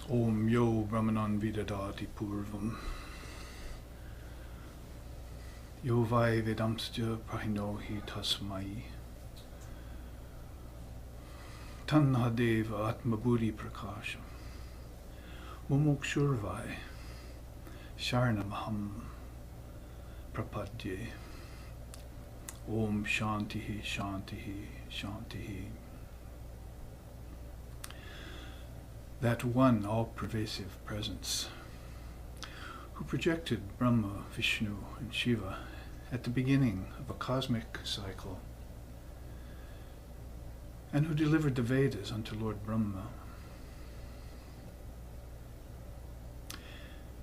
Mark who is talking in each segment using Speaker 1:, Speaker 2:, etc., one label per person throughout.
Speaker 1: Om yo brahmanan vidadati purvam. Yo vai vedamsya prahinohi tasmai. Tanhadeva atmabuddhi prakasham. Mumukshurvai Sharanamaham Prapadye. Om Shantihi Shantihi Shantihi. That one all-pervasive presence who projected Brahma, Vishnu, and Shiva at the beginning of a cosmic cycle, and who delivered the Vedas unto Lord Brahma,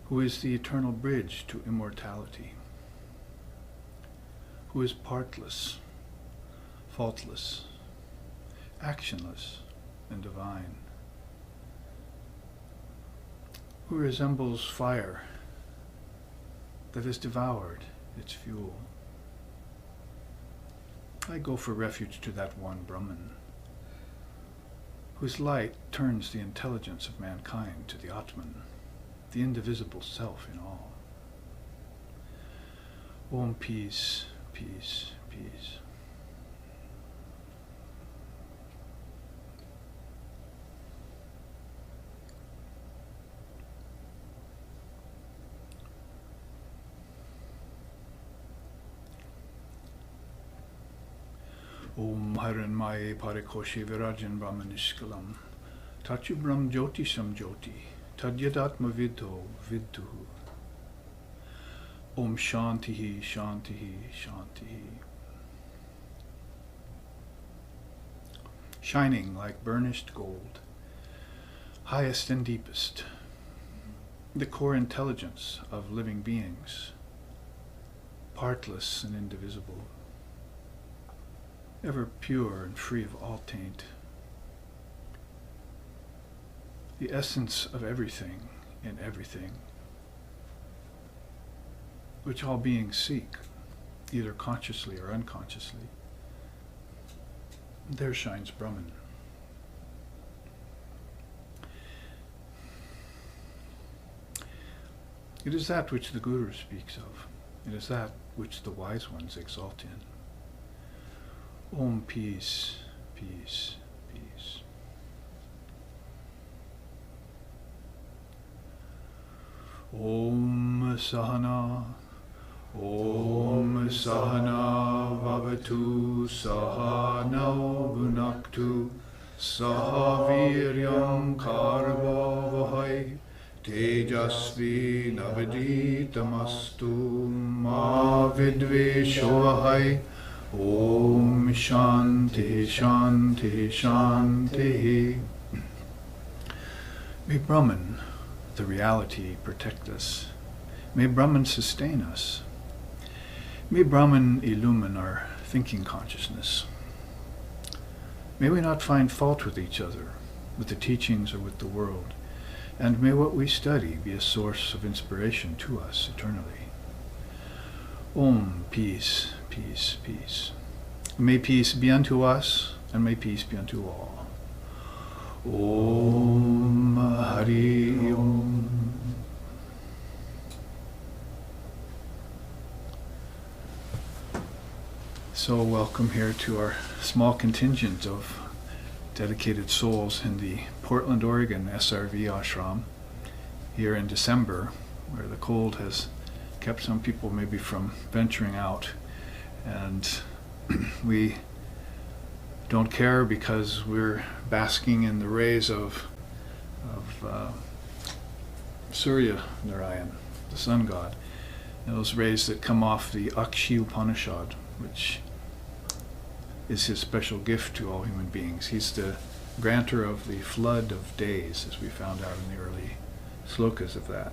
Speaker 1: who is the eternal bridge to immortality, who is partless, faultless, actionless, and divine, who resembles fire that has devoured its fuel. I go for refuge to that one Brahman, whose light turns the intelligence of mankind to the Atman, the indivisible self in all. Om peace, peace, peace. Om Haranmaye Parikoshi Virajan Brahmanishkalam Tachu Brahm Jyoti Samjyoti Tadyadatma Vidho Vidduhu. Om Shantihi Shantihi Shantihi. Shining like burnished gold, highest and deepest, the core intelligence of living beings, partless and indivisible, ever pure and free of all taint, the essence of everything in everything, which all beings seek, either consciously or unconsciously. There shines Brahman. It is that which the Guru speaks of. It is that which the wise ones exalt in. Om peace, peace, peace. Om Sahana, Om Sahana Vavatu Sahana Bhunaktu Sahaviryam Karvavahai Tejasvi Navaditamastu Ma Vidveshavahai. Om Shanti Shanti Shanti. May Brahman, the reality, protect us. May Brahman sustain us. May Brahman illumine our thinking consciousness. May we not find fault with each other, with the teachings or with the world, and may what we study be a source of inspiration to us eternally. Om peace, peace, peace. May peace be unto us, and may peace be unto all. Om Hari Om. So welcome here to our small contingent of dedicated souls in the Portland, Oregon SRV ashram here in December, where the cold has kept some people maybe from venturing out, and we don't care because we're basking in the rays of Surya Narayan, the sun god, and those rays that come off the Akshi Upanishad, which is his special gift to all human beings. He's the granter of the flood of days, as we found out in the early slokas of that.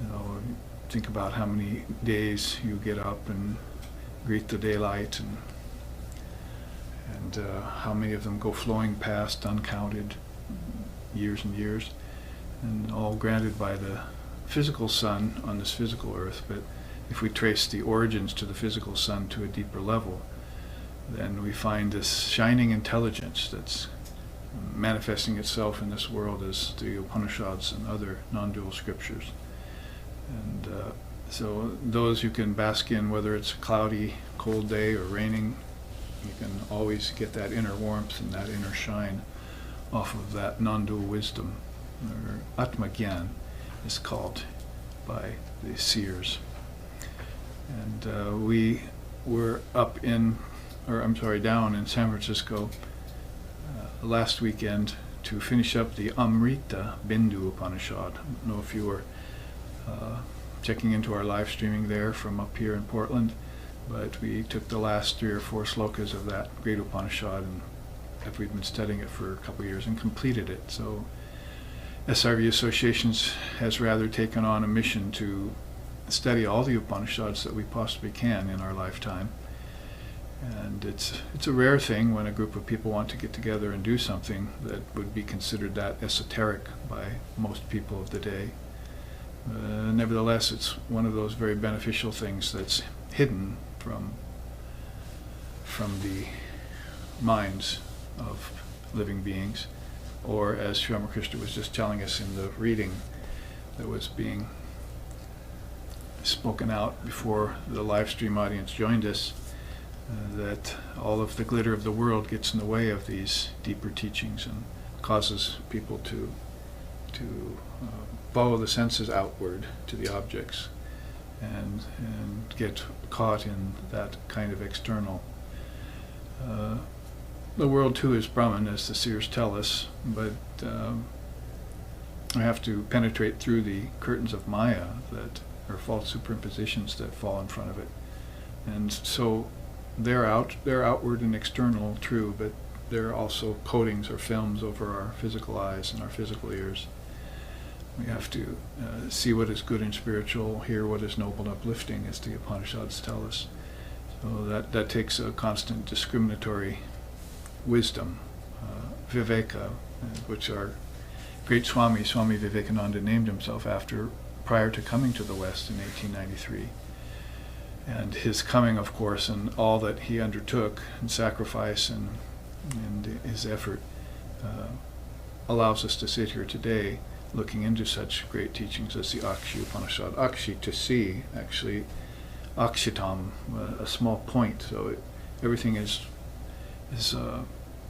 Speaker 1: You know, think about how many days you get up and greet the daylight, and how many of them go flowing past, uncounted, years and years, and all granted by the physical sun on this physical earth. But if we trace the origins to the physical sun to a deeper level, then we find this shining intelligence that's manifesting itself in this world as the Upanishads and other non-dual scriptures. And so those you can bask in, whether it's a cloudy, cold day or raining, you can always get that inner warmth and that inner shine off of that non-dual wisdom, or Atmagyan is called by the seers. And we were down in San Francisco last weekend to finish up the Amrita Bindu Upanishad. I don't know if you were checking into our live streaming there from up here in Portland, but we took the last 3 or 4 slokas of that great Upanishad, and we've been studying it for a couple of years and completed it. So SRV Associations has rather taken on a mission to study all the Upanishads that we possibly can in our lifetime. And it's a rare thing when a group of people want to get together and do something that would be considered that esoteric by most people of the day. Nevertheless, it's one of those very beneficial things that's hidden from the minds of living beings, or as Sri Ramakrishna was just telling us in the reading that was being spoken out before the live stream audience joined us, that all of the glitter of the world gets in the way of these deeper teachings and causes people to follow the senses outward to the objects and get caught in that kind of external. The world too is Brahman, as the seers tell us, but I have to penetrate through the curtains of Maya that are false superimpositions that fall in front of it. And so they're outward and external, true, but they're also coatings or films over our physical eyes and our physical ears. We have to see what is good and spiritual, hear what is noble and uplifting, as the Upanishads tell us. So that takes a constant discriminatory wisdom, viveka, which our great Swami Vivekananda named himself after prior to coming to the West in 1893. And his coming, of course, and all that he undertook in sacrifice and his effort allows us to sit here today looking into such great teachings as the Akshi Upanishad. Akshi, to see, actually, akshitam, a small point. So everything is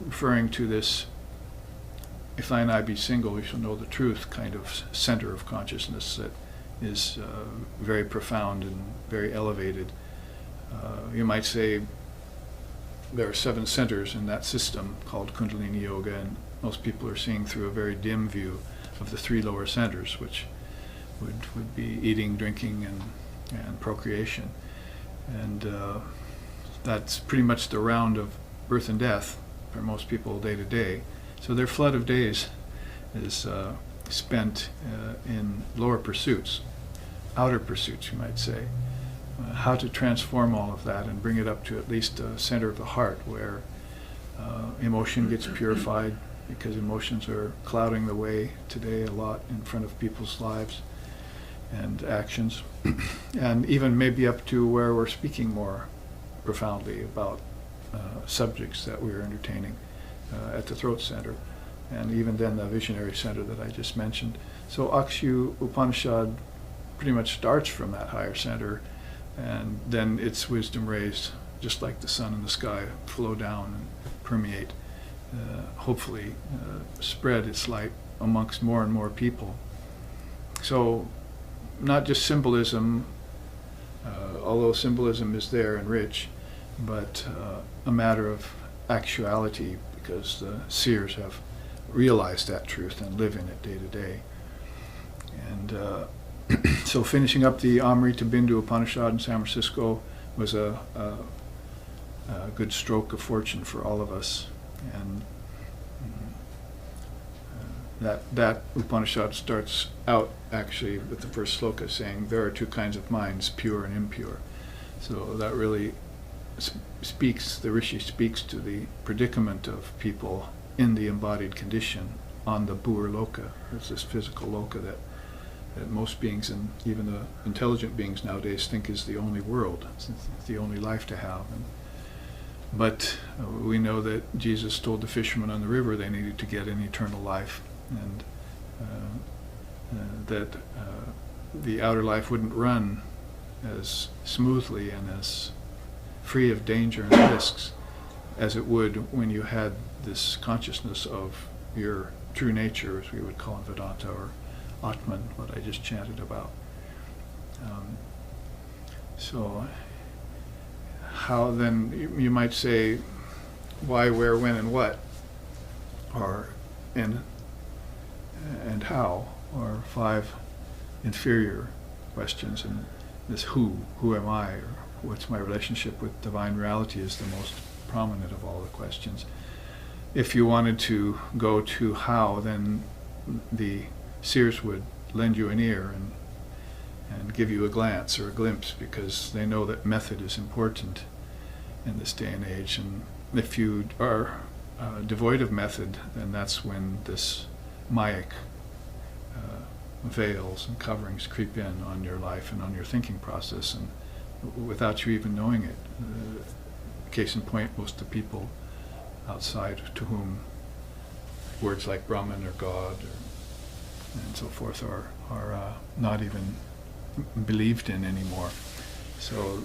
Speaker 1: referring to this, if thine eye be single, we shall know the truth, kind of center of consciousness that is very profound and very elevated. You might say there are 7 centers in that system called Kundalini Yoga, and most people are seeing through a very dim view of the 3 lower centers, which would be eating, drinking, and procreation. And that's pretty much the round of birth and death for most people day to day. So their flood of days is spent in lower pursuits, outer pursuits, you might say. How to transform all of that and bring it up to at least the center of the heart, where emotion gets purified, because emotions are clouding the way today a lot in front of people's lives and actions, and even maybe up to where we're speaking more profoundly about subjects that we're entertaining at the throat center, and even then the visionary center that I just mentioned. So Akshi Upanishad pretty much starts from that higher center, and then its wisdom rays, just like the sun in the sky, flow down and permeate, hopefully spread its light amongst more and more people. So not just symbolism, although symbolism is there and rich, but a matter of actuality, because the seers have realized that truth and live in it day to day. And so finishing up the Amrita Bindu Upanishad in San Francisco was a good stroke of fortune for all of us. And that Upanishad starts out actually with the first sloka saying there are 2 kinds of minds, pure and impure. So that really speaks, the rishi speaks to the predicament of people in the embodied condition on the Bhur Loka. It's this physical Loka that most beings, and even the intelligent beings nowadays, think is the only world, it's the only life to have. And But we know that Jesus told the fishermen on the river they needed to get an eternal life, and that the outer life wouldn't run as smoothly and as free of danger and risks as it would when you had this consciousness of your true nature, as we would call in Vedanta, or Atman, what I just chanted about. So how then, you might say, why, where, when, and what, or and how, are 5 inferior questions, and this who am I, or what's my relationship with divine reality is the most prominent of all the questions. If you wanted to go to how, then the seers would lend you an ear and give you a glance or a glimpse, because they know that method is important in this day and age. And if you are devoid of method, then that's when this Mayic veils and coverings creep in on your life and on your thinking process, and without you even knowing it. Case in point, most of the people outside to whom words like Brahman or God and so forth are not even believed in anymore. So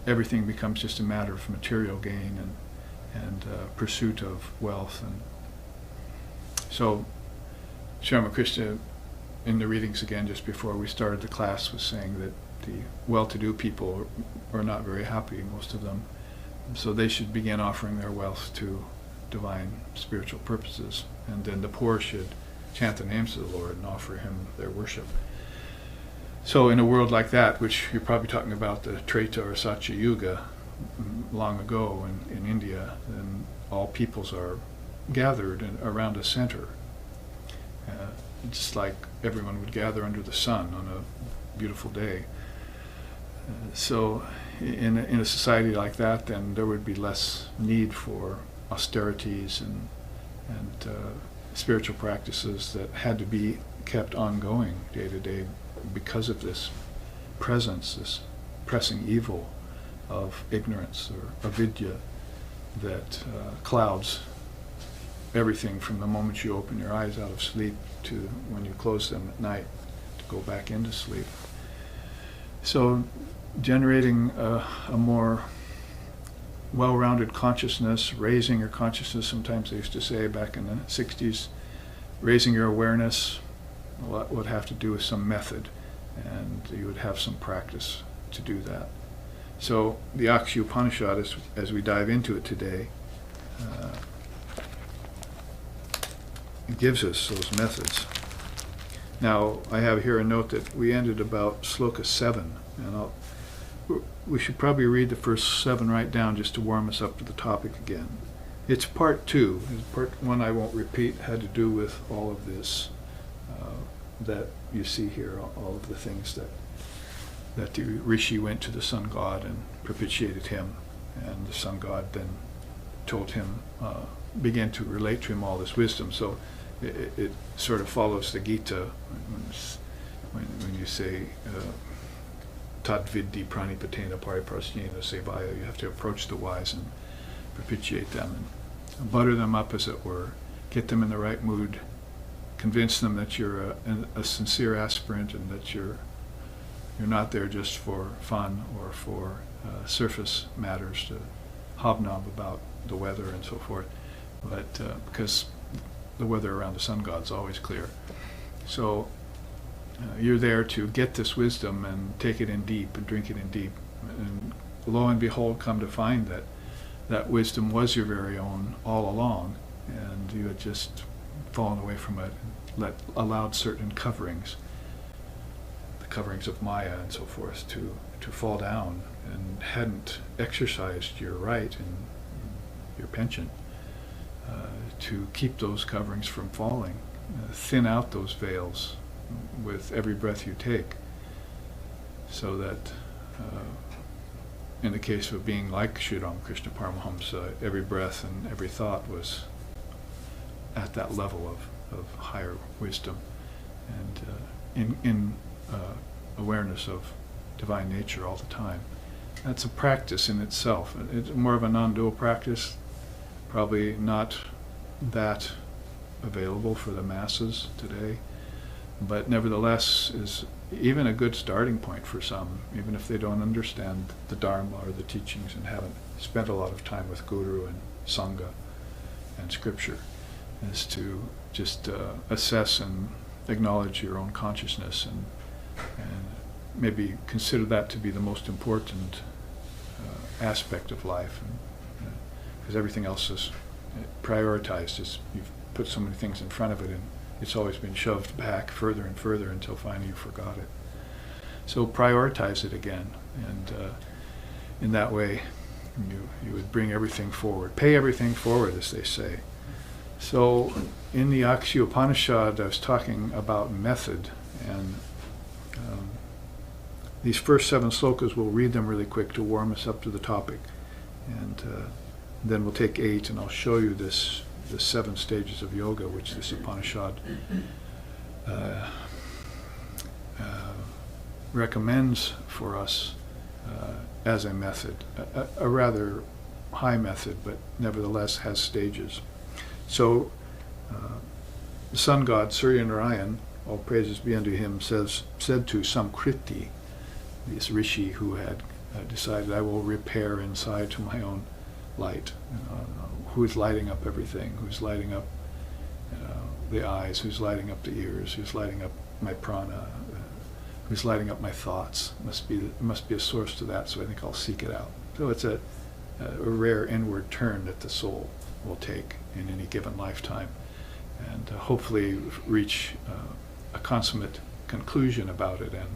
Speaker 1: everything becomes just a matter of material gain and pursuit of wealth. And so Sri Ramakrishna, in the readings again just before we started the class, was saying that the well-to-do people are not very happy, most of them. So they should begin offering their wealth to divine spiritual purposes, and then the poor should chant the names of the Lord and offer him their worship. So in a world like that, which you're probably talking about the Treta or Satya Yuga long ago in India, then all peoples are gathered around a center, just like everyone would gather under the sun on a beautiful day. So in a society like that, then there would be less need for austerities and spiritual practices that had to be kept ongoing day to day because of this presence, this pressing evil of ignorance or avidya that clouds everything from the moment you open your eyes out of sleep to when you close them at night to go back into sleep. So generating a more well-rounded consciousness, raising your consciousness, sometimes they used to say back in the 60s, raising your awareness would have to do with some method, and you would have some practice to do that. So the Akshi Upanishad, as we dive into it today, it gives us those methods. Now, I have here a note that we ended about sloka 7, and we should probably read the first 7 right down just to warm us up to the topic again. It's part 2. Part 1 I won't repeat, had to do with all of this that you see here, all of the things that the rishi went to the sun god and propitiated him, and the sun god then told him, began to relate to him all this wisdom. So it sort of follows the Gita when you say tad vidhi pranipatena pariprasnena sevaya, you have to approach the wise and propitiate them and butter them up, as it were, get them in the right mood, convince them that you're a sincere aspirant and that you're not there just for fun or for surface matters to hobnob about the weather and so forth, but because the weather around the sun god's always clear. So you're there to get this wisdom and take it in deep and drink it in deep, and lo and behold, come to find that that wisdom was your very own all along, and you had just fallen away from it and allowed certain coverings, the coverings of Maya and so forth, to fall down, and hadn't exercised your right and your penchant to keep those coverings from falling, thin out those veils with every breath you take, so that in the case of being like Sri Ramakrishna Paramahamsa, every breath and every thought was at that level of higher wisdom and in awareness of divine nature all the time. that's a practice in itself. It's more of a non-dual practice, probably not that available for the masses today, but nevertheless is even a good starting point for some, even if they don't understand the Dharma or the teachings and haven't spent a lot of time with Guru and Sangha and Scripture, is to just assess and acknowledge your own consciousness and maybe consider that to be the most important aspect of life, because everything else is prioritized. As you've put so many things in front of it, and it's always been shoved back further and further until finally you forgot it. So prioritize it again, and in that way you would bring everything forward, pay everything forward, as they say. So in the Akshi Upanishad, I was talking about method, and these first 7 slokas, we'll read them really quick to warm us up to the topic, and then we'll take 8, and I'll show you the 7 stages of yoga, which this Upanishad recommends for us as a method, a rather high method, but nevertheless has stages. So the sun god Surya Narayan, all praises be unto him, said to some Kriti, this rishi who had decided, I will repair inside to my own light, who's lighting up everything, who's lighting up the eyes, who's lighting up the ears, who's lighting up my prana, who's lighting up my thoughts. Must be a source to that, so I think I'll seek it out. So it's a rare inward turn that the soul will take in any given lifetime, and hopefully reach a consummate conclusion about it, and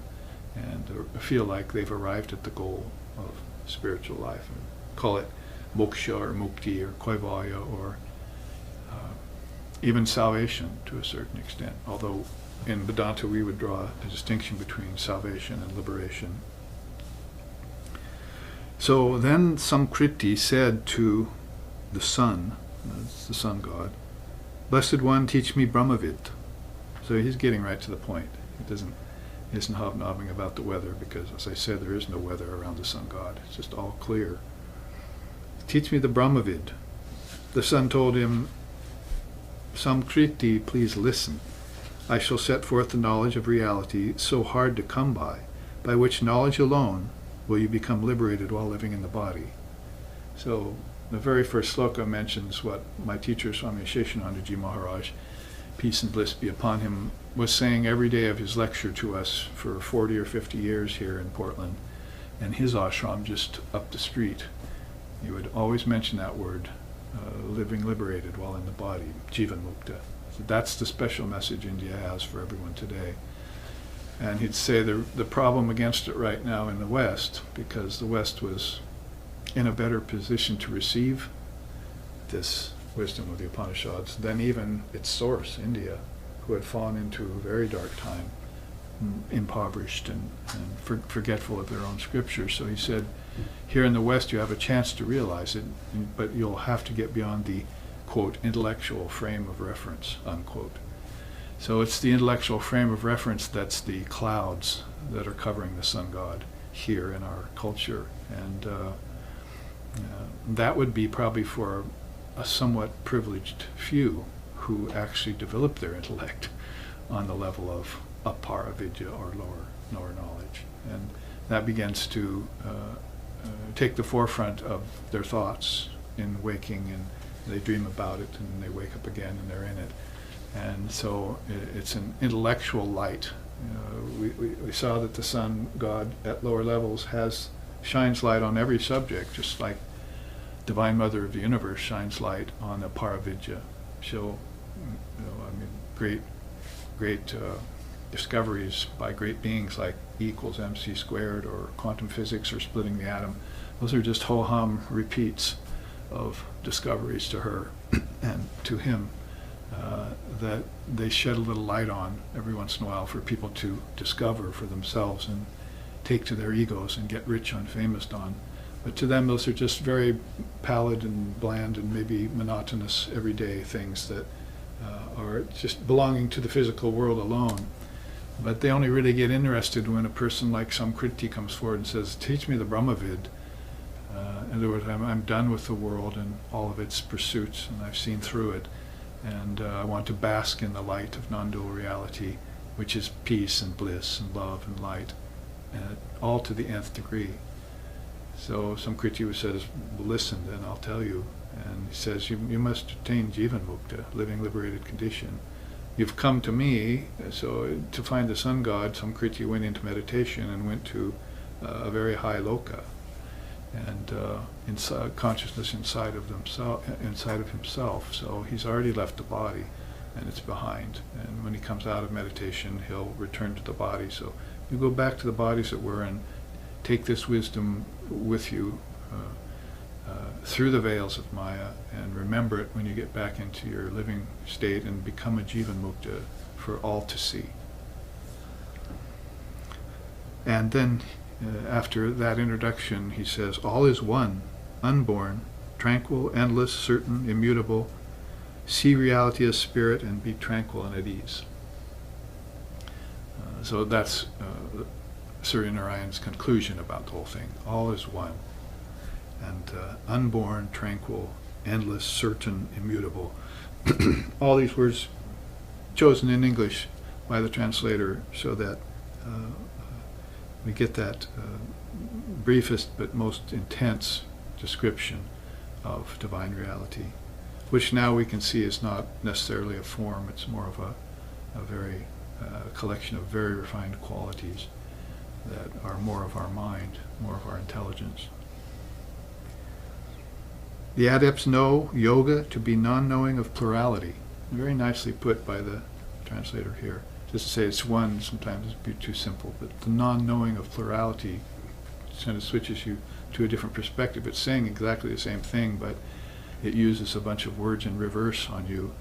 Speaker 1: feel like they've arrived at the goal of spiritual life. And call it moksha or mukti or kaivalya, or even salvation to a certain extent. Although in Vedanta we would draw a distinction between salvation and liberation. So then some Kriti said to the sun, that's the sun god, Blessed One, teach me Brahmavidya. So he's getting right to the point. He isn't hobnobbing about the weather, because, as I said, there is no weather around the sun god. It's just all clear. Teach me the Brahmavidya. The sun told him, Samkriti, please listen. I shall set forth the knowledge of reality so hard to come by which knowledge alone will you become liberated while living in the body. So the very first sloka mentions what my teacher, Swami Sheshanandaji Maharaj, peace and bliss be upon him, was saying every day of his lecture to us for 40 or 50 years here in Portland, and his ashram just up the street. He would always mention that word, living liberated while in the body, Jivan Mukta. So that's the special message India has for everyone today. And he'd say the problem against it right now in the West, because the West was in a better position to receive this wisdom of the Upanishads than even its source, India, who had fallen into a very dark time, impoverished and forgetful of their own scriptures. So he said, here in the West you have a chance to realize it, but you'll have to get beyond the, quote, intellectual frame of reference, unquote. So it's the intellectual frame of reference that's the clouds that are covering the sun god here in our culture. And that would be probably for a somewhat privileged few who actually develop their intellect on the level of Aparavidya or lower knowledge. And that begins to take the forefront of their thoughts in waking, and they dream about it, and they wake up again and they're in it. And so it's an intellectual light. We saw that the sun god at lower levels shines light on every subject, just like Divine Mother of the Universe shines light on the Paravidya. She'll, great discoveries by great beings like E equals MC squared or quantum physics or splitting the atom. Those are just ho-hum repeats of discoveries to her and to him that they shed a little light on every once in a while for people to discover for themselves and take to their egos and get rich on, famous on. But to them, those are just very pallid and bland and maybe monotonous everyday things that are just belonging to the physical world alone. But they only really get interested when a person like Samkriti comes forward and says, teach me the Brahmavidya, In other words, I'm done with the world and all of its pursuits, and I've seen through it, and I want to bask in the light of non-dual reality, which is peace and bliss and love and light, all to the nth degree. So some Kriti says, listen, then I'll tell you. And he says, you must attain Jivan Mukta, living liberated condition. You've come to me, so to find the sun god, some Kriti went into meditation and went to a very high loka, and inside, consciousness inside of himself. So he's already left the body, and it's behind. And when he comes out of meditation, he'll return to the body. So you go back to the bodies that were in. Take this wisdom with you through the veils of Maya, and remember it when you get back into your living state and become a Jivan Mukta for all to see. And then after that introduction, he says, all is one, unborn, tranquil, endless, certain, immutable. See reality as spirit and be tranquil and at ease. So that's Surya Narayan's conclusion about the whole thing. All is one, and unborn, tranquil, endless, certain, immutable. All these words chosen in English by the translator so that we get that briefest but most intense description of divine reality, which now we can see is not necessarily a form. It's more of a very collection of very refined qualities that are more of our mind, more of our intelligence. The adepts know yoga to be non-knowing of plurality. Very nicely put by the translator here. Just to say it's one, sometimes it'd be too simple, but the non-knowing of plurality kind of switches you to a different perspective. It's saying exactly the same thing, but it uses a bunch of words in reverse on you,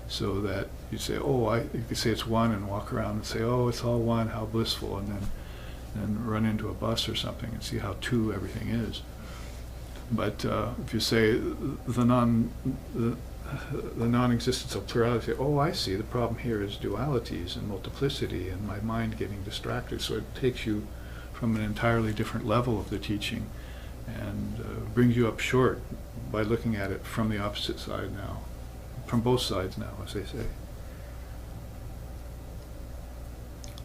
Speaker 1: so that you say, you could say it's one and walk around and say, oh, it's all one, how blissful, and then run into a bus or something and see how two everything is. But if you say the non-existence of plurality, say, oh, I see, the problem here is dualities and multiplicity and my mind getting distracted. So it takes you from an entirely different level of the teaching and brings you up short by looking at it from the opposite side now, from both sides now, as they say.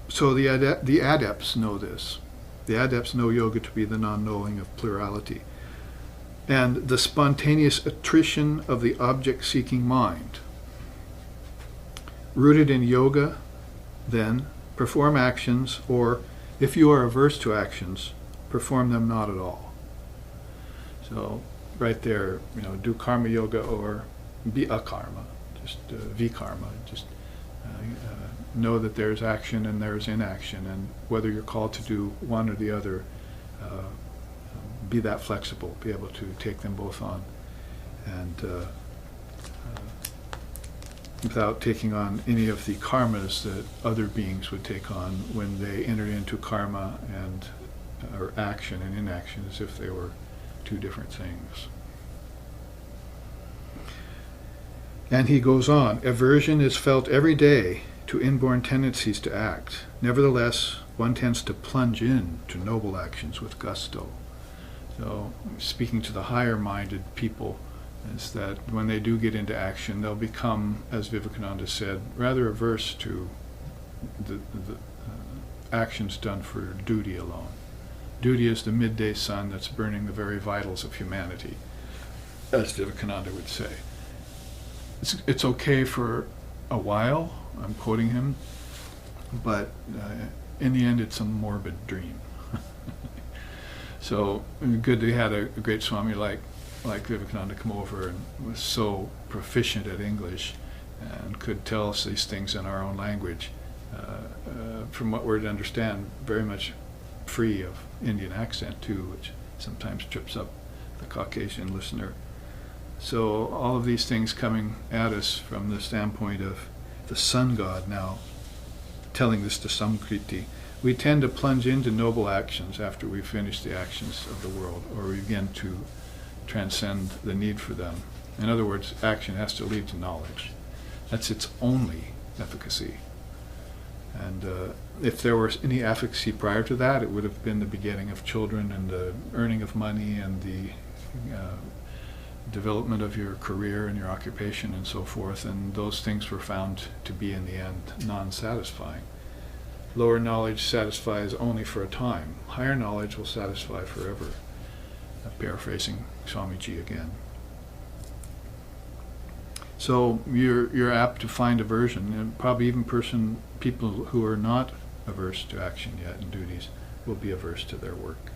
Speaker 1: So the adepts know this. The adepts know yoga to be the non-knowing of plurality. And the spontaneous attrition of the object-seeking mind. Rooted in yoga, then, perform actions, or, if you are averse to actions, perform them not at all. So, right there, do karma yoga or be akarma, just vikarma, just know that there's action and there's inaction, and whether you're called to do one or the other, be that flexible, be able to take them both on, and without taking on any of the karmas that other beings would take on when they enter into karma or action and inaction, as if they were two different things. And he goes on, aversion is felt every day to inborn tendencies to act. Nevertheless, one tends to plunge in to noble actions with gusto. So, speaking to the higher-minded people, is that when they do get into action, they'll become, as Vivekananda said, rather averse to the actions done for duty alone. Duty is the midday sun that's burning the very vitals of humanity, as Vivekananda would say. It's okay for a while, I'm quoting him, but in the end it's a morbid dream. So good they had a great Swami like Vivekananda come over and was so proficient at English and could tell us these things in our own language, from what we're to understand, very much free of Indian accent too, which sometimes trips up the Caucasian listener. So all of these things coming at us from the standpoint of the sun god now telling this to Samkriti. We tend to plunge into noble actions after we finish the actions of the world, or we begin to transcend the need for them. In other words, action has to lead to knowledge. That's its only efficacy. And if there was any efficacy prior to that, it would have been the begetting of children and the earning of money and the development of your career and your occupation and so forth, and those things were found to be in the end non-satisfying. Lower knowledge satisfies only for a time. Higher knowledge will satisfy forever. Paraphrasing Swamiji again. So you're apt to find aversion, and probably even people who are not averse to action yet and duties will be averse to their work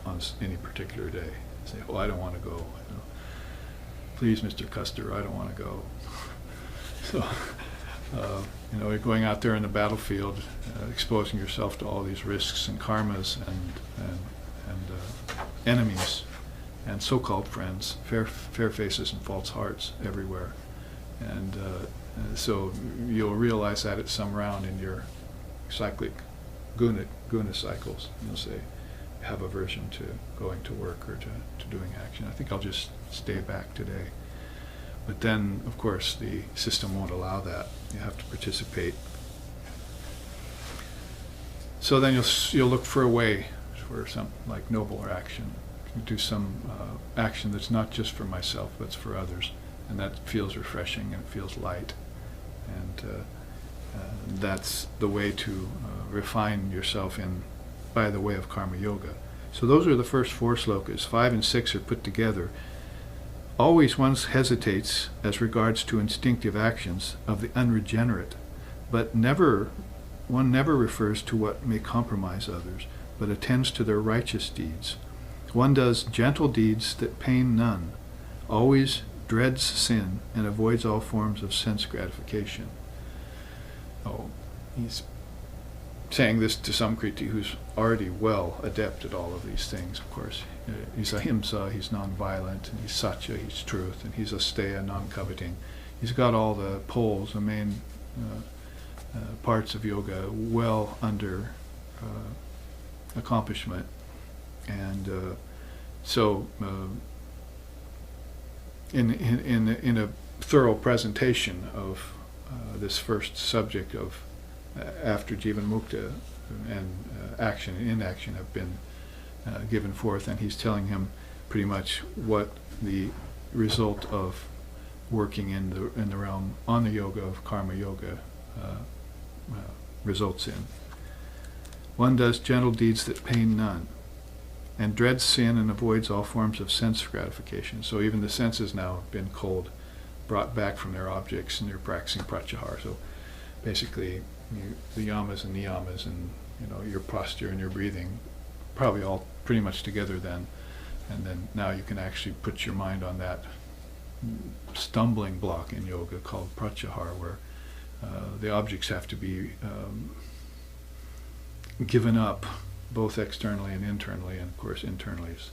Speaker 1: on any particular day. Say, "Oh, I don't want to go. Please, Mr. Custer, I don't want to go." So, you're going out there in the battlefield, exposing yourself to all these risks and karmas and enemies and so-called friends, fair faces and false hearts everywhere. And so you'll realize that at some round in your cyclic guna cycles. You'll say, have aversion to going to work or to doing action. I think I'll just stay back today. But then, of course, the system won't allow that. You have to participate. So then you'll look for a way for some like nobler action. Do some action that's not just for myself, but it's for others. And that feels refreshing and it feels light. And that's the way to refine yourself by the way of karma yoga. So those are the first 4 slokas. 5 and 6 are put together. Always one hesitates as regards to instinctive actions of the unregenerate, but one never refers to what may compromise others, but attends to their righteous deeds. One does gentle deeds that pain none, always dreads sin, and avoids all forms of sense gratification. Oh, he's saying this to Samkriti, who's already well adept at all of these things, of course. He's ahimsa, he's non-violent, and he's satya, he's truth, and he's asteya, non-coveting. He's got all the poles, the main parts of yoga well under accomplishment. And so in a thorough presentation of this first subject of after Jivan Mukta and action and inaction have been given forth, and he's telling him pretty much what the result of working in the realm on the yoga of karma yoga results in. One does gentle deeds that pain none, and dreads sin and avoids all forms of sense gratification. So even the senses now have been brought back from their objects, and they're practicing pratyahara. So basically, the yamas and niyamas, and your posture and your breathing, probably all pretty much together then. And then now you can actually put your mind on that stumbling block in yoga called pratyahara, where the objects have to be given up, both externally and internally, and of course internally is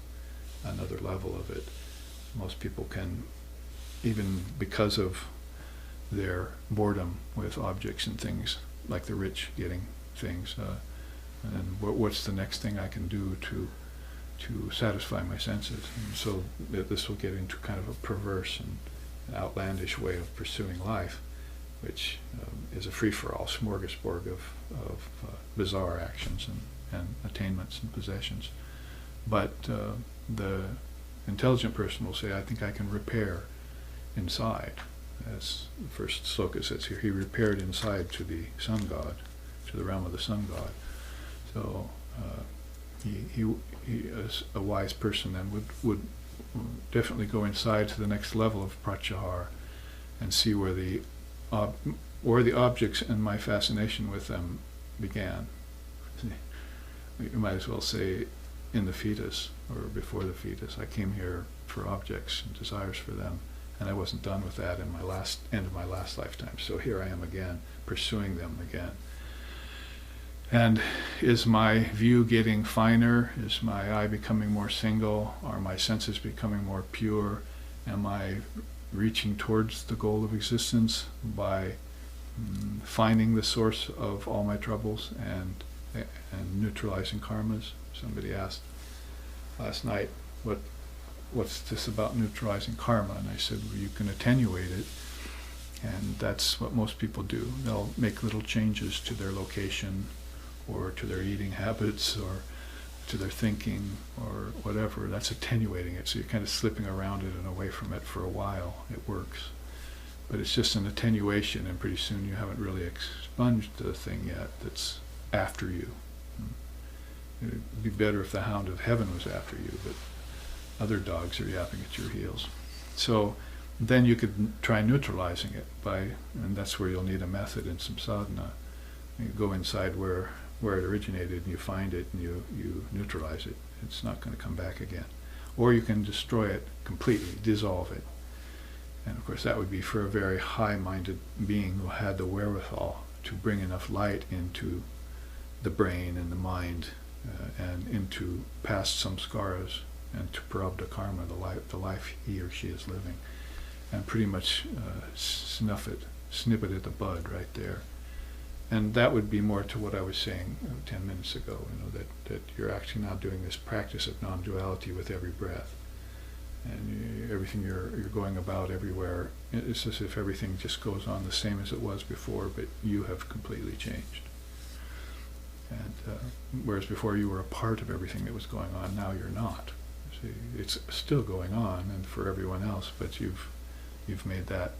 Speaker 1: another level of it. Most people can, even because of their boredom with objects and things, like the rich getting things, and what's the next thing I can do to satisfy my senses? And so this will get into kind of a perverse and outlandish way of pursuing life, which is a free-for-all smorgasbord of bizarre actions and attainments and possessions. But the intelligent person will say, I think I can repair inside. As the first sloka says here, he repaired inside to the sun god, to the realm of the sun god. So he as a wise person then would definitely go inside to the next level of pratyahara and see where the objects and my fascination with them began. You might as well say in the fetus or before the fetus. I came here for objects and desires for them, and I wasn't done with that in my end of my last lifetime. So here I am again, pursuing them again. And is my view getting finer? Is my eye becoming more single? Are my senses becoming more pure? Am I reaching towards the goal of existence by finding the source of all my troubles and neutralizing karmas? Somebody asked last night, what's this about neutralizing karma? And I said, well, you can attenuate it, and that's what most people do. They'll make little changes to their location or to their eating habits or to their thinking or whatever, that's attenuating it. So you're kind of slipping around it and away from it for a while. It works. But it's just an attenuation, and pretty soon you haven't really expunged the thing yet that's after you. It'd be better if the hound of heaven was after you, but other dogs are yapping at your heels. So then you could try neutralizing it and that's where you'll need a method and some sadhana. You go inside where it originated and you find it and you neutralize it. It's not going to come back again. Or you can destroy it completely, dissolve it. And of course that would be for a very high-minded being who had the wherewithal to bring enough light into the brain and the mind and into past samskaras and to prarabdha karma, the life he or she is living, and pretty much snip it at the bud right there. And that would be more to what I was saying 10 minutes ago, that you're actually now doing this practice of non-duality with every breath. And everything you're going about everywhere, it's as if everything just goes on the same as it was before, but you have completely changed. And whereas before you were a part of everything that was going on, now you're not. See, it's still going on, and for everyone else, but you've made that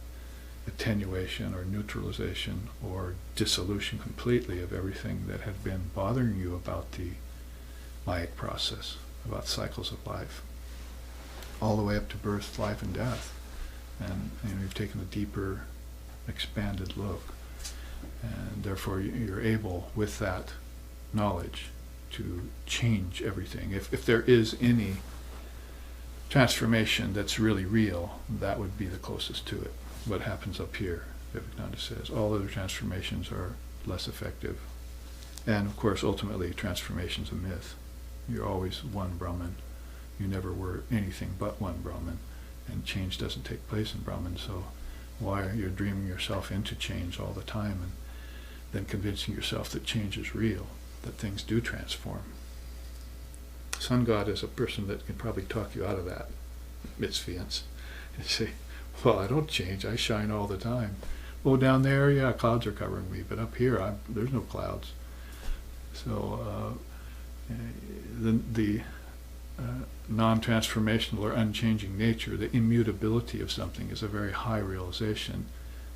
Speaker 1: attenuation or neutralization or dissolution completely of everything that had been bothering you about the Maic process, about cycles of life, all the way up to birth, life, and death. And you've taken a deeper, expanded look. And therefore you're able, with that knowledge, to change everything. If there is any transformation that's really real, that would be the closest to it. What happens up here, Vivekananda says. All other transformations are less effective. And of course, ultimately, transformation's a myth. You're always one Brahman. You never were anything but one Brahman. And change doesn't take place in Brahman, so why are you dreaming yourself into change all the time and then convincing yourself that change is real, that things do transform? Sun God is a person that can probably talk you out of that misfiance and say, well, I don't change, I shine all the time. Oh, down there, yeah, clouds are covering me, but up here, there's no clouds. So the non-transformational or unchanging nature, the immutability of something, is a very high realization,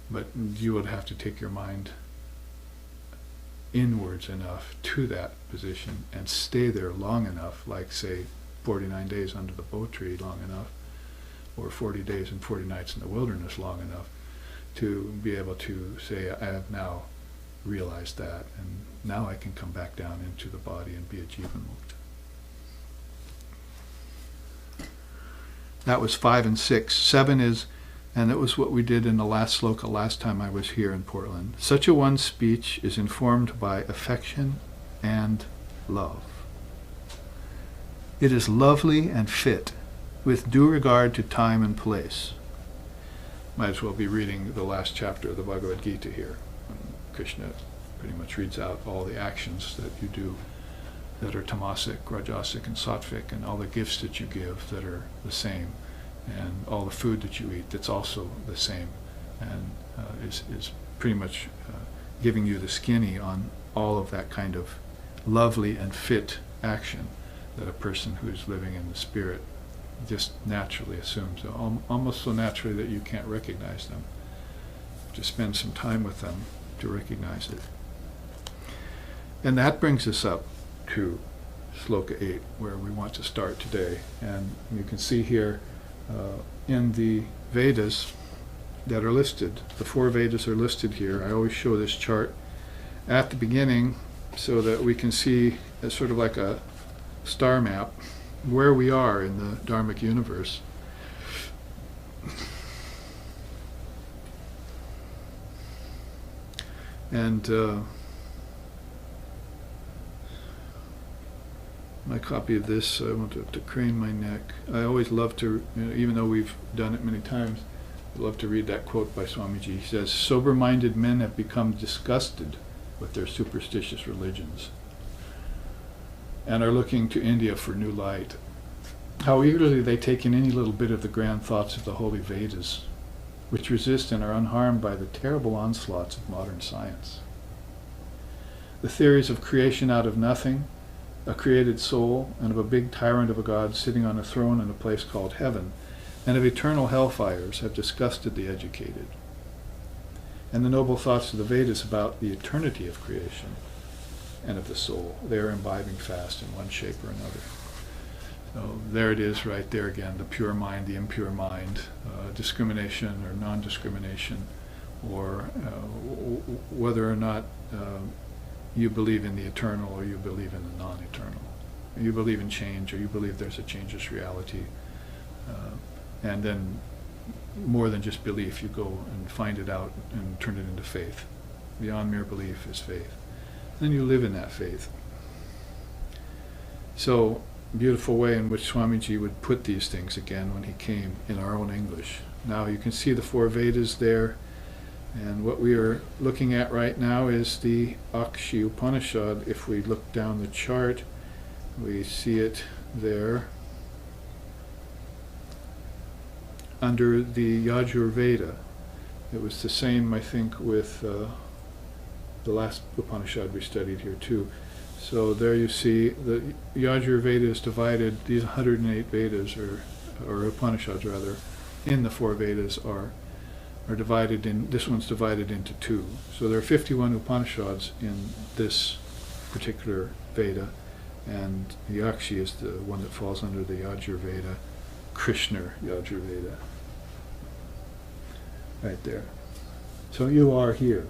Speaker 1: but you would have to take your mind inwards enough to that position and stay there long enough, like say 49 days under the bo tree long enough, or 40 days and 40 nights in the wilderness long enough to be able to say, I have now realized that, and now I can come back down into the body and be a jiva mukta. That was 5 and 6. 7 is, and that was what we did in the last sloka last time I was here in Portland. Such a one's speech is informed by affection and love. It is lovely and fit, with due regard to time and place. Might as well be reading the last chapter of the Bhagavad Gita here. Krishna pretty much reads out all the actions that you do that are tamasic, rajasic, and sattvic, and all the gifts that you give that are the same, and all the food that you eat that's also the same, and is pretty much giving you the skinny on all of that kind of lovely and fit action that a person who is living in the spirit just naturally assumes, almost so naturally that you can't recognize them. To spend some time with them to recognize it. And that brings us up to Sloka 8, where we want to start today. And you can see here in the Vedas that are listed, the 4 Vedas are listed here. I always show this chart at the beginning so that we can see as sort of like a star map where we are in the Dharmic universe. And my copy of this, I want to have to crane my neck. I always love to, even though we've done it many times, I love to read that quote by Swamiji. He says, sober-minded men have become disgusted with their superstitious religions and are looking to India for new light. How eagerly they take in any little bit of the grand thoughts of the holy Vedas, which resist and are unharmed by the terrible onslaughts of modern science. The theories of creation out of nothing a created soul, and of a big tyrant of a god sitting on a throne in a place called heaven, and of eternal hellfires have disgusted the educated. And the noble thoughts of the Vedas about the eternity of creation and of the soul, they are imbibing fast in one shape or another. So there it is right there again, the pure mind, the impure mind, discrimination or non-discrimination, or whether or not you believe in the eternal or you believe in the non-eternal. You believe in change or you believe there's a changeless reality. And then more than just belief, you go and find it out and turn it into faith. Beyond mere belief is faith. Then you live in that faith. So, beautiful way in which Swamiji would put these things again when he came in our own English. Now you can see the 4 Vedas there, and what we are looking at right now is the Akshi Upanishad. If we look down the chart, we see it there under the Yajurveda. It was the same, I think, with the last Upanishad we studied here too. So there you see the Yajurveda is divided, these 108 Vedas, or Upanishads rather, in the 4 Vedas are divided in, this one's divided into 2. So there are 51 Upanishads in this particular Veda, and the Akshi is the one that falls under the Yajurveda, Krishna Yajurveda. Right there. So you are here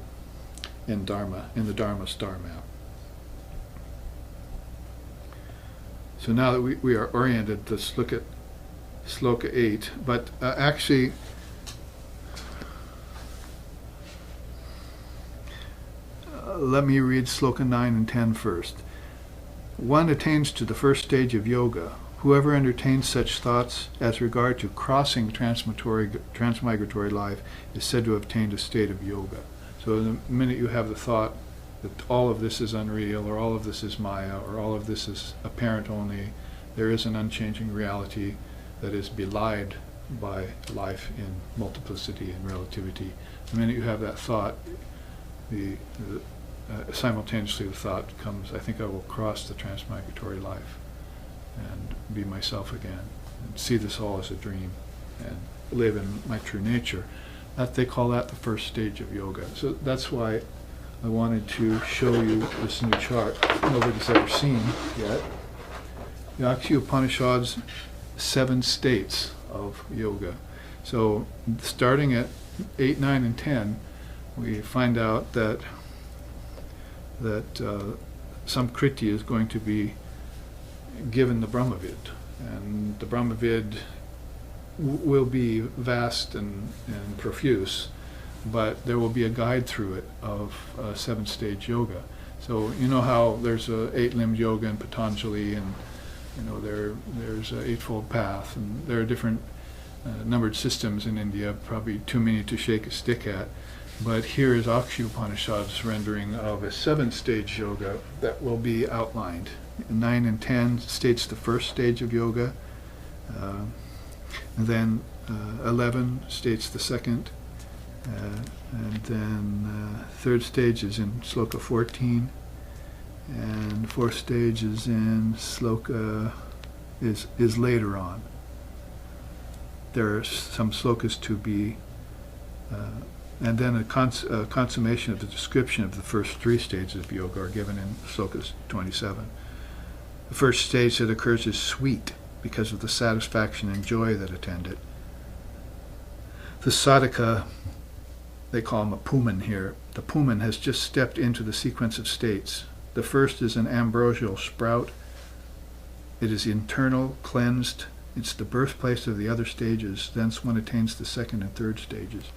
Speaker 1: in Dharma, in the Dharma star map. So now that we are oriented, let's look at Sloka 8. But actually, let me read Sloka 9 and 10 first. One attains to the first stage of yoga. Whoever entertains such thoughts as regard to crossing transmigratory life is said to have attained a state of yoga. So the minute you have the thought that all of this is unreal, or all of this is Maya, or all of this is apparent only, there is an unchanging reality that is belied by life in multiplicity and relativity. The minute you have that thought, simultaneously the thought comes, I think I will cross the transmigratory life and be myself again, and see this all as a dream, and live in my true nature. That they call that the first stage of yoga. So that's why I wanted to show you this new chart nobody's ever seen yet. The Akshi Upanishad's 7 states of yoga. So starting at 8, 9, and 10, we find out that some kriti is going to be given the Brahmavid, and the Brahmavid will be vast and profuse, but there will be a guide through it of 7-stage yoga. So you know how there's a 8-limbed yoga in Patanjali, and you know there's a 8-fold path, and there are different numbered systems in India, probably too many to shake a stick at. But here is Akshi Upanishad's rendering of a 7-stage yoga that will be outlined. 9 and 10 states the first stage of yoga, and then 11 states the second, and then 3rd stage is in Sloka 14, and 4th stage is in Sloka, is later on. There are some slokas to be, and then a consummation of the description of the first 3 stages of yoga are given in Slokas 27. The first stage that occurs is sweet because of the satisfaction and joy that attend it. The sadhaka, they call him a puman here. The puman has just stepped into the sequence of states. The first is an ambrosial sprout. It is internal, cleansed. It's the birthplace of the other stages. Thence one attains the 2nd and 3rd stages.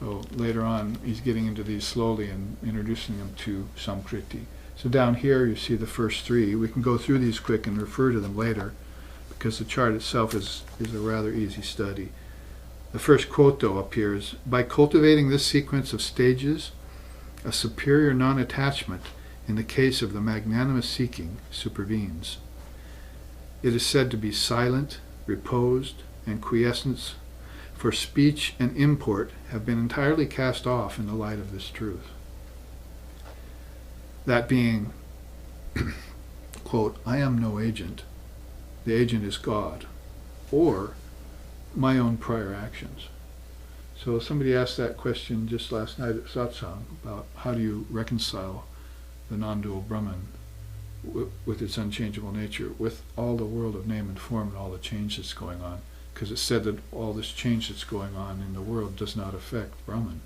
Speaker 1: So later on, he's getting into these slowly and introducing them to Samkriti. So down here you see the first 3. We can go through these quick and refer to them later, because the chart itself is a rather easy study. The first quote, though, appears, by cultivating this sequence of stages, a superior non-attachment in the case of the magnanimous seeking supervenes. It is said to be silent, reposed, and quiescence, for speech and import have been entirely cast off in the light of this truth. That being quote, I am no agent, the agent is God, or my own prior actions. So somebody asked that question just last night at satsang about how do you reconcile the non-dual Brahman with its unchangeable nature, with all the world of name and form and all the change that's going on. Because it's said that all this change that's going on in the world does not affect Brahman.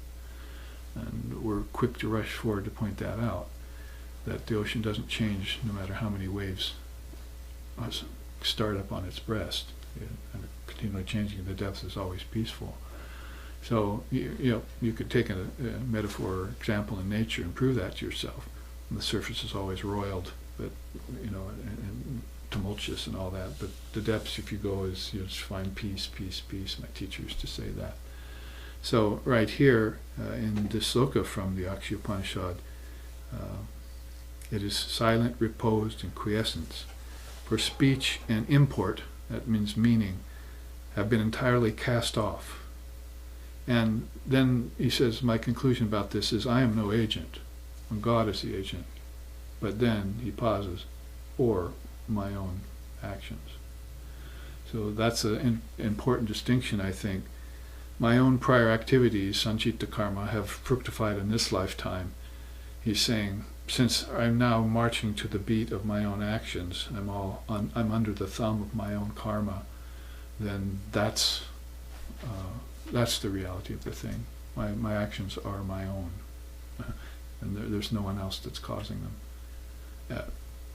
Speaker 1: And we're quick to rush forward to point that out, that the ocean doesn't change no matter how many waves start up on its breast. And continually changing, the depth is always peaceful. So you could take a metaphor or example in nature and prove that to yourself. And the surface is always roiled, but and tumultuous and all that. But the depths, if you go, is you just find peace, peace, peace. My teacher used to say that. So right here in this sloka from the Akshi Upanishad, it is silent, reposed, and quiescence. For speech and import, that means meaning, have been entirely cast off. And then he says, my conclusion about this is, I am no agent, when God is the agent. But then he pauses, or my own actions. So that's an important distinction, I think. My own prior activities, sanchita karma, have fructified in this lifetime. He's saying, since I'm now marching to the beat of my own actions, I'm under the thumb of my own karma, then that's the reality of the thing. My actions are my own, and there's no one else that's causing them.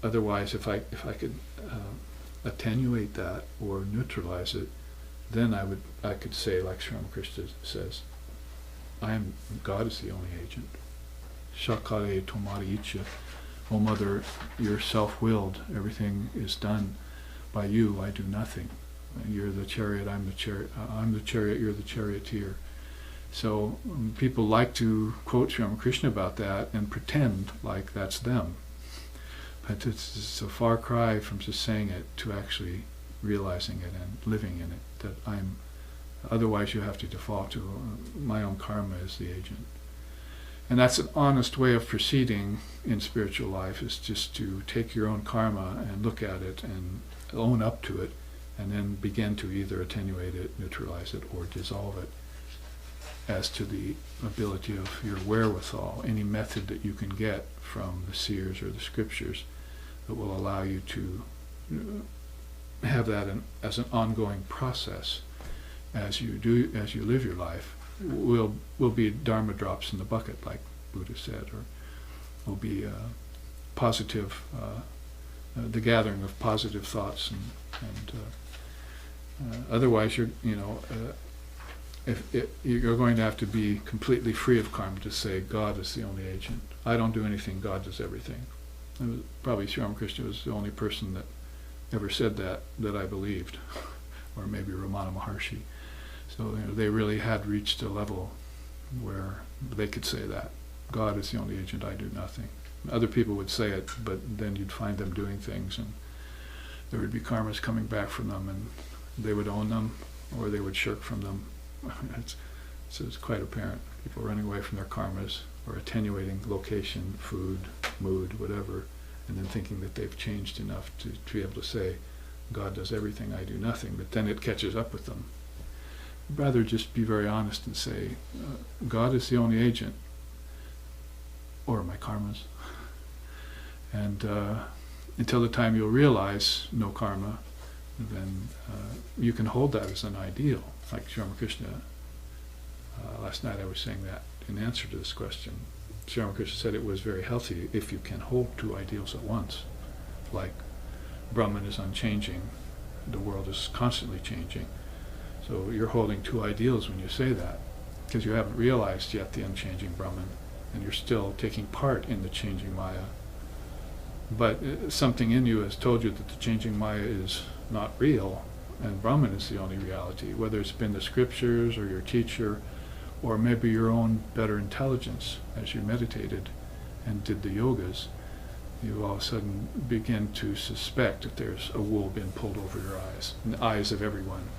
Speaker 1: Otherwise, if I could attenuate that or neutralize it, then I could say, like Sri Ramakrishna says, God is the only agent. Shakale tomari icha, O Mother, you're self-willed. Everything is done by you. I do nothing. You're the chariot. I'm the chariot. I'm the chariot. You're the charioteer. So people like to quote Sri Ramakrishna about that and pretend like that's them. But it's a far cry from just saying it to actually realizing it and living in it. That I'm. Otherwise, you have to default to my own karma as the agent. And that's an honest way of proceeding in spiritual life, is just to take your own karma and look at it and own up to it, and then begin to either attenuate it, neutralize it, or dissolve it as to the ability of your wherewithal, any method that you can get from the seers or the scriptures that will allow you to have that as an ongoing process as you live your life. Will be dharma drops in the bucket, like Buddha said, or will be positive, the gathering of positive thoughts, and otherwise you're going to have to be completely free of karma to say God is the only agent. I don't do anything, God does everything. Probably Sri Ramakrishna was the only person that ever said that I believed, or maybe Ramana Maharshi. So they really had reached a level where they could say that. God is the only agent, I do nothing. Other people would say it, but then you'd find them doing things, and there would be karmas coming back from them, and they would own them, or they would shirk from them. It's quite apparent. People running away from their karmas, or attenuating location, food, mood, whatever, and then thinking that they've changed enough to be able to say, God does everything, I do nothing, but then it catches up with them. Rather just be very honest and say, God is the only agent, or my karmas. And until the time you'll realize no karma, then you can hold that as an ideal. Like Sri Ramakrishna, last night I was saying that in answer to this question. Sri Ramakrishna said it was very healthy if you can hold two ideals at once. Like Brahman is unchanging, the world is constantly changing. So you're holding two ideals when you say that, because you haven't realized yet the unchanging Brahman, and you're still taking part in the changing Maya. But something in you has told you that the changing Maya is not real, and Brahman is the only reality, whether it's been the scriptures or your teacher, or maybe your own better intelligence as you meditated and did the yogas. You all of a sudden begin to suspect that there's a wool being pulled over your eyes, in the eyes of everyone,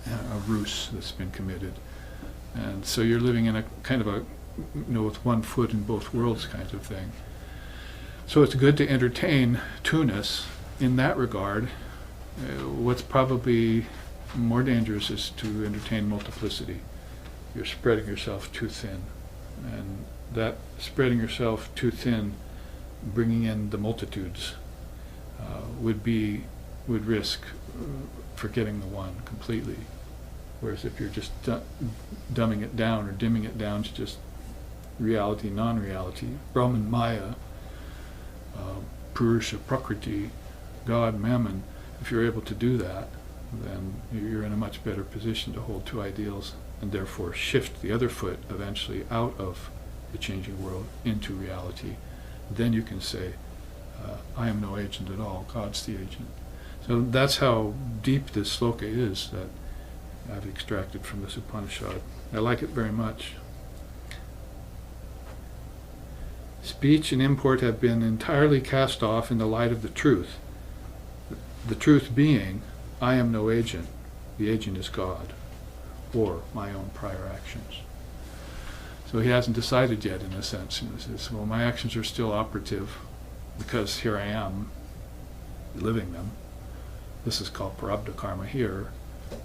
Speaker 1: a ruse that's been committed. And so you're living in a kind of a, with one foot in both worlds kind of thing. So it's good to entertain two-ness in that regard. What's probably more dangerous is to entertain multiplicity. You're spreading yourself too thin. And that spreading yourself too thin, bringing in the multitudes, would risk forgetting the one completely. Whereas if you're just dumbing it down or dimming it down to just reality, non-reality, Brahman, Maya, Purusha, Prakriti, God, Mammon, if you're able to do that, then you're in a much better position to hold two ideals and therefore shift the other foot eventually out of the changing world into reality. Then you can say, I am no agent at all, God's the agent. So that's how deep this sloka is that I've extracted from this Upanishad. I like it very much. Speech and import have been entirely cast off in the light of the truth. The truth being, I am no agent. The agent is God, or my own prior actions. So he hasn't decided yet, in a sense. He says, well, my actions are still operative because here I am living them. This is called prarabdha karma here,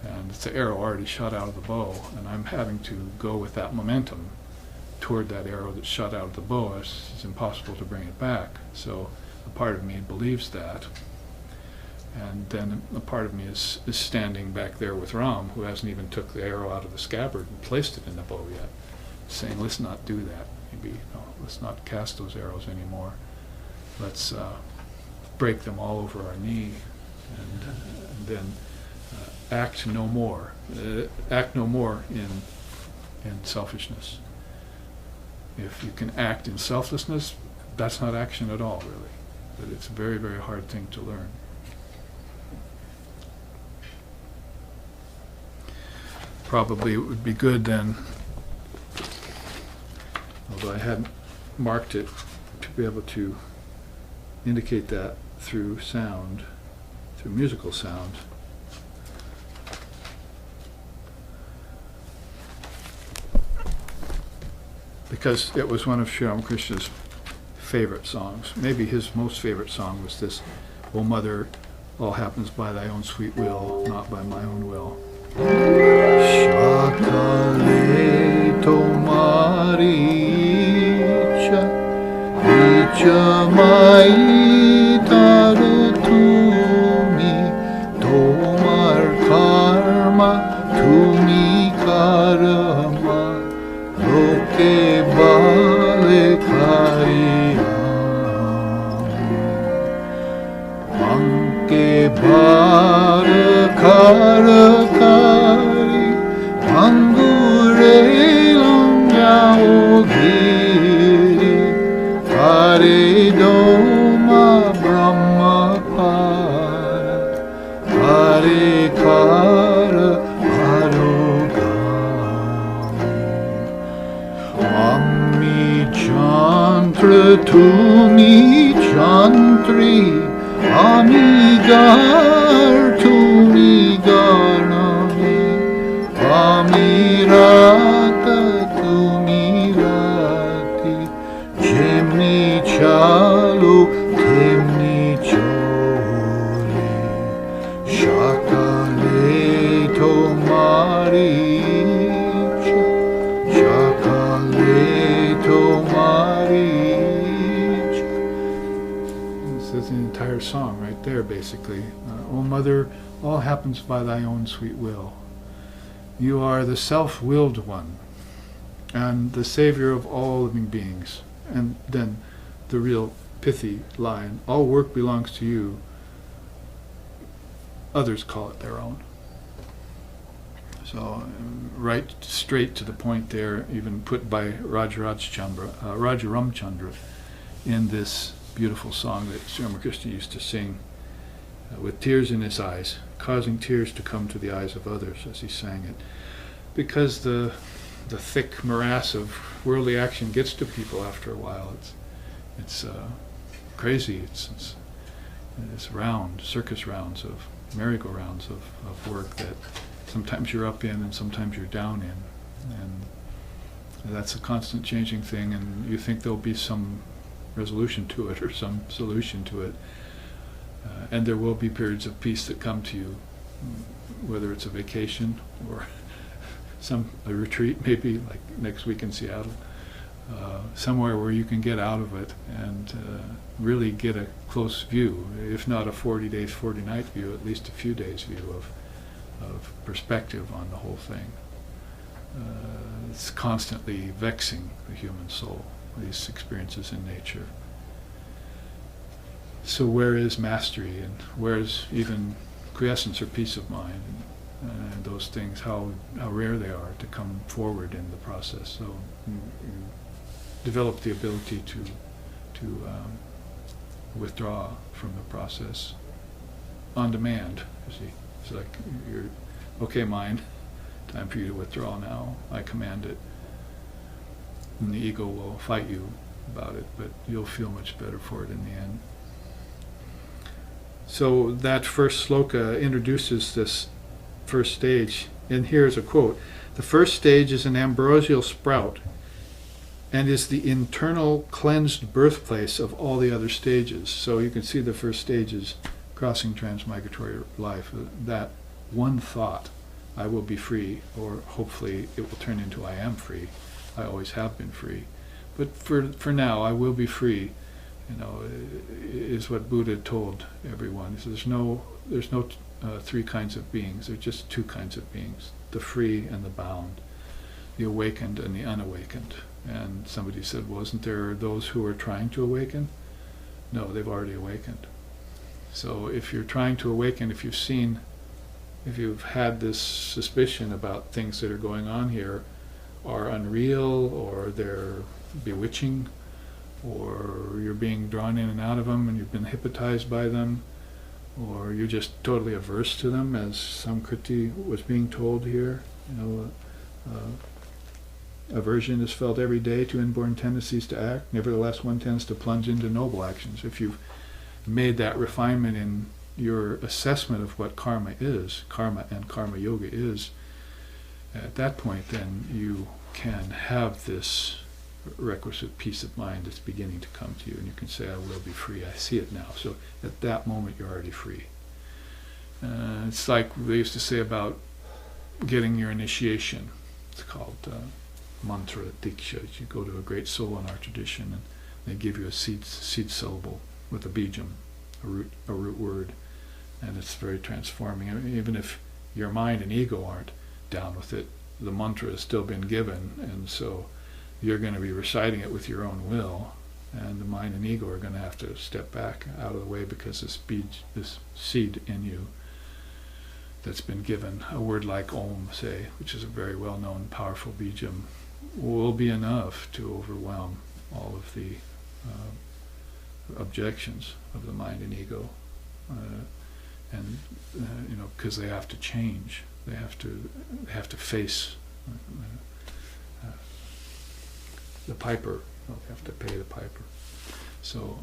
Speaker 1: and it's an arrow already shot out of the bow, and I'm having to go with that momentum toward that arrow that's shot out of the bow. It's impossible to bring it back. So a part of me believes that, and then a part of me is standing back there with Ram, who hasn't even took the arrow out of the scabbard and placed it in the bow yet, saying, let's not do that. Maybe, let's not cast those arrows anymore. Let's break them all over our knee, and then act no more. Act no more in selfishness. If you can act in selflessness, that's not action at all, really. But it's a very, very hard thing to learn. Probably it would be good then, although I hadn't marked it, to be able to indicate that through sound, through musical sound. Because it was one of Sri Ramakrishna's favorite songs. Maybe his most favorite song was this, O Mother, all happens by thy own sweet will, not by my own will. Shakale tomari icha, icha mai taru tumi, tomar karma, tumi karma, loke bale kariyam, anke bar karakari, angure lungyao giri, kare doma brahma para, kare kara arogami, ammi chantra tumi chantri, amigar tumi garnami, amirata tumi rati, jemni chalo temni chole, shakale tomari icha, shakale tomari icha. This is the entire song right there, basically. O Mother, all happens by thy own sweet will. You are the self-willed one and the savior of all living beings. And then the real pithy line, all work belongs to you, others call it their own. So right straight to the point there, even put by Rajaramchandra in this beautiful song that Sri Ramakrishna used to sing with tears in his eyes, causing tears to come to the eyes of others as he sang it. Because the thick morass of worldly action gets to people after a while. It's crazy. It's round, circus rounds of merry-go-rounds of work that sometimes you're up in and sometimes you're down in. And that's a constant changing thing, and you think there'll be some resolution to it or some solution to it. And there will be periods of peace that come to you, whether it's a vacation or a retreat, maybe like next week in Seattle, somewhere where you can get out of it and really get a close view, if not a 40 days, 40 night view, at least a few days view of perspective on the whole thing. It's constantly vexing the human soul, these experiences in nature. So where is mastery, and where is even quiescence or peace of mind, and those things, how rare they are to come forward in the process. So you develop the ability to withdraw from the process on demand. You see, it's like you're okay, mind. Time for you to withdraw now. I command it. And the ego will fight you about it, but you'll feel much better for it in the end. So that first sloka introduces this first stage. And here's a quote. The first stage is an ambrosial sprout and is the internal cleansed birthplace of all the other stages. So you can see the first stage is crossing transmigratory life. That one thought, I will be free, or hopefully it will turn into I am free. I always have been free. But for now, I will be free, is what Buddha told everyone. He says there's no three kinds of beings. There's just two kinds of beings, the free and the bound, the awakened and the unawakened. And somebody said, wasn't there those who are trying to awaken? No, they've already awakened. So if you're trying to awaken, if you've had this suspicion about things that are going on here are unreal, or they're bewitching, or you're being drawn in and out of them and you've been hypnotized by them, or you're just totally averse to them, as Samkriti was being told here. Aversion is felt every day to inborn tendencies to act. Nevertheless, one tends to plunge into noble actions. If you've made that refinement in your assessment of what karma is, karma and karma yoga is, at that point then you can have this requisite peace of mind that's beginning to come to you, and you can say, I will be free. I see it now. So at that moment you're already free. It's like they used to say about getting your initiation. It's called mantra diksha. You go to a great soul in our tradition and they give you a seed syllable with a bijam, a root word, and it's very transforming. I mean, even if your mind and ego aren't down with it, the mantra has still been given, and so you're going to be reciting it with your own will, and the mind and ego are going to have to step back out of the way, because this seed in you that's been given, a word like Om, say, which is a very well-known, powerful bijam, will be enough to overwhelm all of the objections of the mind and ego, because they have to change. They have to face the piper. They have to pay the piper. So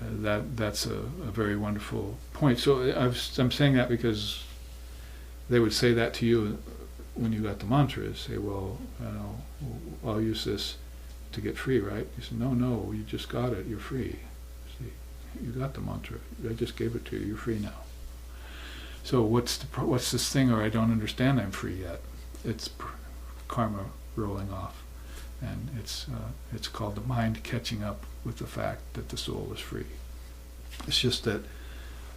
Speaker 1: that's a very wonderful point. So I'm saying that because they would say that to you when you got the mantra. Say, well, I'll use this to get free, right? You say, no, you just got it. You're free. See, you got the mantra. I just gave it to you. You're free now. So what's this thing, or I don't understand, I'm free yet? It's karma rolling off, and it's called the mind catching up with the fact that the soul is free. It's just that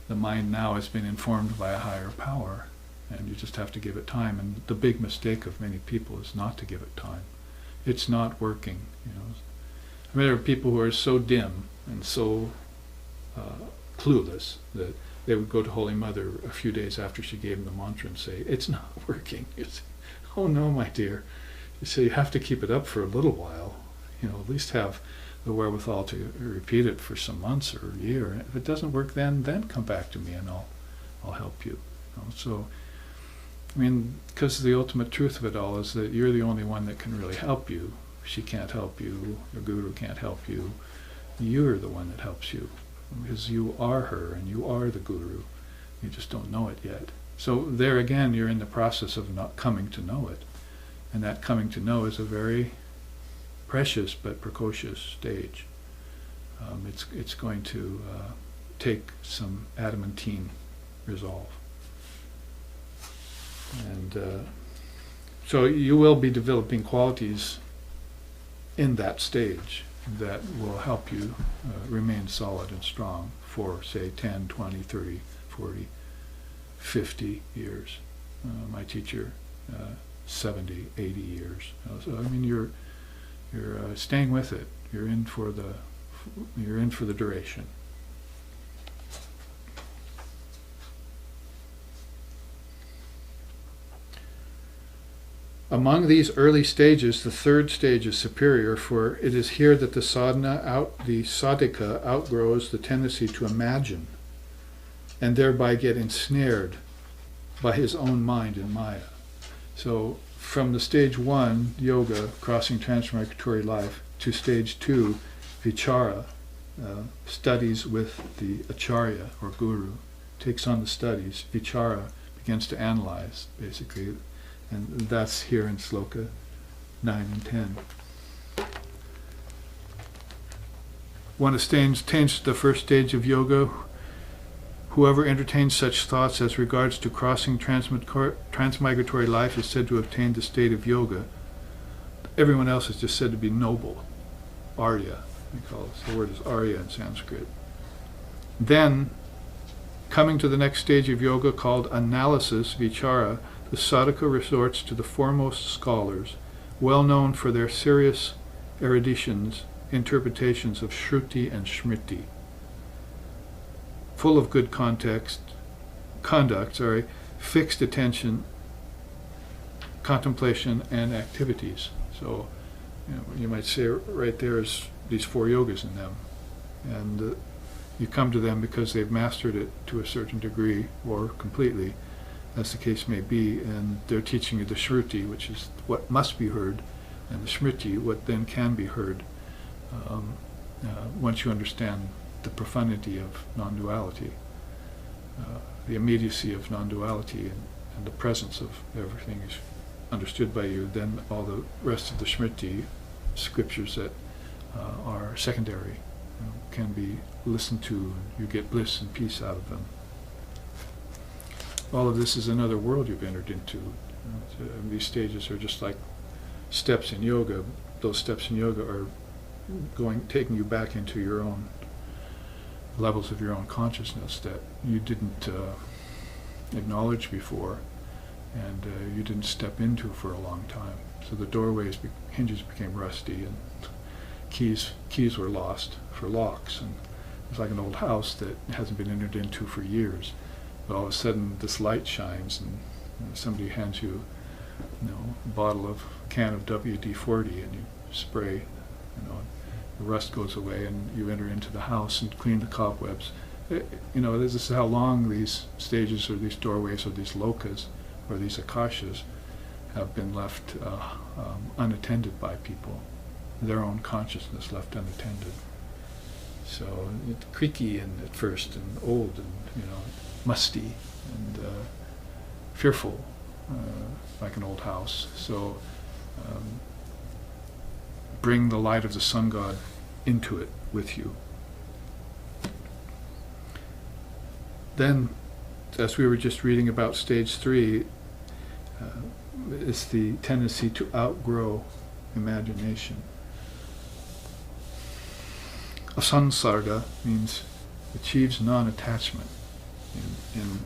Speaker 1: the mind now has been informed by a higher power, and you just have to give it time. And the big mistake of many people is not to give it time. It's not working. I mean, there are people who are so dim and so clueless that they would go to Holy Mother a few days after she gave them the mantra and say, it's not working. You say, oh no, my dear. You say, you have to keep it up for a little while. At least have the wherewithal to repeat it for some months or a year. And if it doesn't work then come back to me and I'll help you. So, I mean, because the ultimate truth of it all is that you're the only one that can really help you. She can't help you. Your guru can't help you. You're the one that helps you, because you are her and you are the guru. You just don't know it yet. So there again, you're in the process of not coming to know it. And that coming to know is a very precious but precocious stage. It's going to take some adamantine resolve. And so you will be developing qualities in that stage that will help you remain solid and strong for, say, 10, 20, 30, 40, 50 years. My teacher, 70, 80 years. So I mean, you're staying with it. You're in for the duration. Among these early stages, the third stage is superior, for it is here that the sadhaka outgrows the tendency to imagine and thereby get ensnared by his own mind in Maya. So from the stage 1, yoga, crossing transmigratory life, to stage 2, vichara, studies with the acharya or guru, takes on the studies. Vichara begins to analyze, basically. And that's here in Sloka 9 and 10. One attains the first stage of yoga. Whoever entertains such thoughts as regards to crossing transmigratory life is said to have attained the state of yoga. Everyone else is just said to be noble. Arya, we call it. The word is Arya in Sanskrit. Then, coming to the next stage of yoga called analysis, vichara, the sadhaka resorts to the foremost scholars, well known for their serious eruditions, interpretations of Shruti and Smriti, full of good conduct, fixed attention, contemplation, and activities. So, you might say right there is these 4 yogas in them, and you come to them because they've mastered it to a certain degree or completely, as the case may be, and they're teaching you the Shruti, which is what must be heard, and the Smriti, what then can be heard, once you understand the profundity of non-duality, the immediacy of non-duality, and the presence of everything is understood by you. Then all the rest of the Smriti, scriptures that are secondary, can be listened to, and you get bliss and peace out of them. All of this is another world you've entered into. These stages are just like steps in yoga. Those steps in yoga are taking you back into your own levels of your own consciousness that you didn't acknowledge before, and you didn't step into for a long time. So the doorways, hinges became rusty, and keys were lost for locks, and it's like an old house that hasn't been entered into for years. But all of a sudden, this light shines, and somebody hands you, a can of WD-40, and you spray, the rust goes away, and you enter into the house and clean the cobwebs. This is how long these stages, or these doorways, or these lokas, or these akashas, have been left unattended by people. Their own consciousness left unattended. So it's creaky at first, and old, and musty, and fearful, like an old house. So bring the light of the sun god into it with you. Then, as we were just reading about stage 3, it's the tendency to outgrow imagination. Asansarga means achieves non-attachment, in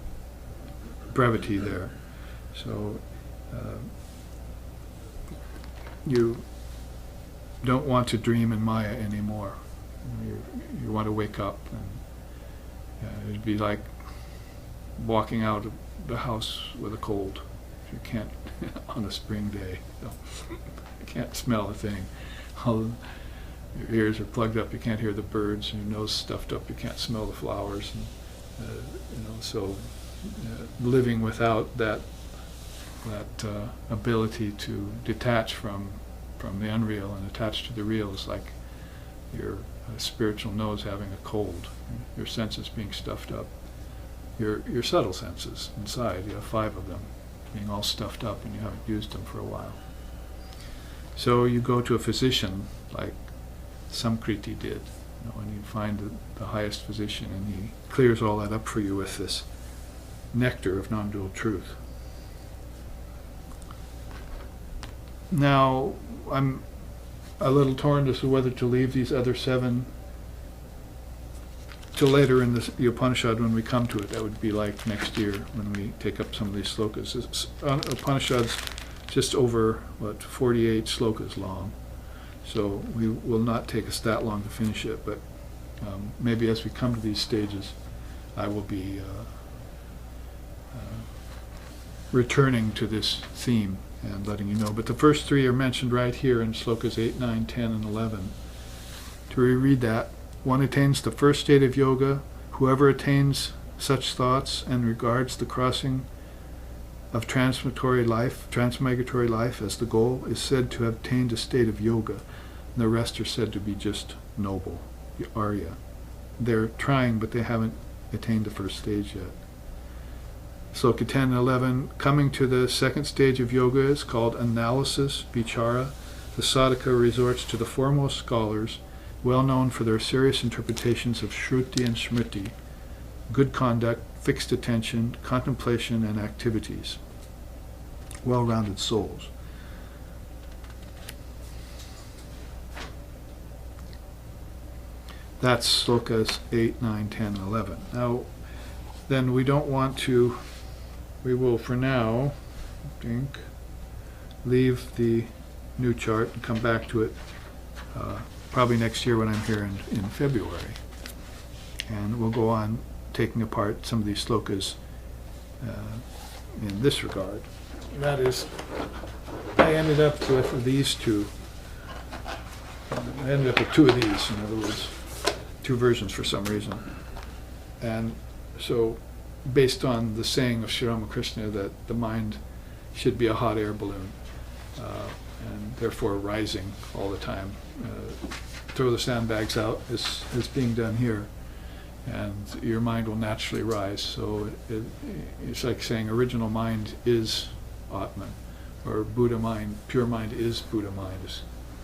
Speaker 1: brevity there. So you don't want to dream in Maya anymore. You want to wake up, and it'd be like walking out of the house with a cold. You can't, on a spring day, you can't smell a thing. Your ears are plugged up, you can't hear the birds, and your nose stuffed up, you can't smell the flowers. And, living without that ability to detach from the unreal and attach to the real is like your spiritual nose having a cold, your senses being stuffed up, your subtle senses inside. You have 5 of them being all stuffed up, and you haven't used them for a while. So you go to a physician like Samkriti did, and you find the highest physician, and he clears all that up for you with this nectar of non-dual truth. Now, I'm a little torn as to whether to leave these other 7 till later in the Upanishad when we come to it. That would be like next year when we take up some of these slokas. Upanishad's just over, 48 slokas long. So we will not take us that long to finish it, but maybe as we come to these stages, I will be returning to this theme and letting you know. But the first 3 are mentioned right here in slokas 8, 9, 10, and 11. To reread that, one attains the first state of yoga. Whoever attains such thoughts and regards the crossing of transmigratory life as the goal is said to have attained a state of yoga. And the rest are said to be just noble, arya. They're trying, but they haven't attained the first stage yet. Sloka 10 and 11, coming to the second stage of yoga is called analysis, vichara. The sadhaka resorts to the foremost scholars, well known for their serious interpretations of Shruti and Smriti, good conduct, fixed attention, contemplation, and activities. Well-rounded souls. That's slokas 8, 9, 10, and 11. Now, then we don't want to, we will for now, I think, leave the new chart and come back to it probably next year when I'm here in February. And we'll go on taking apart some of these slokas in this regard. That is, I ended up with these 2. I ended up with 2 of these, in other words, 2 versions for some reason. And so, based on the saying of Sri Ramakrishna that the mind should be a hot air balloon, and therefore rising all the time. Throw the sandbags out is being done here, and your mind will naturally rise. So it's like saying original mind is Atman, or Buddha mind, pure mind is Buddha mind.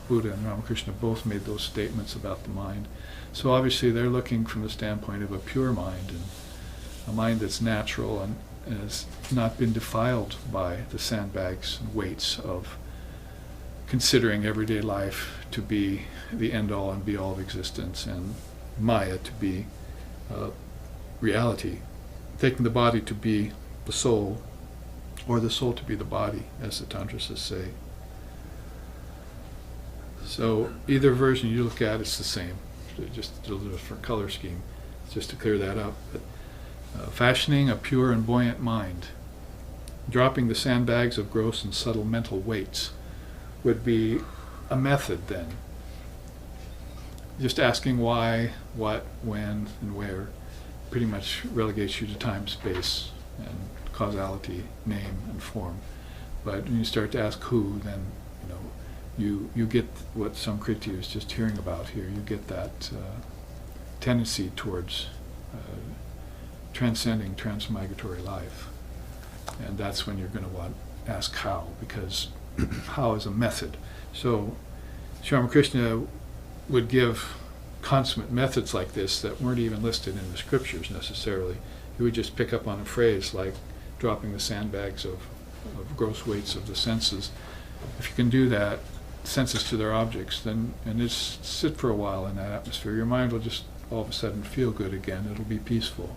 Speaker 1: Buddha and Ramakrishna both made those statements about the mind. So obviously they're looking from the standpoint of a pure mind, and a mind that's natural and has not been defiled by the sandbags and weights of considering everyday life to be the end-all and be-all of existence, and Maya to be reality, taking the body to be the soul, or the soul to be the body, as the Tantrists say. So either version you look at, it's the same, just a little different color scheme, just to clear that up. But, fashioning a pure and buoyant mind, dropping the sandbags of gross and subtle mental weights, would be a method then. Just asking why, what, when, and where pretty much relegates you to time, space, and causality, name, and form. But when you start to ask who, then you get what Samkriti was just hearing about here. You get that tendency towards transcending transmigratory life. And that's when you're going to want to ask how, because how is a method. So Sri Ramakrishna would give consummate methods like this that weren't even listed in the scriptures necessarily. He would just pick up on a phrase like dropping the sandbags of gross weights of the senses. If you can do that, senses to their objects, then, and just sit for a while in that atmosphere, your mind will just all of a sudden feel good again. It'll be peaceful.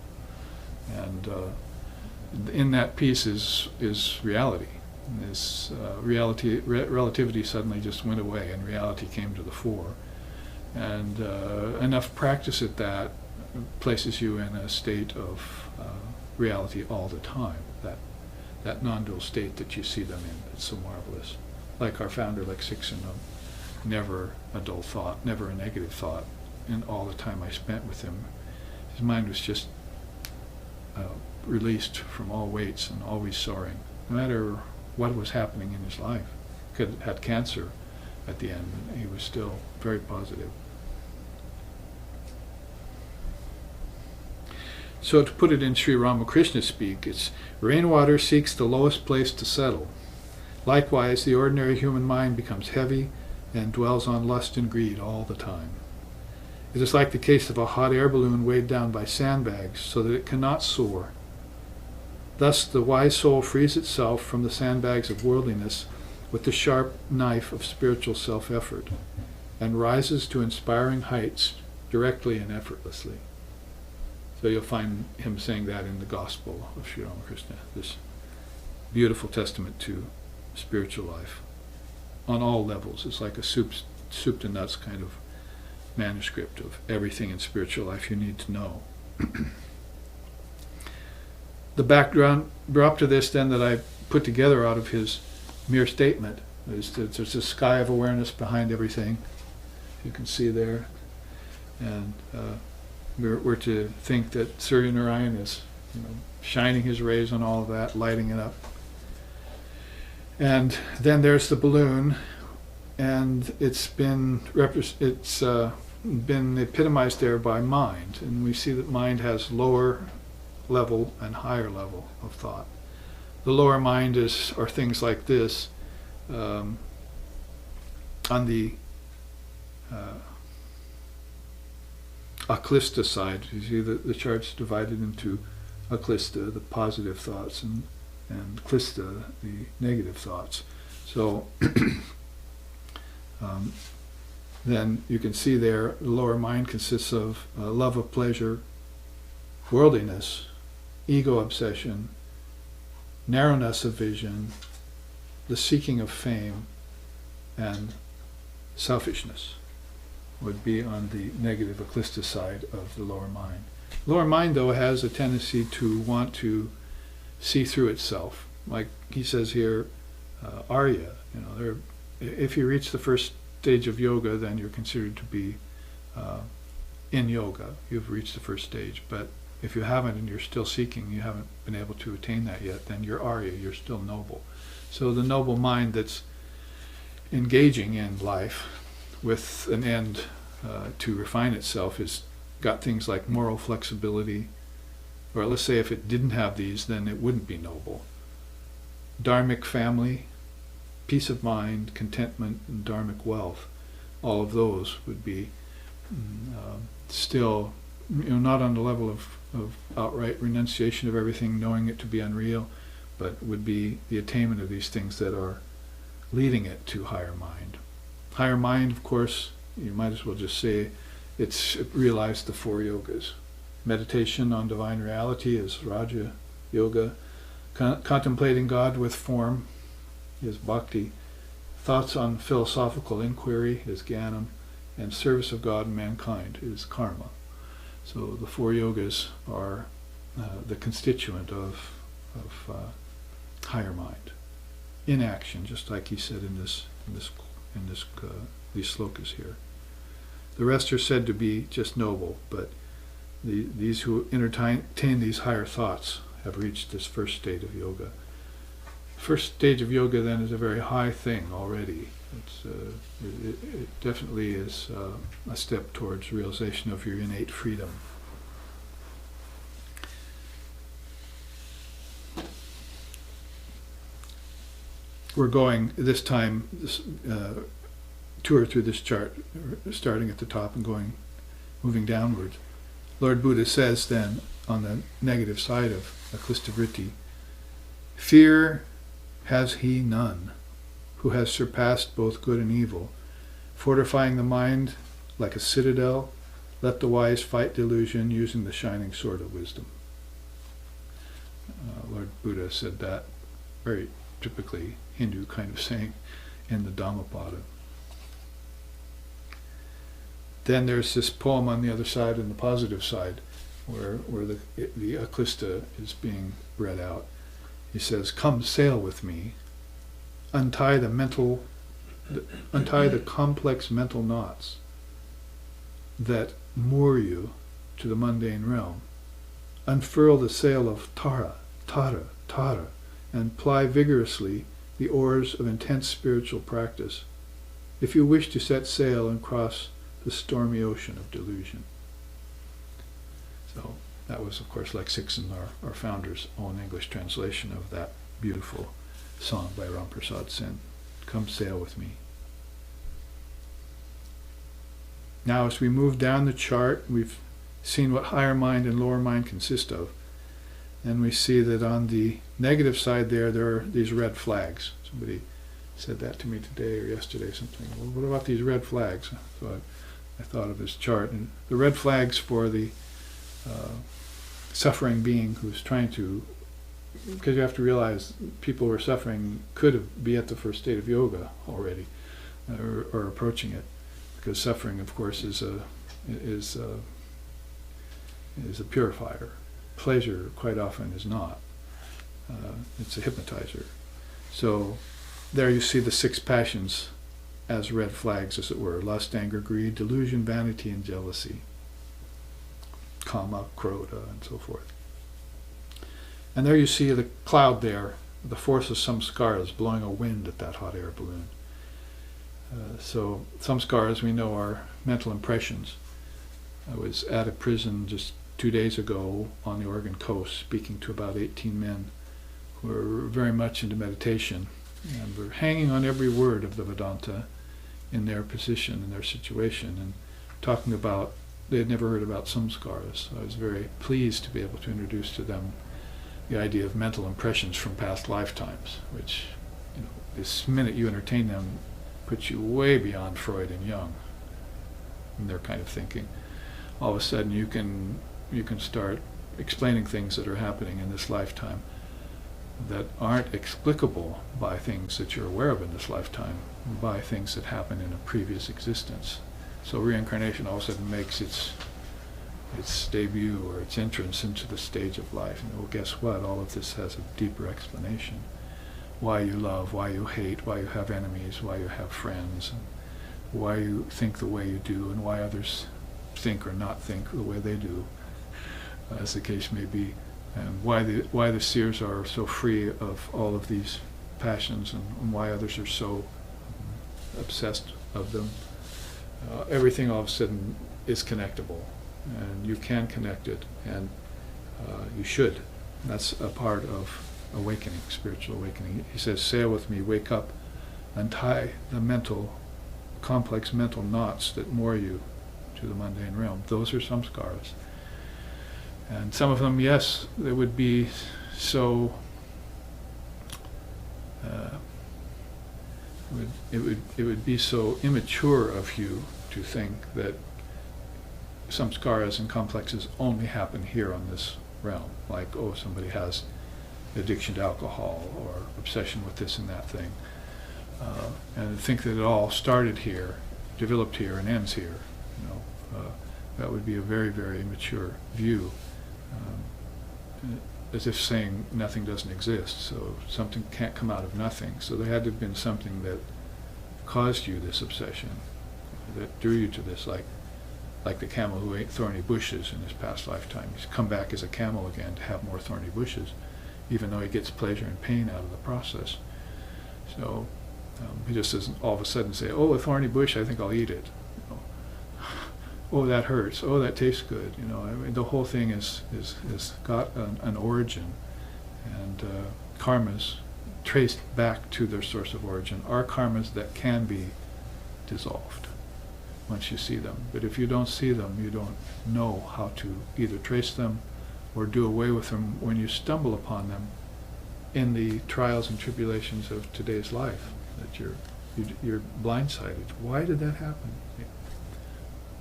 Speaker 1: And in that peace is reality. This relativity suddenly just went away, and reality came to the fore. And enough practice at that places you in a state of reality all the time. That non-dual state that you see them in. It's so marvelous. Like our founder, like Siksanam, never a dull thought, never a negative thought. And all the time I spent with him, his mind was just released from all weights and always soaring, no matter what was happening in his life. He had cancer at the end, and he was still very positive. So to put it in Sri Ramakrishna speak, it's rainwater seeks the lowest place to settle. Likewise, the ordinary human mind becomes heavy and dwells on lust and greed all the time. It is like the case of a hot air balloon weighed down by sandbags so that it cannot soar. Thus the wise soul frees itself from the sandbags of worldliness with the sharp knife of spiritual self-effort and rises to inspiring heights directly and effortlessly. So you'll find him saying that in the Gospel of Sri Ramakrishna, this beautiful testament to spiritual life on all levels. It's like a soup to nuts kind of manuscript of everything in spiritual life you need to know. The background drop to this then that I put together out of his mere statement is that there's a sky of awareness behind everything. You can see there. And we're to think that Surya Narayan is shining his rays on all of that, lighting it up. And then there's the balloon, and it's been epitomized there by mind, and we see that mind has lower level and higher level of thought. The lower mind are things like this. On the aklista side, you see the chart's divided into aklista, the positive thoughts, and klista, the negative thoughts. So then you can see there the lower mind consists of love of pleasure, worldliness, ego obsession, narrowness of vision, the seeking of fame, and selfishness would be on the negative aklista side of the lower mind. Lower mind, though, has a tendency to want to see through itself. Like he says here, Arya, if you reach the first stage of yoga, then you're considered to be in yoga. You've reached the first stage. But if you haven't and you're still seeking, you haven't been able to attain that yet, then you're Arya, you're still noble. So the noble mind that's engaging in life with an end to refine itself has got things like moral flexibility, or let's say if it didn't have these, then it wouldn't be noble. Dharmic family, peace of mind, contentment, and dharmic wealth, all of those would be still not on the level of outright renunciation of everything, knowing it to be unreal, but would be the attainment of these things that are leading it to higher mind. Higher mind, of course, you might as well just say it realized the four yogas. Meditation on divine reality is Raja Yoga. Contemplating God with form is Bhakti. Thoughts on philosophical inquiry is Jnanam. And service of God and mankind is Karma. So the four yogas are the constituent of higher mind, in action, just like he said in these slokas here. The rest are said to be just noble, but these who entertain these higher thoughts have reached this first state of yoga. First stage of yoga then is a very high thing already. It definitely is a step towards realization of your innate freedom. We're going this time tour through this chart, starting at the top and moving downward. Lord Buddha says then, on the negative side of Aklistavritti, fear has he none, who has surpassed both good and evil, fortifying the mind like a citadel. Let the wise fight delusion using the shining sword of wisdom. Lord Buddha said that, very typically Hindu kind of saying, in the Dhammapada. Then there's this poem on the other side, on the positive side, where the Aklista is being read out. He says, "Come sail with me, untie the complex mental knots that moor you to the mundane realm. Unfurl the sail of Tara, Tara, Tara, and ply vigorously the oars of intense spiritual practice, if you wish to set sail and cross the stormy ocean of delusion." So that was, of course, Lexicon, our founder's own English translation of that beautiful song by Ramprasad Sen. Come sail with me. Now as we move down the chart, we've seen what higher mind and lower mind consist of. And we see that on the negative side there are these red flags. Somebody said that to me today or yesterday, something. Well, what about these red flags? So I thought of this chart. And the red flags for the suffering being who's trying to, because you have to realize people who are suffering could be at the first state of yoga already, or approaching it, because suffering, of course, is a purifier. Pleasure quite often is not. It's a hypnotizer. So there you see the 6 passions as red flags, as it were: lust, anger, greed, delusion, vanity, and jealousy. Kama, krodha, and so forth. And there you see the cloud there, the force of samskaras blowing a wind at that hot air balloon. So samskaras, we know, are mental impressions. I was at a prison just 2 days ago on the Oregon coast speaking to about 18 men who were very much into meditation and were hanging on every word of the Vedanta in their position, in their situation, and talking about, they had never heard about samskaras. So I was very pleased to be able to introduce to them the idea of mental impressions from past lifetimes, which, this minute you entertain them puts you way beyond Freud and Jung and their kind of thinking. All of a sudden you can start explaining things that are happening in this lifetime that aren't explicable by things that you're aware of in this lifetime, by things that happen in a previous existence. So reincarnation all of a sudden makes its debut or its entrance into the stage of life. And well, guess what? All of this has a deeper explanation. Why you love, why you hate, why you have enemies, why you have friends, and why you think the way you do, and why others think or not think the way they do, as the case may be, and why the seers are so free of all of these passions, and why others are so obsessed of them. Everything all of a sudden is connectable, and you can connect it, and you should. That's a part of awakening, spiritual awakening. He says, sail with me, wake up, untie the complex mental knots that moor you to the mundane realm. Those are samskaras. And some of them, yes, they would be so, it would be so immature of you to think that samskaras and complexes only happen here on this realm. Like, somebody has addiction to alcohol or obsession with this and that thing. And think that it all started here, developed here, and ends here. That would be a very, very immature view. As if saying nothing doesn't exist, so something can't come out of nothing. So there had to have been something that caused you this obsession, that drew you to this, like the camel who ate thorny bushes in his past lifetime. He's come back as a camel again to have more thorny bushes, even though he gets pleasure and pain out of the process. So he just doesn't all of a sudden say, a thorny bush, I think I'll eat it. Oh, that hurts. Oh, that tastes good. The whole thing is got an origin, and karmas traced back to their source of origin are karmas that can be dissolved once you see them. But if you don't see them, you don't know how to either trace them or do away with them when you stumble upon them in the trials and tribulations of today's life. That you're blindsided. Why did that happen?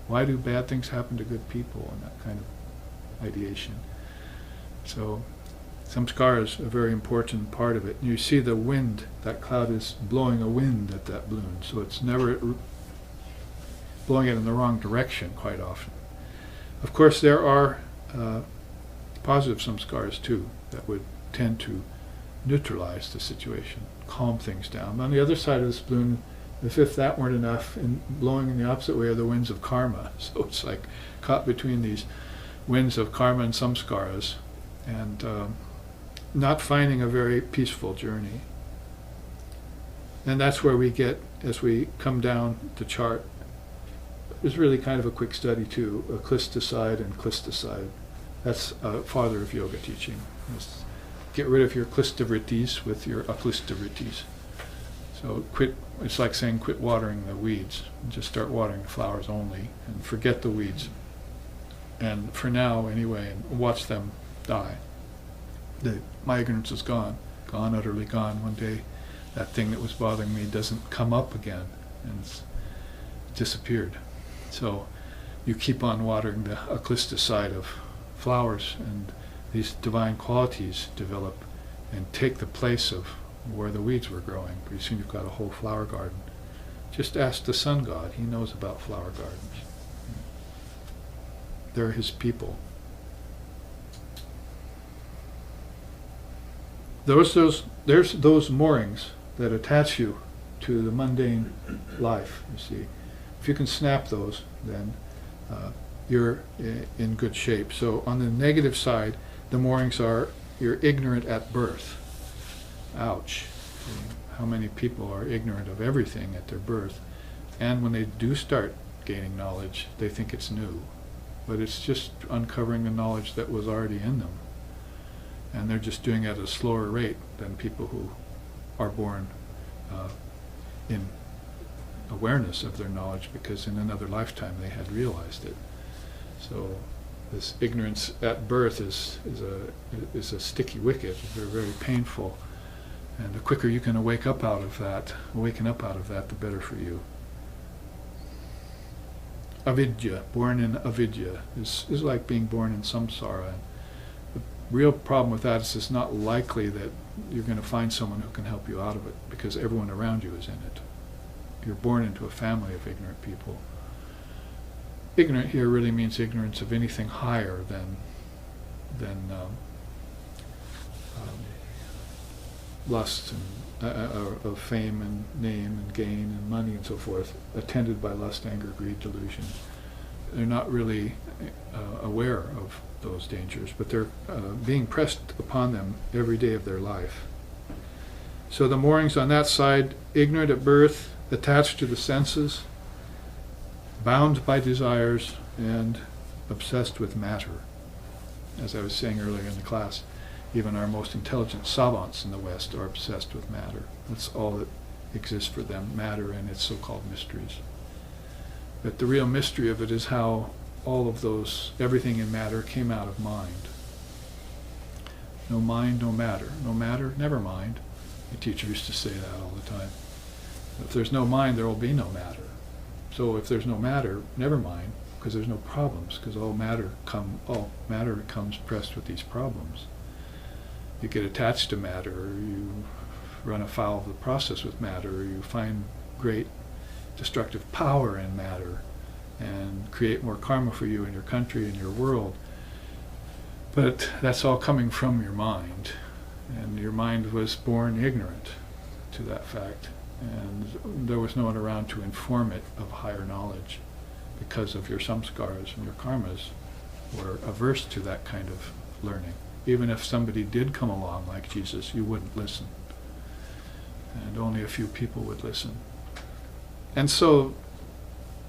Speaker 1: Why do bad things happen to good people, and that kind of ideation? So samskara is a very important part of it. And you see the wind, that cloud is blowing a wind at that balloon, so it's never blowing it in the wrong direction quite often. Of course, there are positive samskaras too that would tend to neutralize the situation, calm things down. On the other side of this balloon, as if that weren't enough, and blowing in the opposite way are the winds of karma. So it's like caught between these winds of karma and samskaras, and not finding a very peaceful journey. And that's where we get, as we come down the chart, it's really kind of a quick study too, aklistaside and klistaside. That's father of yoga teaching. Get rid of your klistavrittis with your aklistavrittis. So it's like saying quit watering the weeds, and just start watering the flowers only, and forget the weeds. And for now, anyway, and watch them die. My ignorance is gone, utterly gone. One day, that thing that was bothering me doesn't come up again, and it's disappeared. So you keep on watering the aklista side of flowers, and these divine qualities develop and take the place of where the weeds were growing. Pretty soon you've got a whole flower garden. Just ask the sun god. He knows about flower gardens. They're his people. There's those moorings that attach you to the mundane life, you see. If you can snap those, then you're in good shape. So on the negative side, the moorings are you're ignorant at birth. Ouch. How many people are ignorant of everything at their birth, and when they do start gaining knowledge, they think it's new. But it's just uncovering the knowledge that was already in them. And they're just doing it at a slower rate than people who are born in awareness of their knowledge, because in another lifetime they had realized it. So this ignorance at birth is a sticky wicket. They're very painful. And the quicker you can awaken up out of that, the better for you. Avidya, born in avidya, is like being born in samsara. The real problem with that is it's not likely that you're going to find someone who can help you out of it, because everyone around you is in it. You're born into a family of ignorant people. Ignorant here really means ignorance of anything higher than lust and of fame and name and gain and money and so forth, attended by lust, anger, greed, delusion. They're not really aware of those dangers, but they're being pressed upon them every day of their life. So the moorings on that side: ignorant at birth, attached to the senses, bound by desires, and obsessed with matter. As I was saying earlier in the class, even our most intelligent savants in the West are obsessed with matter. That's all that exists for them, matter and its so-called mysteries. But the real mystery of it is how all of those, everything in matter, came out of mind. No mind, no matter. No matter, never mind. The teacher used to say that all the time. If there's no mind, there will be no matter. So if there's no matter, never mind, because there's no problems, because all matter comes pressed with these problems. You get attached to matter, or you run afoul of the process with matter, or you find great destructive power in matter and create more karma for you and your country and your world. But that's all coming from your mind, and your mind was born ignorant to that fact, and there was no one around to inform it of higher knowledge, because of your samskaras and your karmas were averse to that kind of learning. Even if somebody did come along like Jesus, you wouldn't listen. And only a few people would listen. And so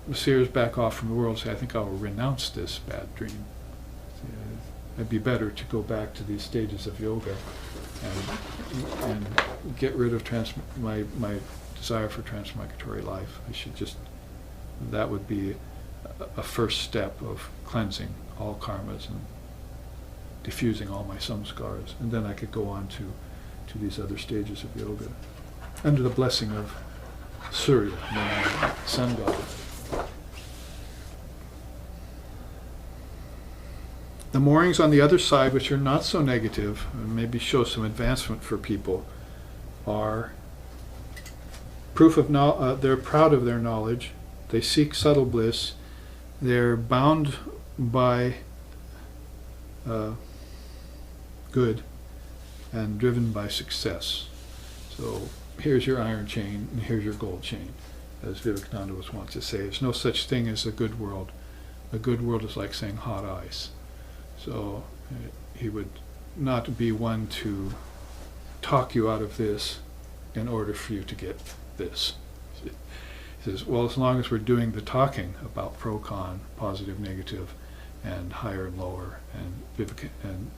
Speaker 1: the seers back off from the world, say, I think I'll renounce this bad dream. It'd be better to go back to these stages of yoga and get rid of my desire for transmigratory life. That would be a first step of cleansing all karmas and diffusing all my samskaras, and then I could go on to these other stages of yoga, under the blessing of Surya Narayan, sun god. The moorings on the other side, which are not so negative, and maybe show some advancement for people, are proof of they're proud of their knowledge, they seek subtle bliss, they're bound by good and driven by success. So here's your iron chain and here's your gold chain, as Vivekananda was wont to say. There's no such thing as a good world. A good world is like saying hot ice. So he would not be one to talk you out of this in order for you to get this. He says, well, as long as we're doing the talking about pro, con, positive, negative, and higher and lower, and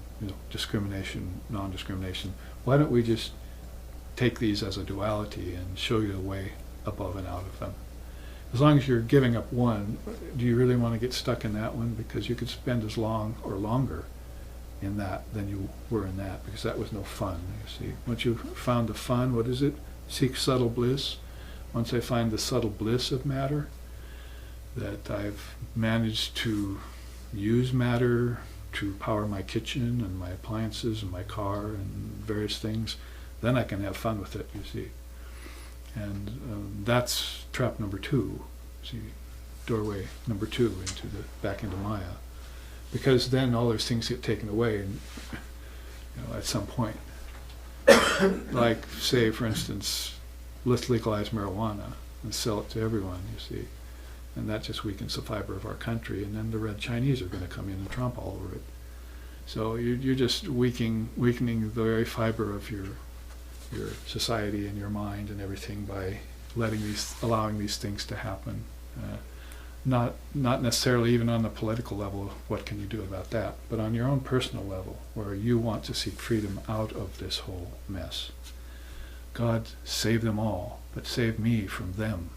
Speaker 1: discrimination, non-discrimination, why don't we just take these as a duality and show you a way above and out of them. As long as you're giving up one, do you really want to get stuck in that one? Because you could spend as long or longer in that than you were in that, because that was no fun, you see. Once you found the fun, what is it? Seek subtle bliss. Once I find the subtle bliss of matter, that I've managed to use matter to power my kitchen and my appliances and my car and various things, then I can have fun with it, you see. And that's trap number 2, see, doorway number 2 back into Maya. Because then all those things get taken away, and at some point. Like, say, for instance, let's legalize marijuana and sell it to everyone, you see. And that just weakens the fiber of our country, and then the red Chinese are going to come in and tromp all over it. So you're just weakening the very fiber of your society and your mind and everything by allowing these things to happen. Not necessarily even on the political level, what can you do about that, but on your own personal level, where you want to seek freedom out of this whole mess. God, save them all, but save me from them.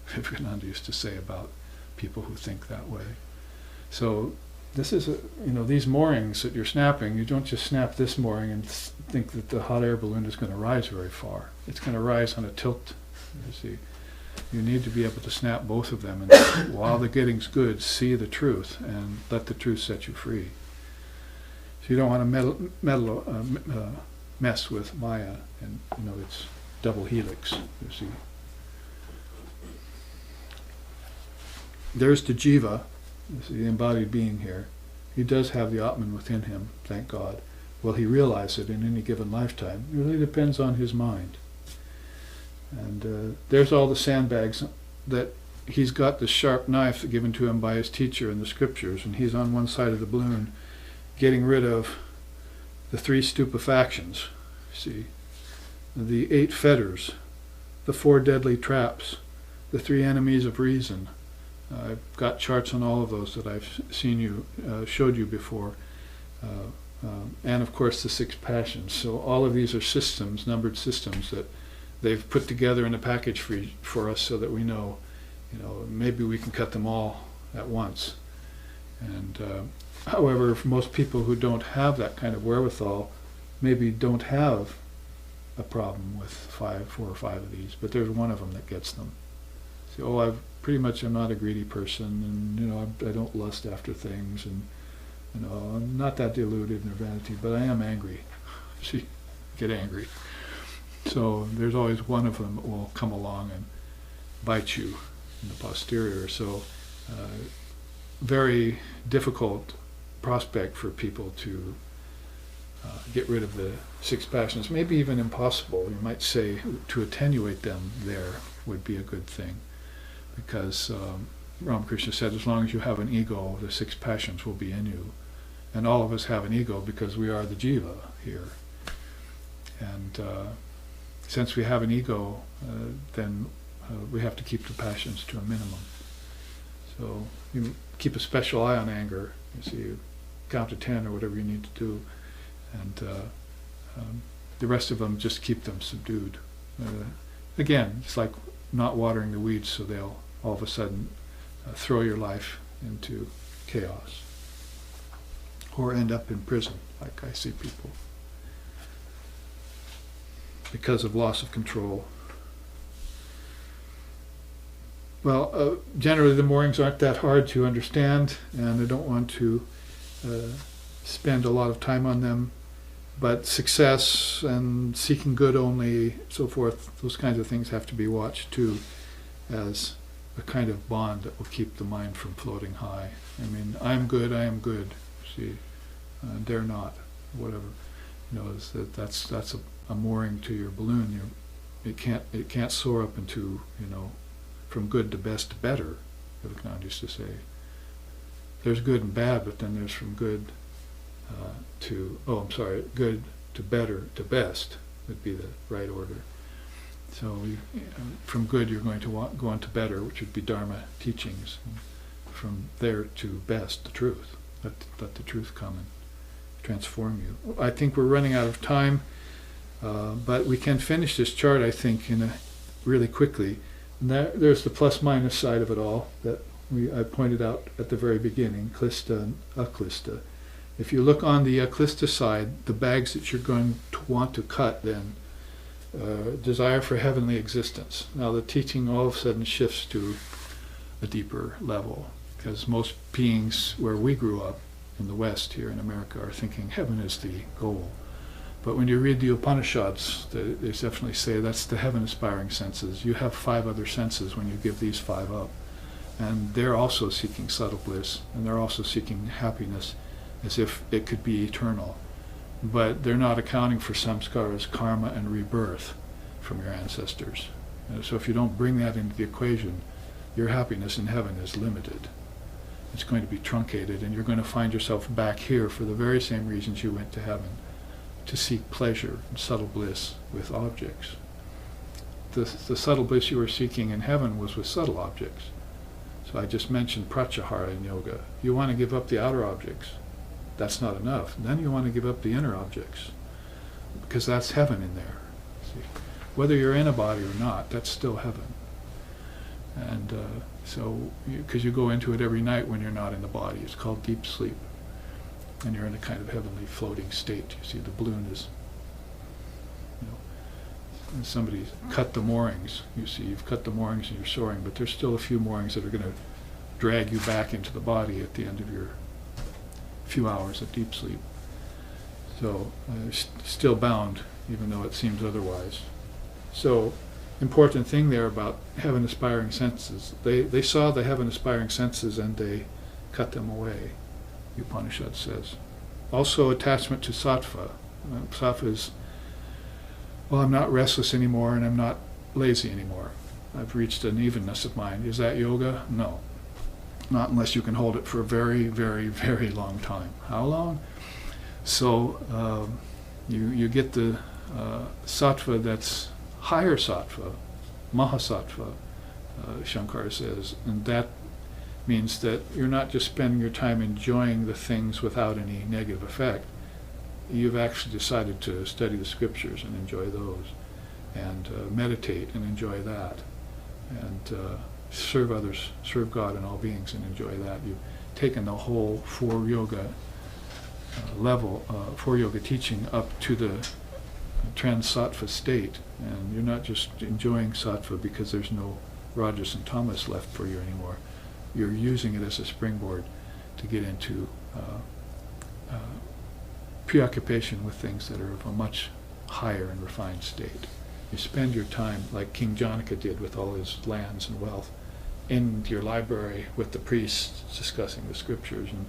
Speaker 1: Vivekananda used to say about people who think that way. So this is, these moorings that you're snapping, you don't just snap this mooring and think that the hot air balloon is going to rise very far. It's going to rise on a tilt, you see. You need to be able to snap both of them, and while the getting's good, see the truth and let the truth set you free. So you don't want to mess with Maya and its double helix, you see. There's the jiva, the embodied being here. He does have the Atman within him, thank God. Will he realize it in any given lifetime? It really depends on his mind. And there's all the sandbags that he's got, the sharp knife given to him by his teacher in the scriptures, and he's on one side of the balloon getting rid of the 3 stupefactions, see, the 8 fetters, the 4 deadly traps, the 3 enemies of reason. I've got charts on all of those that I've showed you before, and of course the 6 passions. So all of these are systems, numbered systems that they've put together in a package for us so that we know, maybe we can cut them all at once. And however, for most people who don't have that kind of wherewithal, maybe don't have a problem with 4 or 5 of these, but there's one of them that gets them. So, I'm not a greedy person, and I don't lust after things, and I'm not that deluded in vanity, but I am angry. See, get angry. So there's always one of them that will come along and bite you in the posterior. So very difficult prospect for people to get rid of the 6 passions. Maybe even impossible. You might say to attenuate them there would be a good thing. Because Ramakrishna said, as long as you have an ego, the 6 passions will be in you. And all of us have an ego because we are the jiva here. And since we have an ego, then we have to keep the passions to a minimum. So you keep a special eye on anger. You count to 10 or whatever you need to do. And the rest of them, just keep them subdued. Again, it's like not watering the weeds, so they'll all of a sudden throw your life into chaos or end up in prison, like I see people, because of loss of control. Well, generally the moorings aren't that hard to understand, and I don't want to spend a lot of time on them, but success and seeking good only, so forth, those kinds of things have to be watched too, as a kind of bond that will keep the mind from floating high. I mean, I am good, see, dare not, whatever. That's a mooring to your balloon. It can't soar up into, from good to best to better, Vivekananda used to say. There's good and bad, but then there's from good good to better to best would be the right order. So from good you're going to go on to better, which would be dharma teachings. And from there to best, the truth. Let the truth come and transform you. I think we're running out of time. But we can finish this chart, I think, really quickly. And there's the plus-minus side of it all that I pointed out at the very beginning, klista and aklista. If you look on the aklista side, the bags that you're going to want to cut then, desire for heavenly existence. Now the teaching all of a sudden shifts to a deeper level, because most beings where we grew up in the West here in America are thinking heaven is the goal. But when you read the Upanishads, they definitely say that's the heaven-aspiring senses. You have 5 other senses when you give these 5 up. And they're also seeking subtle bliss, and they're also seeking happiness as if it could be eternal. But they're not accounting for samskaras, karma, and rebirth from your ancestors. So if you don't bring that into the equation, your happiness in heaven is limited. It's going to be truncated, and you're going to find yourself back here for the very same reasons you went to heaven, to seek pleasure and subtle bliss with objects. The subtle bliss you were seeking in heaven was with subtle objects. So I just mentioned pratyahara in yoga. You want to give up the outer objects. That's not enough. And then you want to give up the inner objects, because that's heaven in there. See? Whether you're in a body or not, that's still heaven. And because you go into it every night when you're not in the body. It's called deep sleep. And you're in a kind of heavenly floating state. You see the balloon is, and somebody's cut the moorings. You see, you've cut the moorings and you're soaring, but there's still a few moorings that are going to drag you back into the body at the end of your few hours of deep sleep. So you're still bound, even though it seems otherwise. So, important thing there about heaven-aspiring senses. They saw the heaven-aspiring senses and they cut them away, the Upanishad says. Also, attachment to sattva. Sattva is, well, I'm not restless anymore and I'm not lazy anymore. I've reached an evenness of mind. Is that yoga? No. Not unless you can hold it for a very, very, very long time. How long? So you get the sattva that's higher sattva, mahasattva, Shankara says, and that means that you're not just spending your time enjoying the things without any negative effect. You've actually decided to study the scriptures and enjoy those, and meditate and enjoy that, and serve others, serve God and all beings and enjoy that. You've taken the whole 4 yoga level, 4 yoga teaching up to the trans-sattva state, and you're not just enjoying sattva because there's no rajas and tamas left for you anymore. You're using it as a springboard to get into preoccupation with things that are of a much higher and refined state. You spend your time, like King Janaka did with all his lands and wealth, in your library with the priests discussing the scriptures, and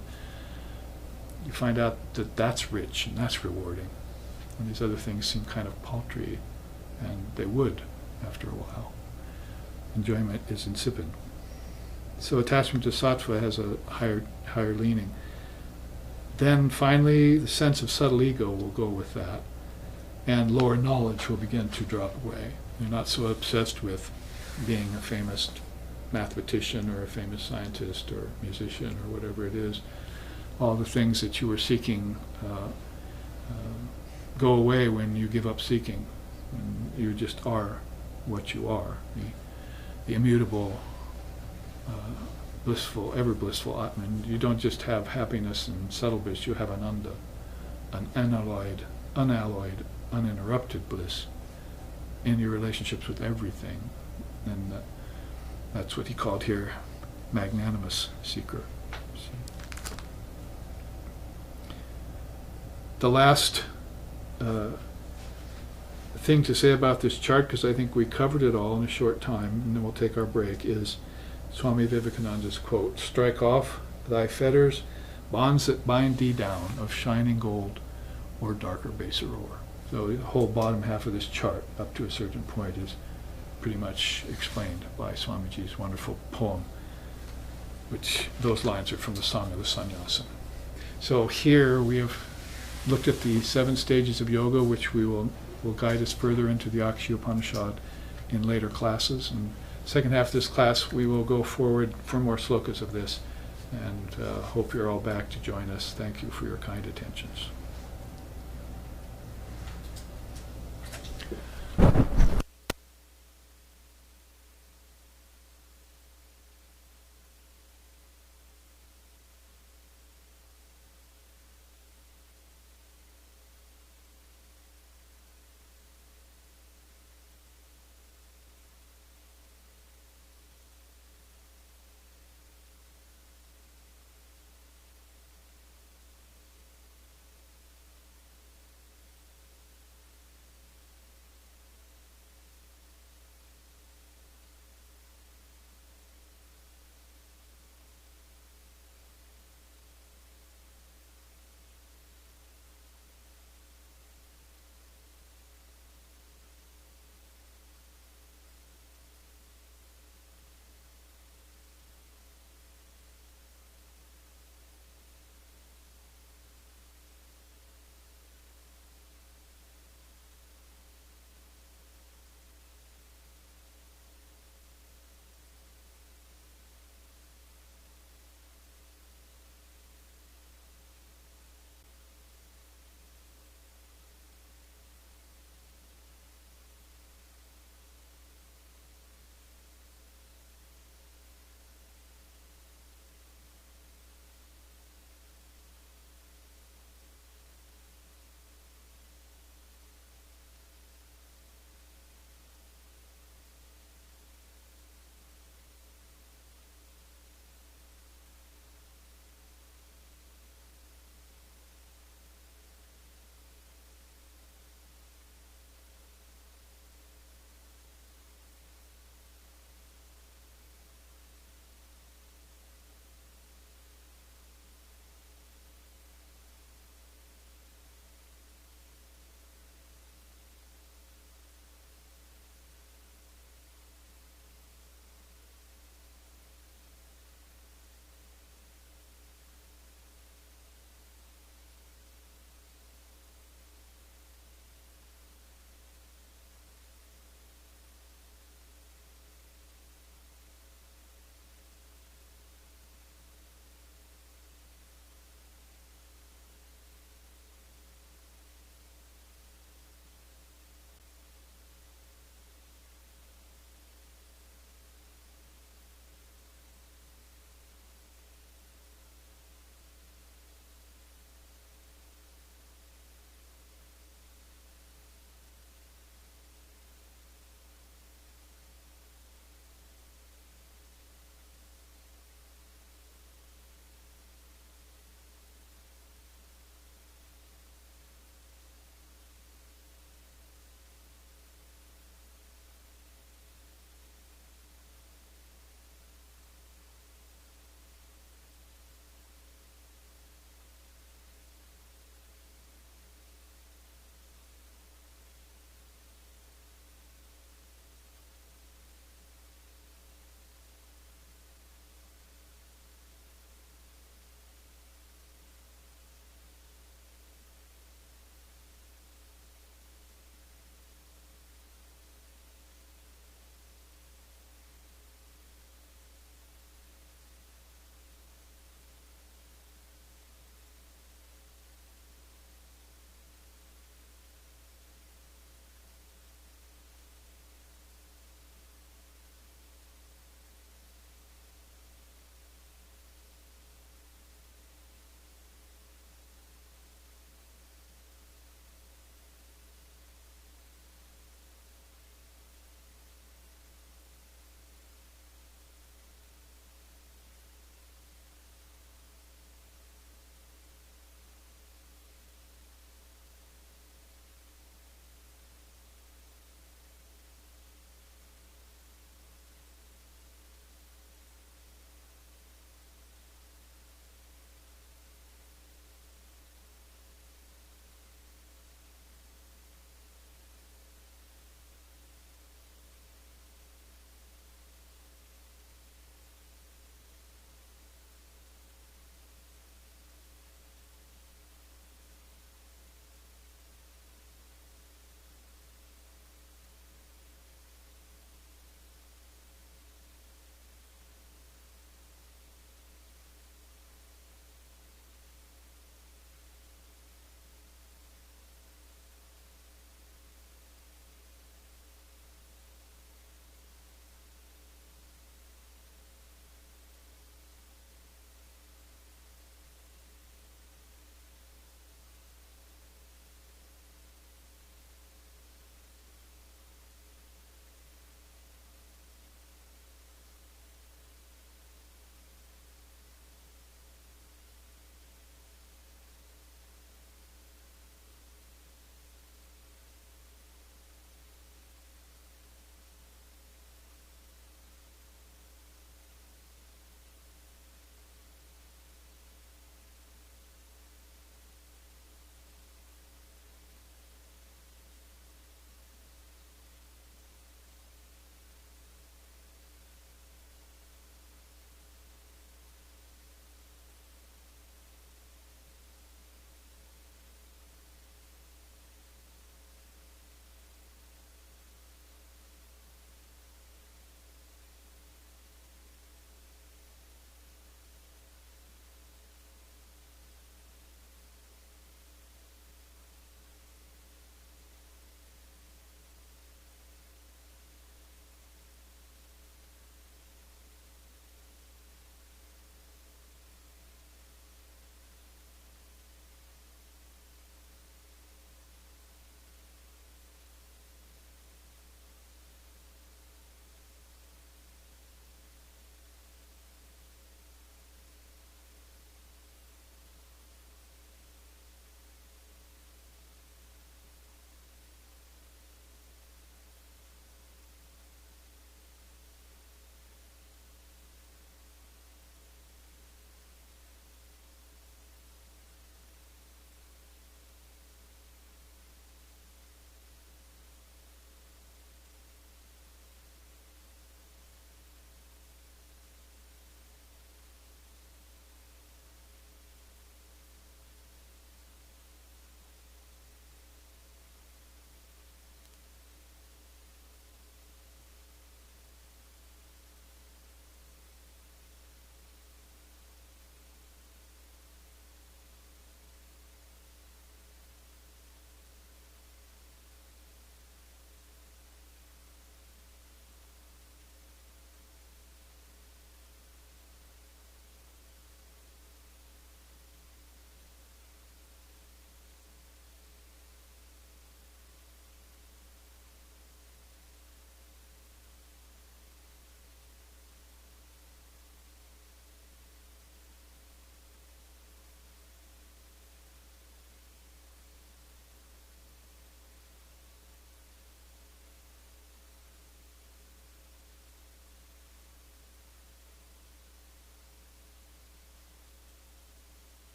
Speaker 1: you find out that that's rich and that's rewarding. And these other things seem kind of paltry, and they would after a while. Enjoyment is insipid. So attachment to sattva has a higher leaning. Then finally, the sense of subtle ego will go with that, and lower knowledge will begin to drop away. You're not so obsessed with being a famous mathematician or a famous scientist or musician or whatever it is. All the things that you were seeking go away when you give up seeking. And you just are what you are, the immutable, blissful, ever blissful Atman. You don't just have happiness and subtle bliss, you have ananda, an unalloyed, uninterrupted bliss in your relationships with everything. And that's what he called here magnanimous seeker. The last thing to say about this chart, because I think we covered it all in a short time, and then we'll take our break, is Swami Vivekananda's quote, "Strike off thy fetters, bonds that bind thee down, of shining gold or darker baser ore." So the whole bottom half of this chart, up to a certain point, is pretty much explained by Swamiji's wonderful poem, which those lines are from the Song of the Sannyasin. So here we have looked at the 7 stages of yoga, which will guide us further into the Akshi Upanishad in later classes. And second half of this class, we will go forward for more slokas of this, and hope you're all back to join us. Thank you for your kind attentions.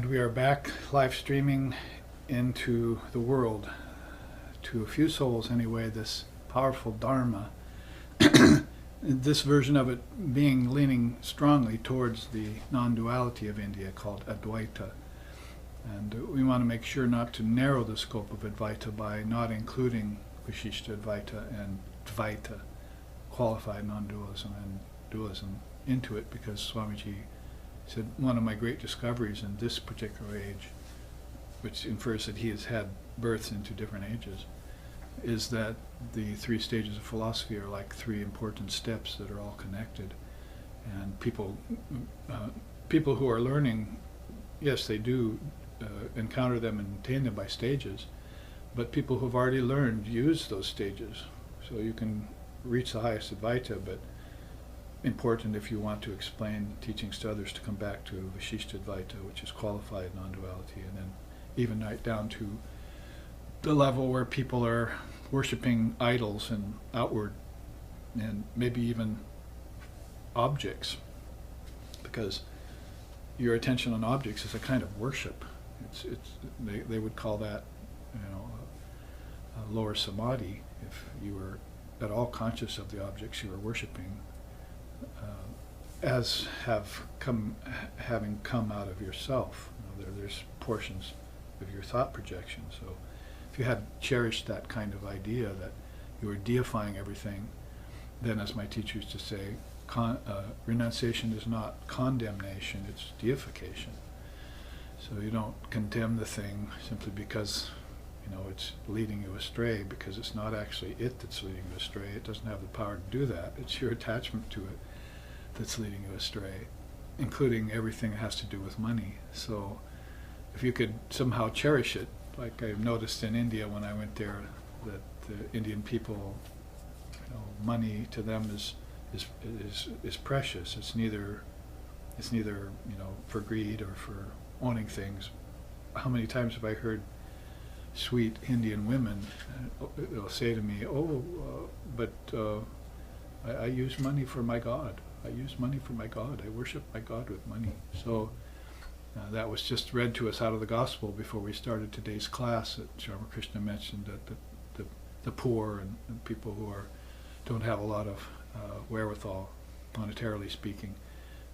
Speaker 1: And we are back live streaming into the world, to a few souls anyway, this powerful dharma, this version of it being leaning strongly towards the non-duality of India called Advaita. And we want to make sure not to narrow the scope of Advaita by not including Vishishta Advaita and Dvaita, qualified non-dualism and dualism, into it, because Swamiji said one of my great discoveries in this particular age, which infers that he has had births into different ages, is that the three stages of philosophy are like three important steps that are all connected. And people who are learning, yes, they do encounter them and attain them by stages, but people who've already learned use those stages. So you can reach the highest Advaita, but important if you want to explain teachings to others to come back to Vishishta Advaita, which is qualified non-duality, and then even right down to the level where people are worshipping idols and outward, and maybe even objects, because your attention on objects is a kind of worship. They would call that, a lower samadhi. If you were at all conscious of the objects you were worshipping, as having come out of yourself. There's portions of your thought projection. So if you had cherished that kind of idea that you were deifying everything, then, as my teacher used to say, renunciation is not condemnation, it's deification. So you don't condemn the thing simply because it's leading you astray, because it's not actually it that's leading you astray. It doesn't have the power to do that. It's your attachment to it that's leading you astray, including everything that has to do with money. So if you could somehow cherish it, like I've noticed in India when I went there, that the Indian people, money to them is precious. It's neither for greed or for owning things. How many times have I heard sweet Indian women will say to me, but I use money for my God. I use money for my God. I worship my God with money. So that was just read to us out of the gospel before we started today's class. That Ramakrishna mentioned that the poor and people who don't have a lot of wherewithal, monetarily speaking,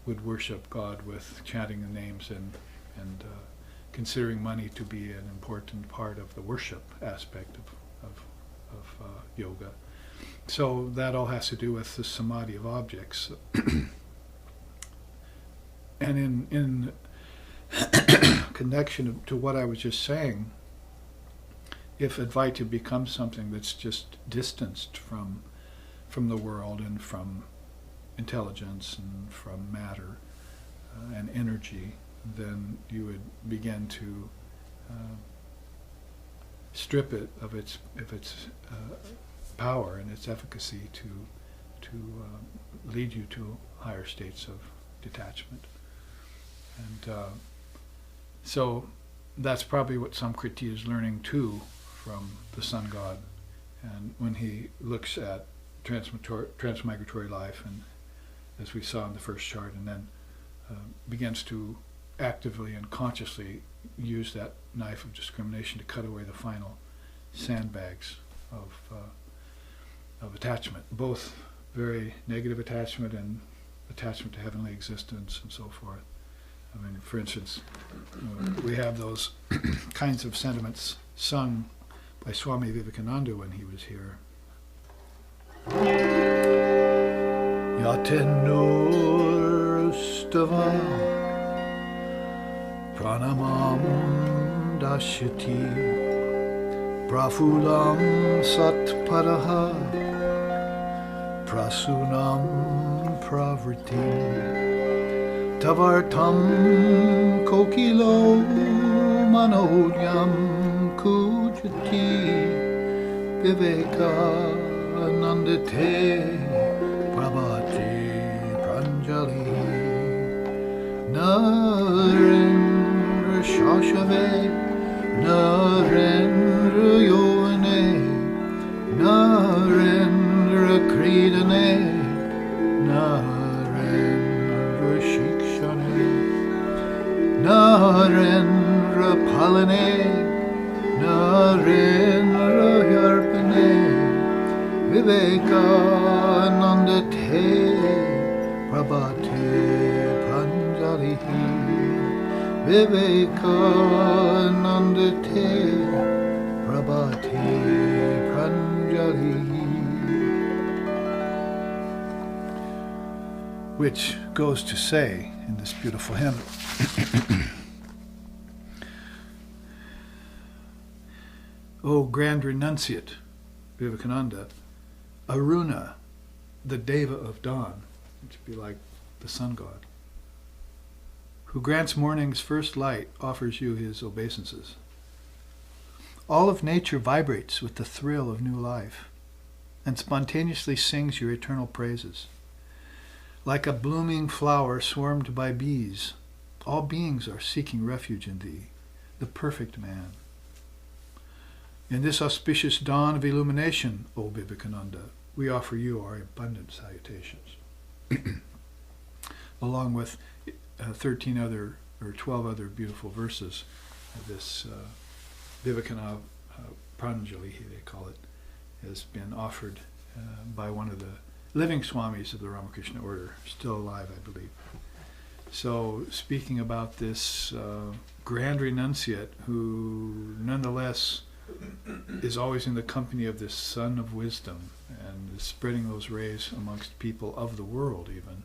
Speaker 1: would worship God with chanting the names and considering money to be an important part of the worship aspect of yoga. So that all has to do with the samadhi of objects. And in connection to what I was just saying, if Advaita becomes something that's just distanced from the world and from intelligence and from matter and energy, then you would begin to strip it of its power and its efficacy to lead you to higher states of detachment. And so that's probably what Samkriti is learning too from the sun god. And when he looks at transmigratory life, and as we saw in the first chart, and then begins to actively and consciously use that knife of discrimination to cut away the final sandbags of attachment, both very negative attachment and attachment to heavenly existence and so forth. I mean, for instance, we have those kinds of sentiments sung by Swami Vivekananda when he was here. Yatenur stava pranamam dashyati prafulam satparaha prasunam pravriti tavartam kokilo manodhyam kujati viveka nandate prabhati pranjali narendra shashave narendra yovane narendra kridane narendra shikshane narendra palane, narendra yarpane, vivekananda te, prabhate pranjalihi, vivekananda te, prabhate pranjalihi. Which goes to say, in this beautiful hymn, O Grand Renunciate, Vivekananda, Aruna, the Deva of dawn, which would be like the sun god, who grants morning's first light, offers you his obeisances. All of nature vibrates with the thrill of new life and spontaneously sings your eternal praises. Like a blooming flower swarmed by bees, all beings are seeking refuge in thee, the perfect man. In this auspicious dawn of illumination, O Vivekananda, we offer you our abundant salutations. Along with 13 other, or 12 other beautiful verses of this Vivekananda Pranjali, they call it, has been offered by one of the living Swamis of the Ramakrishna order, still alive, I believe. So, speaking about this grand renunciate who nonetheless is always in the company of this sun of wisdom and is spreading those rays amongst people of the world even,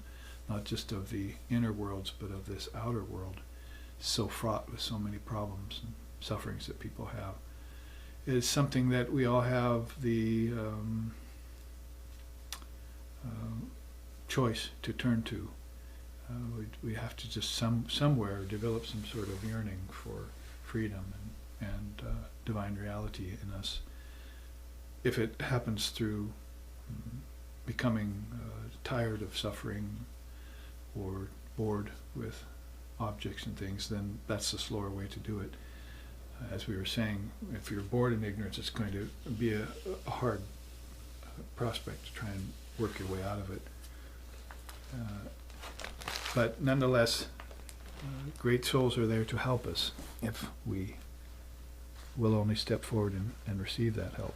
Speaker 1: not just of the inner worlds, but of this outer world, so fraught with so many problems and sufferings that people have. It is something that we all have the choice to turn to. We have to just somewhere develop some sort of yearning for freedom and divine reality in us. If it happens through becoming tired of suffering or bored with objects and things, then that's the slower way to do it. As we were saying, if you're bored in ignorance, it's going to be a hard prospect to try and work your way out of it. But nonetheless, great souls are there to help us if we will only step forward and receive that help.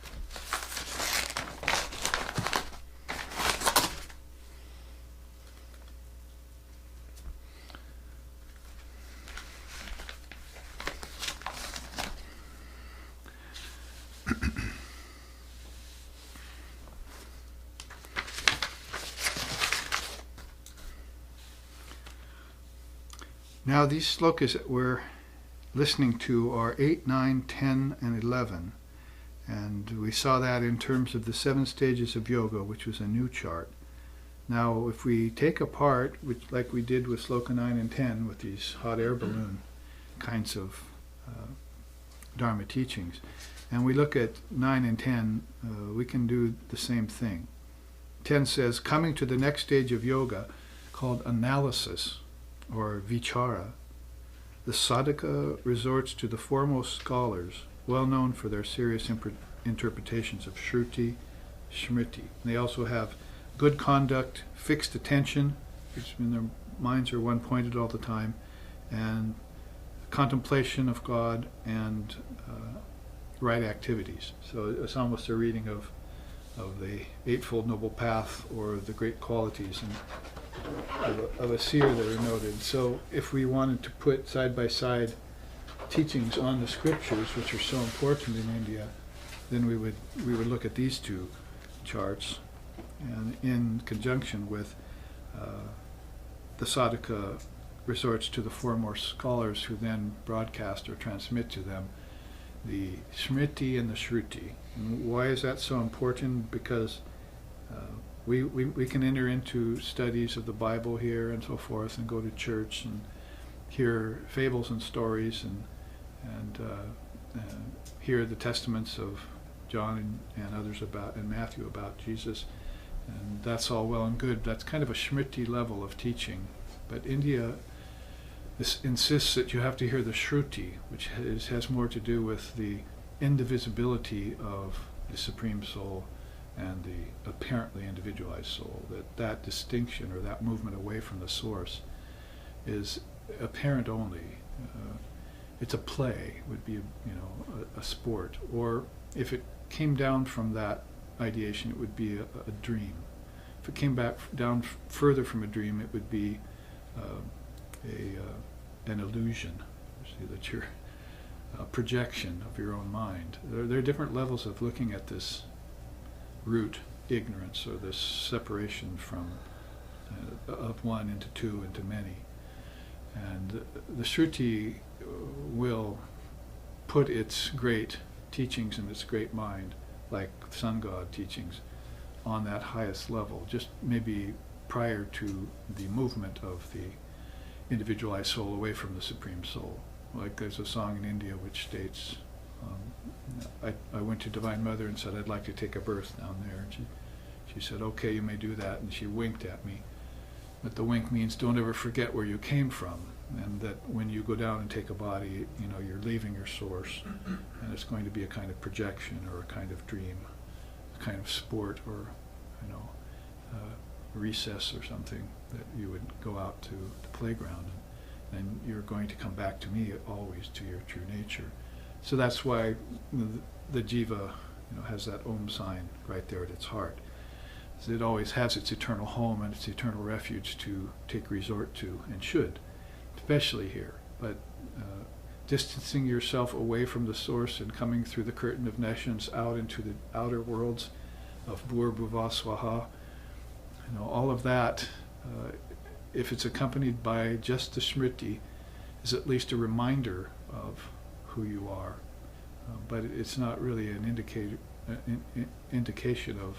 Speaker 1: Now these slokas that we're listening to are 8, 9, 10, and 11. And we saw that in terms of the 7 stages of yoga, which was a new chart. Now if we take apart, which like we did with sloka 9 and 10, with these hot air balloon kinds of dharma teachings, and we look at 9 and 10, we can do the same thing. 10 says, coming to the next stage of yoga, called analysis, or vichara, the sadhaka resorts to the foremost scholars, well known for their serious interpretations of Shruti, Smriti. They also have good conduct, fixed attention, which means their minds are one-pointed all the time, and contemplation of God and right activities. So it's almost a reading of the Eightfold Noble Path or the great qualities of a seer that are noted. So if we wanted to put side by side teachings on the scriptures, which are so important in India, then we would look at these two charts, and in conjunction with the sadhaka resorts to the foremost scholars who then broadcast or transmit to them the Smriti and the Shruti. And why is that so important? Because we can enter into studies of the Bible here and so forth, and go to church and hear fables and stories and hear the testaments of John and others about, and Matthew about Jesus, and that's all well and good. That's kind of a Smriti level of teaching. But India insists that you have to hear the Shruti, which has more to do with the indivisibility of the Supreme Soul and the apparently individualized soul. That distinction or that movement away from the source is apparent only. it's a play, would be a sport. Or if it came down from that ideation, it would be a dream. If it came back down further from a dream, it would be an illusion. See, that you're a projection of your own mind. There are different levels of looking at this root ignorance, or this separation from of one into two into many. And the Shruti will put its great teachings and its great mind, like sun god teachings, on that highest level, just maybe prior to the movement of the individualized soul away from the Supreme Soul. Like there's a song in India which states, I went to Divine Mother and said, I'd like to take a birth down there. And she said, okay, you may do that. And she winked at me. But the wink means don't ever forget where you came from. And that when you go down and take a body, you're leaving your source. And it's going to be a kind of projection or a kind of dream, a kind of sport, or, recess or something that you would go out to the playground. And you're going to come back to me always, to your true nature. So that's why the jiva, has that Om sign right there at its heart. So it always has its eternal home and its eternal refuge to take resort to, and should, especially here. But distancing yourself away from the source and coming through the curtain of nescience out into the outer worlds of Bhur Bhuva Swaha, all of that, if it's accompanied by just the Smriti, is at least a reminder of who you are. But it's not really an indication of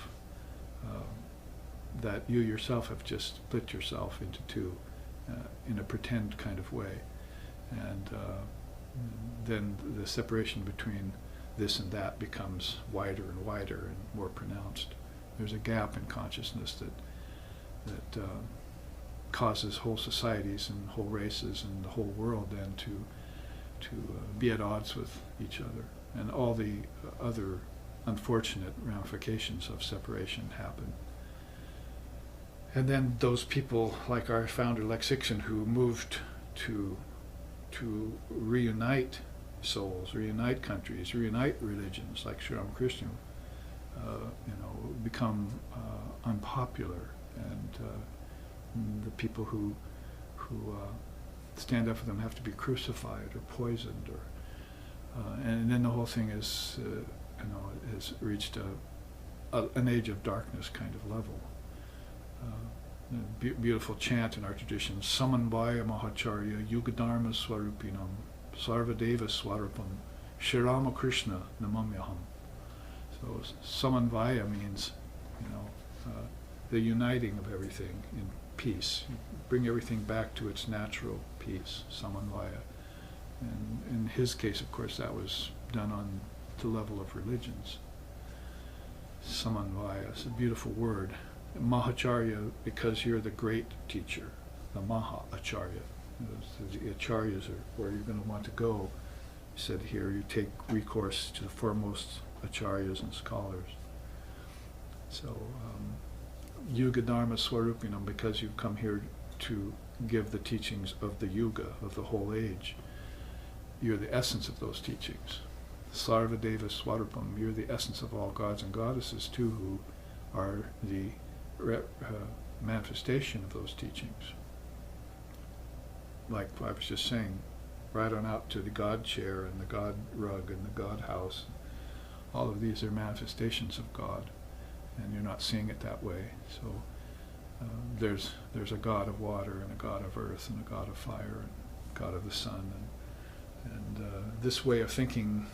Speaker 1: that you yourself have just split yourself into two in a pretend kind of way. And then the separation between this and that becomes wider and wider and more pronounced. There's a gap in consciousness that causes whole societies and whole races and the whole world then to be at odds with each other. And all the other unfortunate ramifications of separation happen. And then those people, like our founder Lexikson, who moved to reunite souls, reunite countries, reunite religions, like Sri Ramakrishna, become unpopular, and the people who stand up for them have to be crucified or poisoned, and then the whole thing is, has reached an age of darkness kind of level. Beautiful chant in our tradition, Samanvaya Mahacharya Yugadharma Swarupinam Sarvadeva Swarupam Shri Ramakrishna Namamyaham. So Samanvaya means, the uniting of everything in peace. Bring everything back to its natural peace, Samanvaya. And in his case, of course, that was done on the level of religions. Samanvaya is a beautiful word. Mahacharya, because you're the great teacher, the Maha Acharya. The Acharyas are where you're going to want to go. He said here, you take recourse to the foremost Acharyas and scholars. So, Yuga Dharma Swarupinam, because you've come here to give the teachings of the Yuga, of the whole age. You're the essence of those teachings. Sarvadeva Swarupam, you're the essence of all gods and goddesses too, who are the manifestation of those teachings. Like I was just saying, right on out to the God chair and the God rug and the God house. All of these are manifestations of God, and you're not seeing it that way. So there's a God of water and a God of earth and a God of fire and a God of the sun, and this way of thinking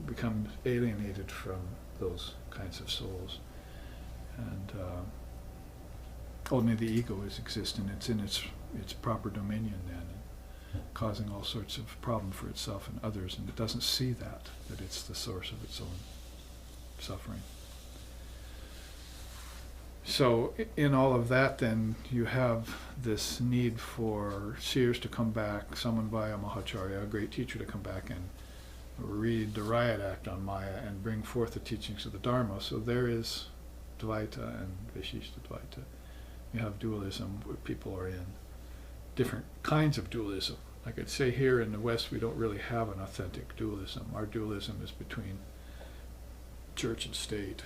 Speaker 1: becomes alienated from those kinds of souls, and only the ego is existent. It's in its proper dominion then, causing all sorts of problem for itself and others, and it doesn't see that it's the source of its own suffering. So in all of that then, you have this need for seers to come back, summoned by a Mahacharya, a great teacher, to come back and read the Riot Act on Maya and bring forth the teachings of the Dharma. So there is Advaita and Vishishta Advaita. You have dualism where people are in different kinds of dualism. Like I'd say here in the West, we don't really have an authentic dualism. Our dualism is between church and state,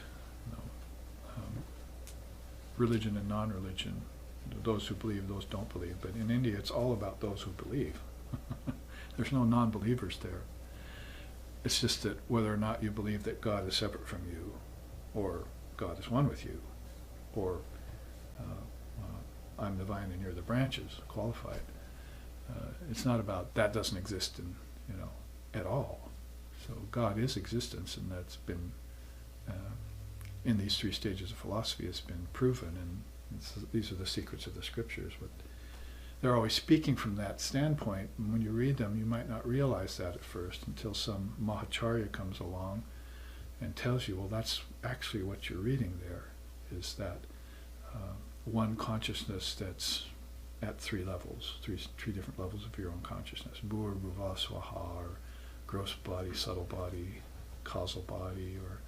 Speaker 1: religion and non-religion, those who believe, those don't believe. But in India, it's all about those who believe. There's no non-believers there. It's just that whether or not you believe that God is separate from you, or God is one with you, or I'm the vine and you're the branches, qualified. It's not about that doesn't exist at all. So God is existence, and that's been in these three stages of philosophy has been proven, and these are the secrets of the scriptures. But they're always speaking from that standpoint, and when you read them, you might not realize that at first until some Mahacharya comes along and tells you, well, that's actually what you're reading there, is that one consciousness that's at three levels, three different levels of your own consciousness. Bhur, Bhuva, Swaha, or gross body, subtle body, causal body, or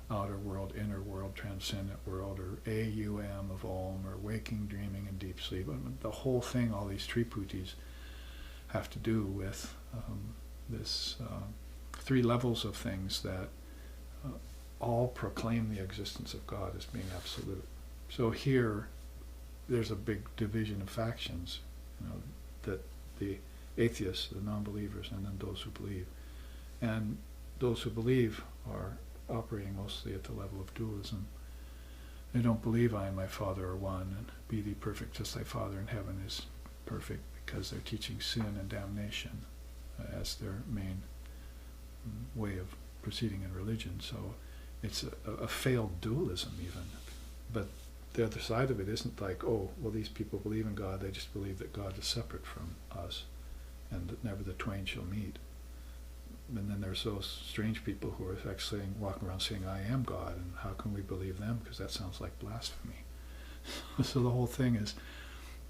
Speaker 1: outer world, inner world, transcendent world, or AUM of Om, or waking, dreaming, and deep sleep. The whole thing, all these triputis have to do with this three levels of things that all proclaim the existence of God as being absolute. So here, there's a big division of factions, that the atheists, the non-believers, and then those who believe. And those who believe are operating mostly at the level of dualism. They don't believe I and my Father are one, and be thee perfect as thy Father in heaven is perfect, because they're teaching sin and damnation as their main way of proceeding in religion. So it's a failed dualism even. But the other side of it isn't like, oh, well, these people believe in God, they just believe that God is separate from us, and that never the twain shall meet. And then there's those strange people who are actually walking around saying, I am God, and how can we believe them? Because that sounds like blasphemy. So the whole thing is,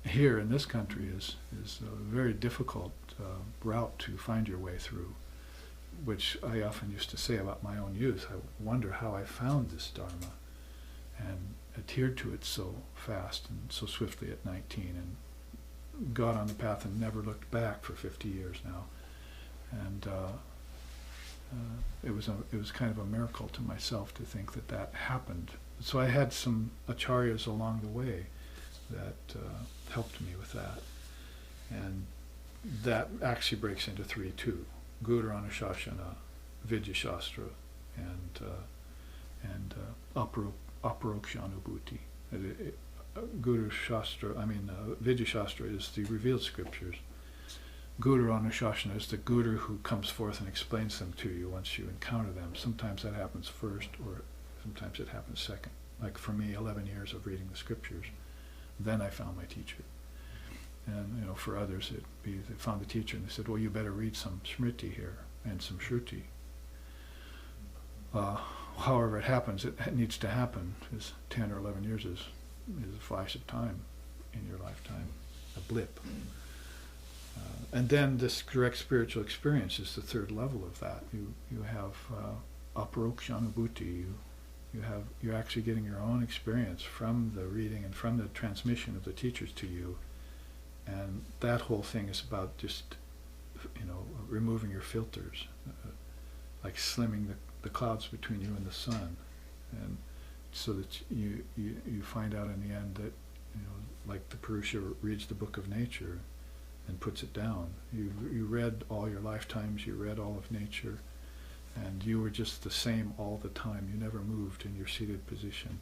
Speaker 1: here in this country, is a very difficult route to find your way through, which I often used to say about my own youth. I wonder how I found this Dharma and adhered to it so fast and so swiftly at 19, and got on the path and never looked back for 50 years now. And it was kind of a miracle to myself to think that happened. So I had some acharyas along the way that helped me with that. And that actually breaks into three too: Guru Anusashana, Vidya Shastra, and Aparokshanubhuti. Guru Shastra, Vidya Shastra is the revealed scriptures. Guru Anusashana is the Guru who comes forth and explains them to you once you encounter them. Sometimes that happens first, or sometimes it happens second. Like for me, 11 years of reading the scriptures, then I found my teacher. And for others, they found the teacher and they said, well, you better read some Smriti here and some Shruti. However it happens, it needs to happen, because 10 or 11 years is a flash of time in your lifetime, a blip. And then this direct spiritual experience is the third level of that. You have aparokshanubhuti. You're actually getting your own experience from the reading and from the transmission of the teachers to you. And that whole thing is about just, removing your filters, like slimming the clouds between you and the sun, and so that you find out in the end that, like the Purusha reads the book of nature and puts it down. You read all your lifetimes, you read all of nature, and you were just the same all the time. You never moved in your seated position,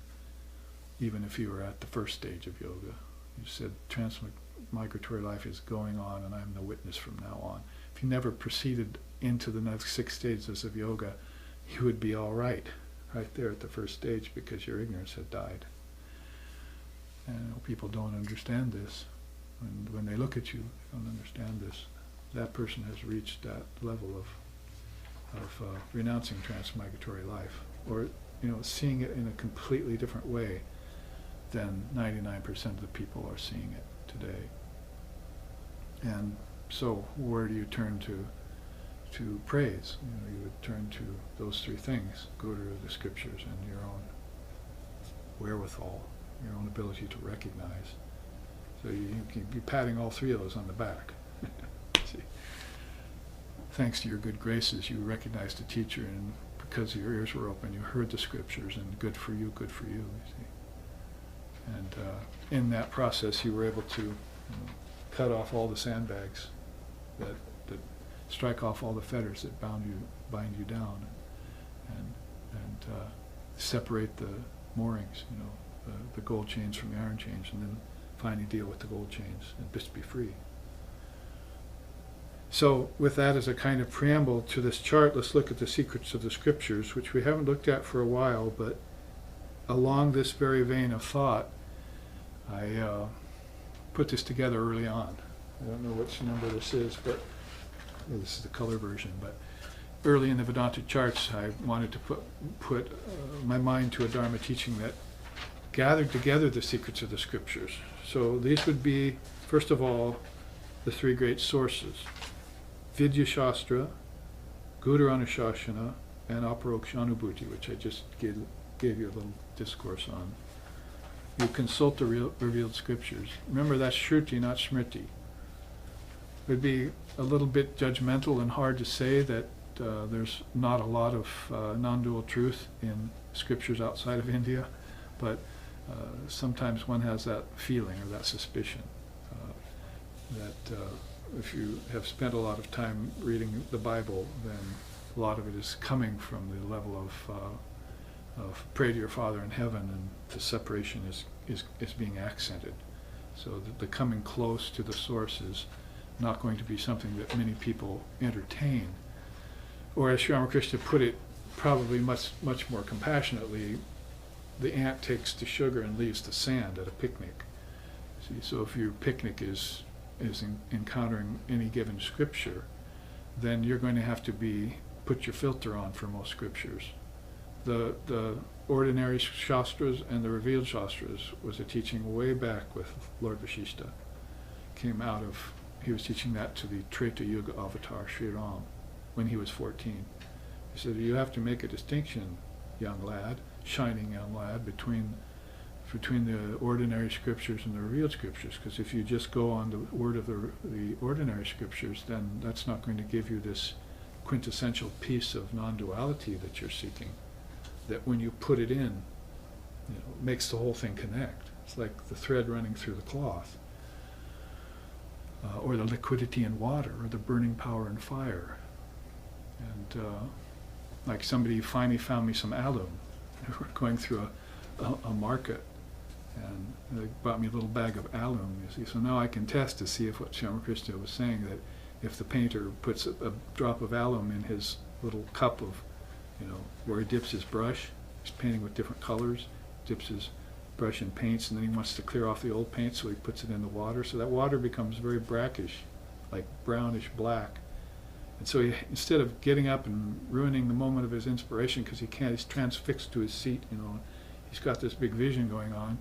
Speaker 1: even if you were at the first stage of yoga. You said transmigratory life is going on, and I'm the witness from now on. If you never proceeded into the next 6 stages of yoga, you would be all right there at the first stage, because your ignorance had died. And people don't understand this. And when they look at you, they don't understand this. That person has reached that level of renouncing transmigratory life, or seeing it in a completely different way than 99% of the people are seeing it today. And so, where do you turn to praise? You would turn to those three things: Guru, the scriptures, and your own wherewithal, your own ability to recognize. So you can be patting all three of those on the back. See? Thanks to your good graces, you recognized the teacher, and because your ears were open, you heard the scriptures, and good for you, you see. And in that process, you were able to cut off all the sandbags that strike off all the fetters that bind you down, and separate the moorings, the gold chains from the iron chains, and then finally deal with the gold chains and just be free. So with that as a kind of preamble to this chart, let's look at the secrets of the scriptures, which we haven't looked at for a while, but along this very vein of thought, I put this together early on. I don't know which number this is, but this is the color version, but early in the Vedanta charts, I wanted to put my mind to a Dharma teaching that gathered together the secrets of the scriptures. So these would be, first of all, the three great sources: Vidya Shastra, Guru Anushasana, and Aparokshanubhuti, which I just gave you a little discourse on. You consult the revealed scriptures. Remember, that's Shruti, not Smriti. It would be a little bit judgmental and hard to say that there's not a lot of non-dual truth in scriptures outside of India, but sometimes one has that feeling or that suspicion that if you have spent a lot of time reading the Bible, then a lot of it is coming from the level of pray to your Father in heaven, and the separation is being accented. So the coming close to the source is not going to be something that many people entertain. Or as Sri Ramakrishna put it, probably much more compassionately, the ant takes the sugar and leaves the sand at a picnic. See, so if your picnic is encountering any given scripture, then you're going to have to put your filter on for most scriptures. The ordinary shastras and the revealed shastras was a teaching way back with Lord Vashishta. He was teaching that to the Treta Yuga avatar Sri Ram when he was 14. He said, you have to make a distinction, young lad, shining young lad, between the ordinary scriptures and the revealed scriptures, because if you just go on the word of the ordinary scriptures, then that's not going to give you this quintessential piece of non-duality that you're seeking, that when you put it in, makes the whole thing connect. It's like the thread running through the cloth, or the liquidity in water, or the burning power in fire. And like somebody finally found me some alum. We were going through a market, and they bought me a little bag of alum, you see. So now I can test to see if what Sri Ramakrishna was saying, that if the painter puts a drop of alum in his little cup of, where he dips his brush, he's painting with different colors, dips his brush in paints, and then he wants to clear off the old paint, so he puts it in the water. So that water becomes very brackish, like brownish black. And so instead of getting up and ruining the moment of his inspiration, because he's transfixed to his seat, he's got this big vision going on,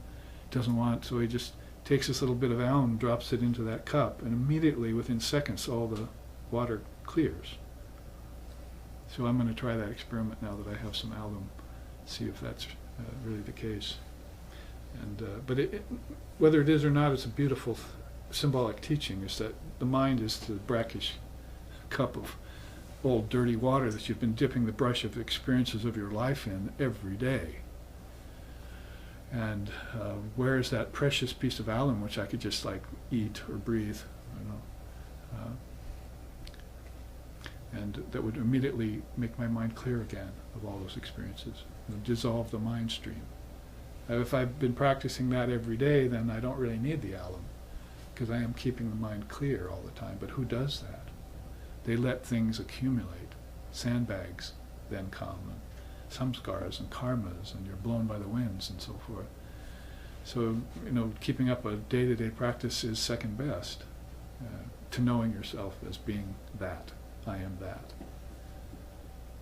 Speaker 1: doesn't want, so he just takes this little bit of alum, drops it into that cup, and immediately, within seconds, all the water clears. So I'm going to try that experiment now that I have some alum, see if that's really the case. And but whether it is or not, it's a beautiful symbolic teaching, is that the mind is the brackish cup of old dirty water that you've been dipping the brush of experiences of your life in every day. And where is that precious piece of alum which I could just eat or breathe, and that would immediately make my mind clear again of all those experiences, dissolve the mind stream. If I've been practicing that every day, then I don't really need the alum, because I am keeping the mind clear all the time. But who does that? They let things accumulate. Sandbags then come, and samskaras and karmas, and you're blown by the winds and so forth. So, keeping up a day-to-day practice is second best to knowing yourself as being that. I am that.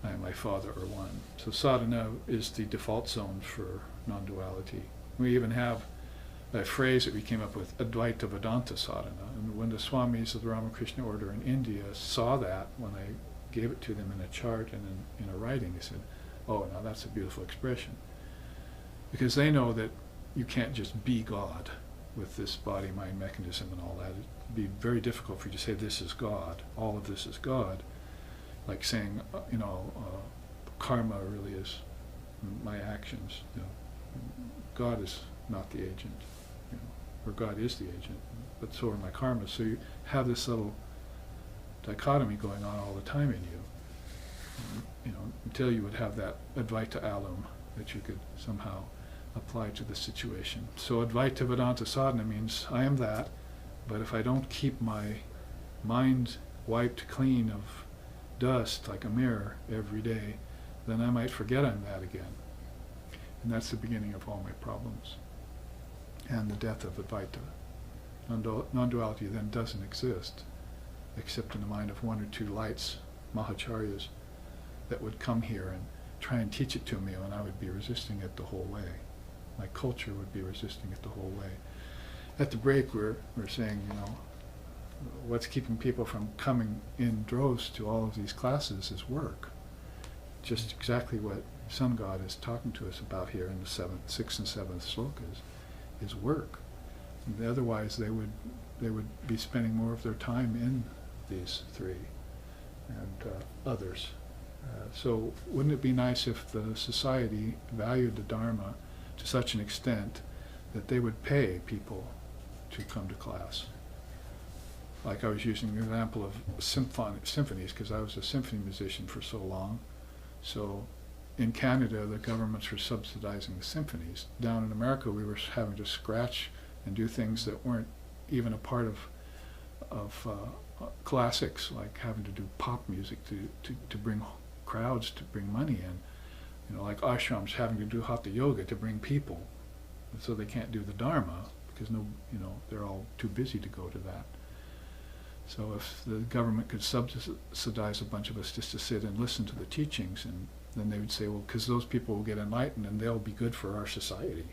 Speaker 1: I am my Father, or one. So sadhana is the default zone for non-duality. We even have a phrase that we came up with, Advaita Vedanta sadhana. And when the Swamis of the Ramakrishna order in India saw that, when I gave it to them in a chart and in a writing, they said, oh, now that's a beautiful expression. Because they know that you can't just be God. with this body-mind mechanism and all that. It'd be very difficult for you to say this is God, all of this is God, like saying, karma really is my actions. God is not the agent, or God is the agent, but so are my karmas. So you have this little dichotomy going on all the time in you, until you would have that Advaita alum that you could somehow apply to the situation. So Advaita Vedanta sadhana means I am that, but if I don't keep my mind wiped clean of dust like a mirror every day, then I might forget I'm that again. And that's the beginning of all my problems. And the death of Advaita. Non-duality then doesn't exist, except in the mind of one or two lights, Mahacharyas, that would come here and try and teach it to me, and I would be resisting it the whole way. My culture would be resisting it the whole way. At the break, we're saying, what's keeping people from coming in droves to all of these classes is work. Just exactly what Sun God is talking to us about here in the 6th and 7th slokas is work. And otherwise, they would be spending more of their time in these three and others. So wouldn't it be nice if the society valued the Dharma to such an extent that they would pay people to come to class? Like I was using the example of symphonies, because I was a symphony musician for so long. So in Canada, the governments were subsidizing the symphonies. Down in America, we were having to scratch and do things that weren't even a part of classics, like having to do pop music to bring crowds, to bring money in. Like ashrams having to do hatha yoga to bring people. And so they can't do the Dharma because they're all too busy to go to that. So if the government could subsidize a bunch of us just to sit and listen to the teachings, and then they would say, well, because those people will get enlightened and they'll be good for our society.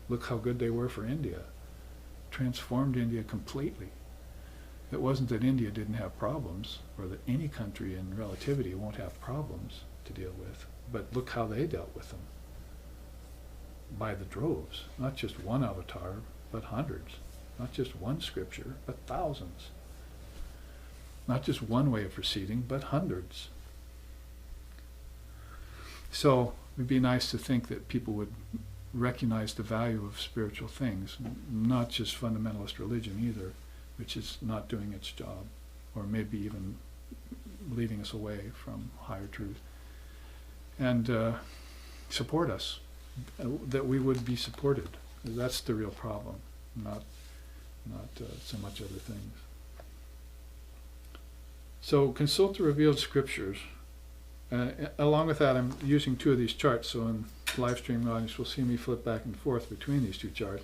Speaker 1: Look how good they were for India. Transformed India completely. It wasn't that India didn't have problems, or that any country in relativity won't have problems to deal with, but look how they dealt with them. By the droves. Not just one avatar, but hundreds. Not just one scripture, but thousands. Not just one way of proceeding, but hundreds. So it'd be nice to think that people would recognize the value of spiritual things, not just fundamentalist religion either, which is not doing its job, or maybe even leading us away from higher truth. And support us, that we would be supported. That's the real problem, not so much other things. So consult the revealed scriptures. Along with that, I'm using two of these charts, so in live stream audience will see me flip back and forth between these two charts.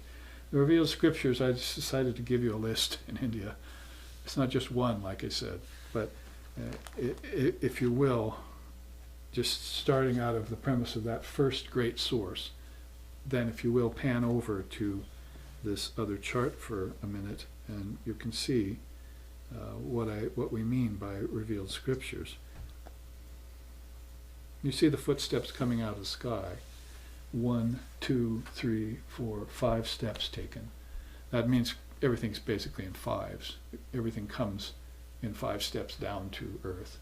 Speaker 1: The revealed scriptures, I just decided to give you a list in India. It's not just one, like I said, but if you will, just starting out of the premise of that first great source, then if you will, pan over to this other chart for a minute, and you can see what we mean by revealed scriptures. You see the footsteps coming out of the sky. 1, 2, 3, 4, 5 steps taken. That means everything's basically in fives. Everything comes in 5 steps down to earth.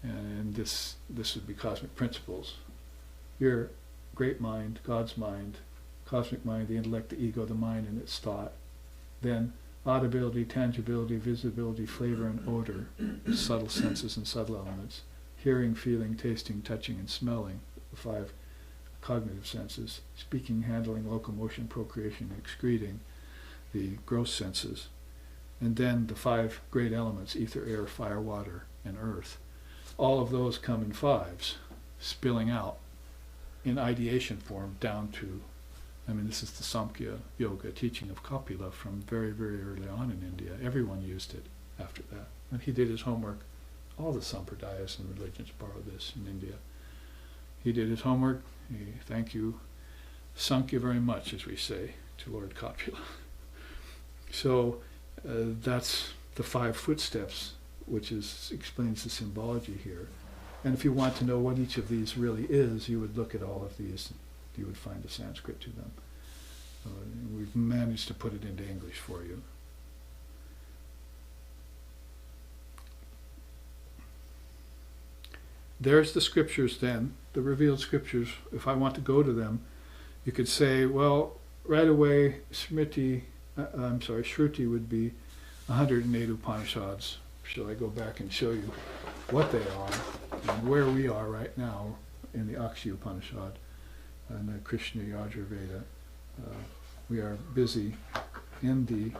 Speaker 1: And this would be cosmic principles. Your great mind, God's mind, cosmic mind, the intellect, the ego, the mind, and its thought. Then audibility, tangibility, visibility, flavor, and odor, subtle senses and subtle elements. Hearing, feeling, tasting, touching, and smelling, the 5 cognitive senses. Speaking, handling, locomotion, procreation, excreting, the gross senses. And then the 5 great elements, ether, air, fire, water, and earth. All of those come in 5s, spilling out in ideation form down to, this is the Samkhya Yoga teaching of Kapila from very, very early on in India. Everyone used it after that. When he did his homework, all the sampradayas and religions borrow this in India. He did his homework. Thank you, Sankhya very much, as we say, to Lord Kapila. So that's the 5 footsteps, which explains the symbology here. And if you want to know what each of these really is, you would look at all of these. You would find a Sanskrit to them. We've managed to put it into English for you. There's the scriptures then, the revealed scriptures. If I want to go to them, you could say, well, right away, Shruti would be 108 Upanishads. Shall I go back and show you what they are and where we are right now in the Akshi Upanishad and the Krishna Yajurveda? We are busy in the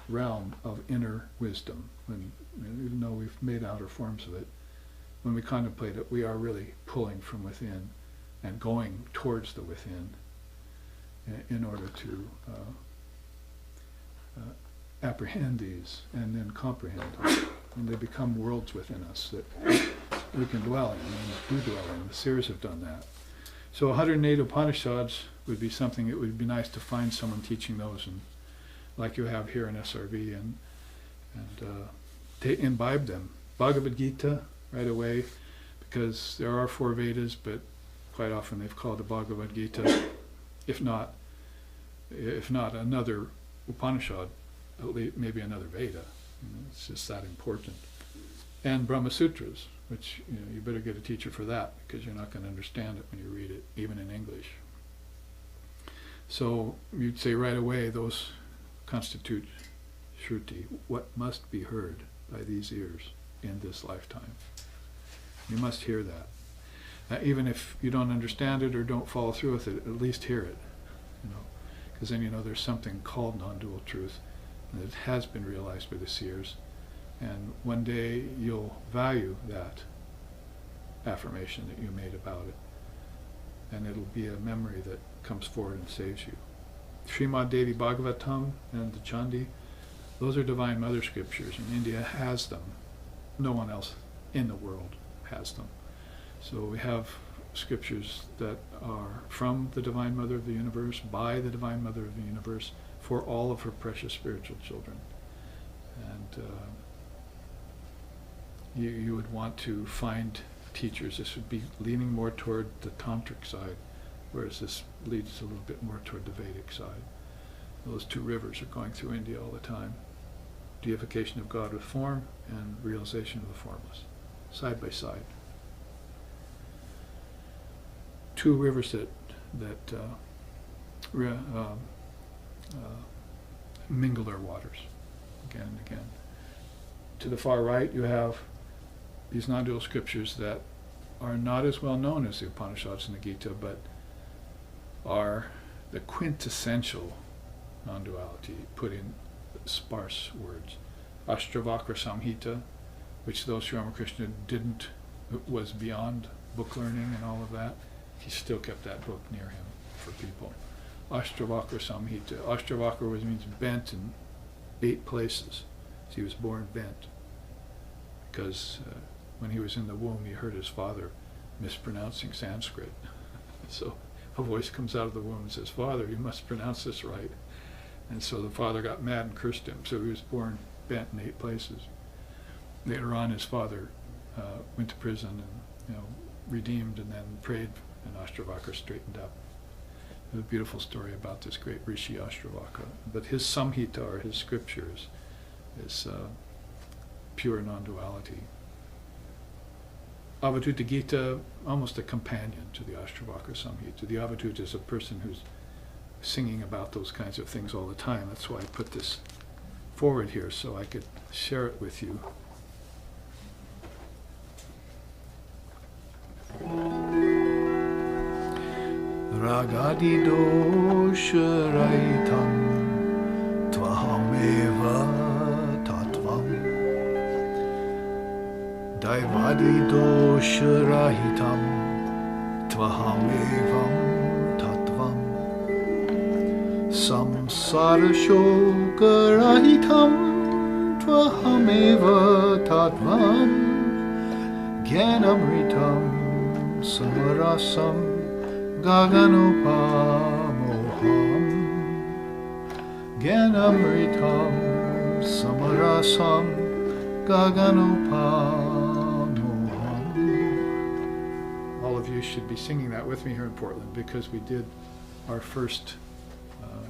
Speaker 1: realm of inner wisdom. Even though we've made outer forms of it, when we contemplate it, we are really pulling from within and going towards the within in order to apprehend these and then comprehend them. And they become worlds within us that we can dwell in and do dwell in. The seers have done that. So 108 Upanishads would be something. It would be nice to find someone teaching those, and like you have here in SRV, and imbibe them. Bhagavad Gita right away, because there are 4 Vedas, but quite often they've called the Bhagavad Gita, if not another Upanishad, at least maybe another Veda. It's just that important. And Brahma Sutras, which you better get a teacher for that, because you're not going to understand it when you read it, even in English. So you'd say right away those constitute Shruti, what must be heard by these ears in this lifetime. You must hear that. Even if you don't understand it or don't follow through with it, at least hear it. Because then there's something called non-dual truth that has been realized by the seers, and one day you'll value that affirmation that you made about it, and it'll be a memory that comes forward and saves you. Srimad Devi Bhagavatam and the Chandi, those are Divine Mother scriptures, and India has them. No one else in the world has them. So we have scriptures that are from the Divine Mother of the Universe, by the Divine Mother of the Universe, for all of her precious spiritual children. And you would want to find teachers. This would be leaning more toward the tantric side, whereas this leads a little bit more toward the Vedic side. Those 2 rivers are going through India all the time. Deification of God with form and realization of the formless, side by side. 2 rivers that mingle their waters again and again. To the far right, you have these non-dual scriptures that are not as well known as the Upanishads and the Gita, but are the quintessential non-duality put in sparse words. Ashtavakra Samhita, which though Sri Ramakrishna was beyond book learning and all of that, he still kept that book near him for people. Ashtavakra Samhita. Ashtavakra means bent in 8 places. So he was born bent because when he was in the womb he heard his father mispronouncing Sanskrit. So a voice comes out of the womb and says, "Father, you must pronounce this right." And so the father got mad and cursed him. So he was born bent in 8 places. Later on his father went to prison and redeemed and then prayed, and Ashtavakra straightened up. There's a beautiful story about this great rishi Ashtavakra. But his Samhita, or his scriptures, is pure non-duality. Avadhuta Gita, almost a companion to the Ashtavakra Samhita. The Avadhuta is a person who's singing about those kinds of things all the time. That's why I put this forward here, so I could share it with you. Ragadi dosha raitam tvahameva tattvam daivadi dosha rahitam tvahamevam tattvam samsara shoka rahitam tvahameva tattvam jnanamritam samarasam Gaganupam Jnanamritam Samarasam Gaganupam. All of you should be singing that with me here in Portland, because we did our first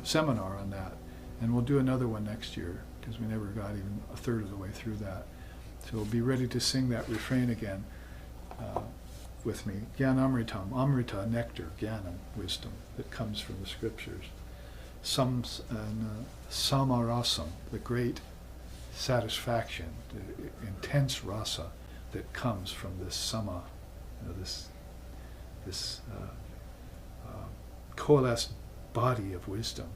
Speaker 1: seminar on that. And we'll do another one next year, because we never got even a third of the way through that. So we'll be ready to sing that refrain again with me. Gyanamritam, Amrita, nectar, Gyanam, wisdom that comes from the scriptures. Samarasam, the great satisfaction, the intense rasa that comes from this sama, this coalesced body of wisdom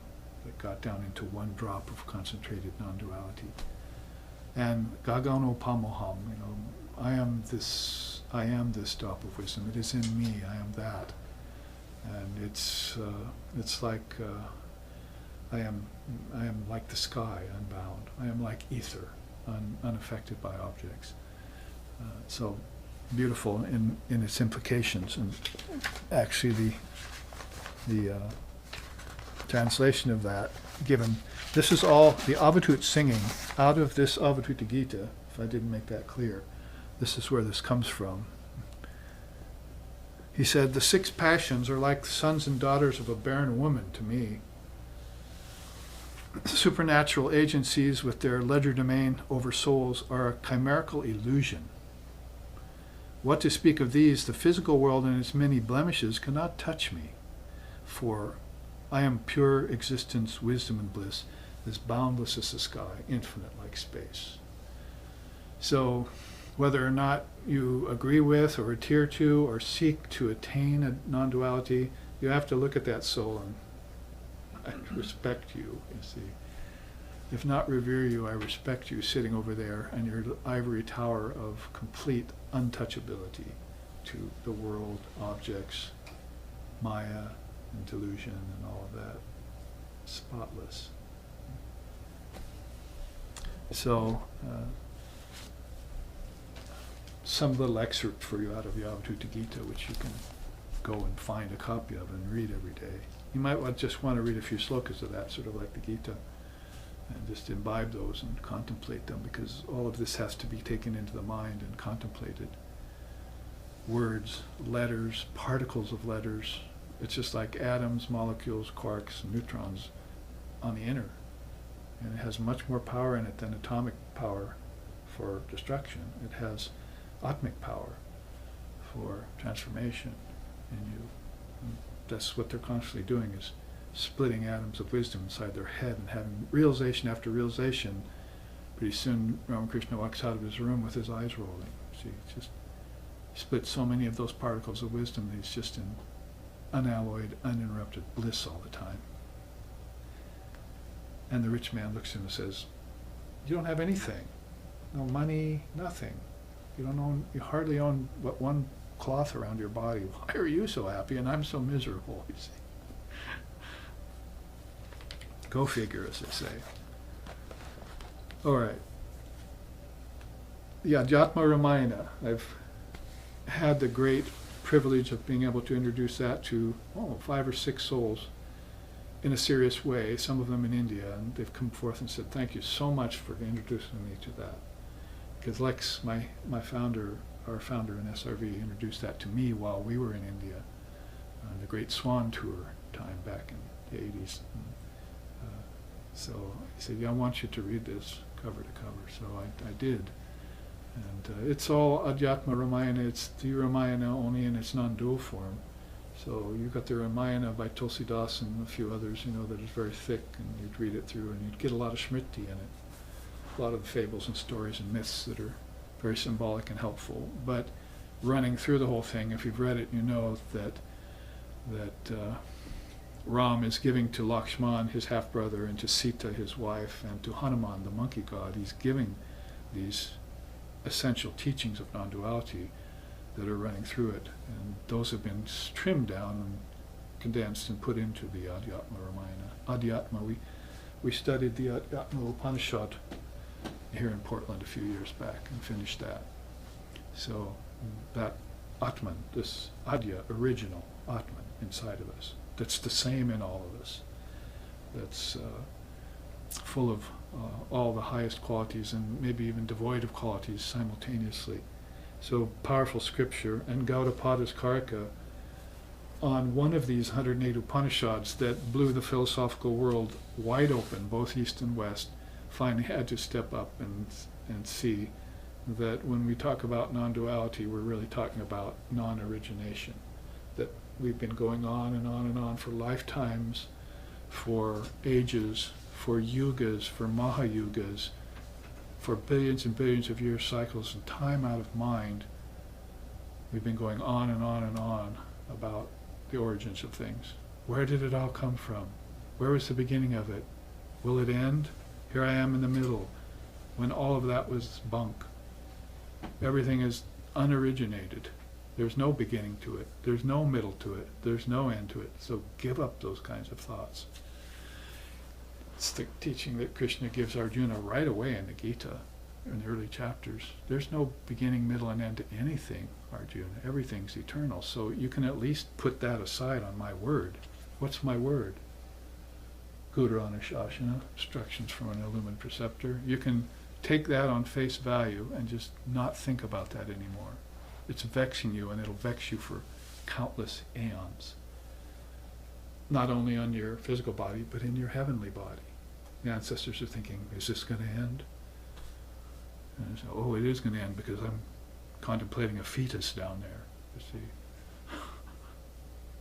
Speaker 1: that got down into one drop of concentrated non-duality. And gagano pamoham, I am this drop of wisdom. It is in me. I am that. And it's like I am like the sky, unbound. I am like ether, unaffected by objects. So beautiful in its implications. And actually, the translation of that, given this is all the Avatut singing out of this Avatutta Gita. If I didn't make that clear, this is where this comes from. He said, "The 6 passions are like the sons and daughters of a barren woman to me. Supernatural agencies with their legerdemain over souls are a chimerical illusion. What to speak of these, the physical world and its many blemishes cannot touch me, for I am pure existence, wisdom, and bliss, as boundless as the sky, infinite like space." So whether or not you agree with or adhere to or seek to attain a non-duality, you have to look at that soul and I respect you see. If not revere you, I respect you sitting over there in your ivory tower of complete untouchability to the world, objects, Maya, and delusion, and all of that. Spotless. So, some little excerpt for you out of the Avatutta Gita, which you can go and find a copy of and read every day. You might just want to read a few slokas of that, sort of like the Gita, and just imbibe those and contemplate them, because all of this has to be taken into the mind and contemplated. Words, letters, particles of letters. It's just like atoms, molecules, quarks, and neutrons on the inner. And it has much more power in it than atomic power for destruction. It has atmic power for transformation in you. And that's what they're constantly doing, is splitting atoms of wisdom inside their head and having realization after realization. Pretty soon Ramakrishna walks out of his room with his eyes rolling. See, it's just split so many of those particles of wisdom that he's just in unalloyed, uninterrupted bliss all the time. And the rich man looks at him and says, "You don't have anything. No money, nothing. You hardly own but one cloth around your body. Why are you so happy and I'm so miserable?" You see. Go figure, as they say. All right. The Adhyatma Ramayana. I've had the great privilege of being able to introduce that to 5 or 6 souls in a serious way, some of them in India, and they've come forth and said, "Thank you so much for introducing me to that." Because Lex, my founder, our founder in SRV, introduced that to me while we were in India on the Great Swan Tour time back in the 80s. So he said, "Yeah, I want you to read this cover to cover." So I did. And it's all Adhyatma Ramayana. It's the Ramayana only in its non-dual form. So you've got the Ramayana by Tulsidas and a few others, that is very thick, and you'd read it through and you'd get a lot of smriti in it. A lot of the fables and stories and myths that are very symbolic and helpful. But running through the whole thing, if you've read it, you know that Ram is giving to Lakshman, his half-brother, and to Sita, his wife, and to Hanuman, the monkey god, he's giving these essential teachings of non-duality that are running through it. And those have been trimmed down and condensed and put into the Adhyatma Ramayana. Adhyatma, we studied the Adhyatma Upanishad here in Portland a few years back and finished that. So that Atman, this Adya, original Atman inside of us, that's the same in all of us, that's full of all the highest qualities and maybe even devoid of qualities simultaneously. So powerful scripture. And Gaudapada's Karika on one of these 108 Upanishads that blew the philosophical world wide open, both East and West, finally had to step up and see that when we talk about non-duality, we're really talking about non-origination. That we've been going on and on and on for lifetimes, for ages, for yugas, for mahayugas, for billions and billions of year cycles and time out of mind. We've been going on and on and on about the origins of things. Where did it all come from? Where was the beginning of it? Will it end? Here I am in the middle, when all of that was bunk. Everything is unoriginated. There's no beginning to it. There's no middle to it. There's no end to it. So give up those kinds of thoughts. It's the teaching that Krishna gives Arjuna right away in the Gita, in the early chapters. There's no beginning, middle, and end to anything, Arjuna. Everything's eternal. So you can at least put that aside on my word. What's my word? Guru Anushasana, instructions from an illumined preceptor. You can take that on face value and just not think about that anymore. It's vexing you, and it'll vex you for countless aeons. Not only on your physical body, but in your heavenly body. The ancestors are thinking, is this going to end? And say, oh, it is going to end because I'm contemplating a fetus down there. You see,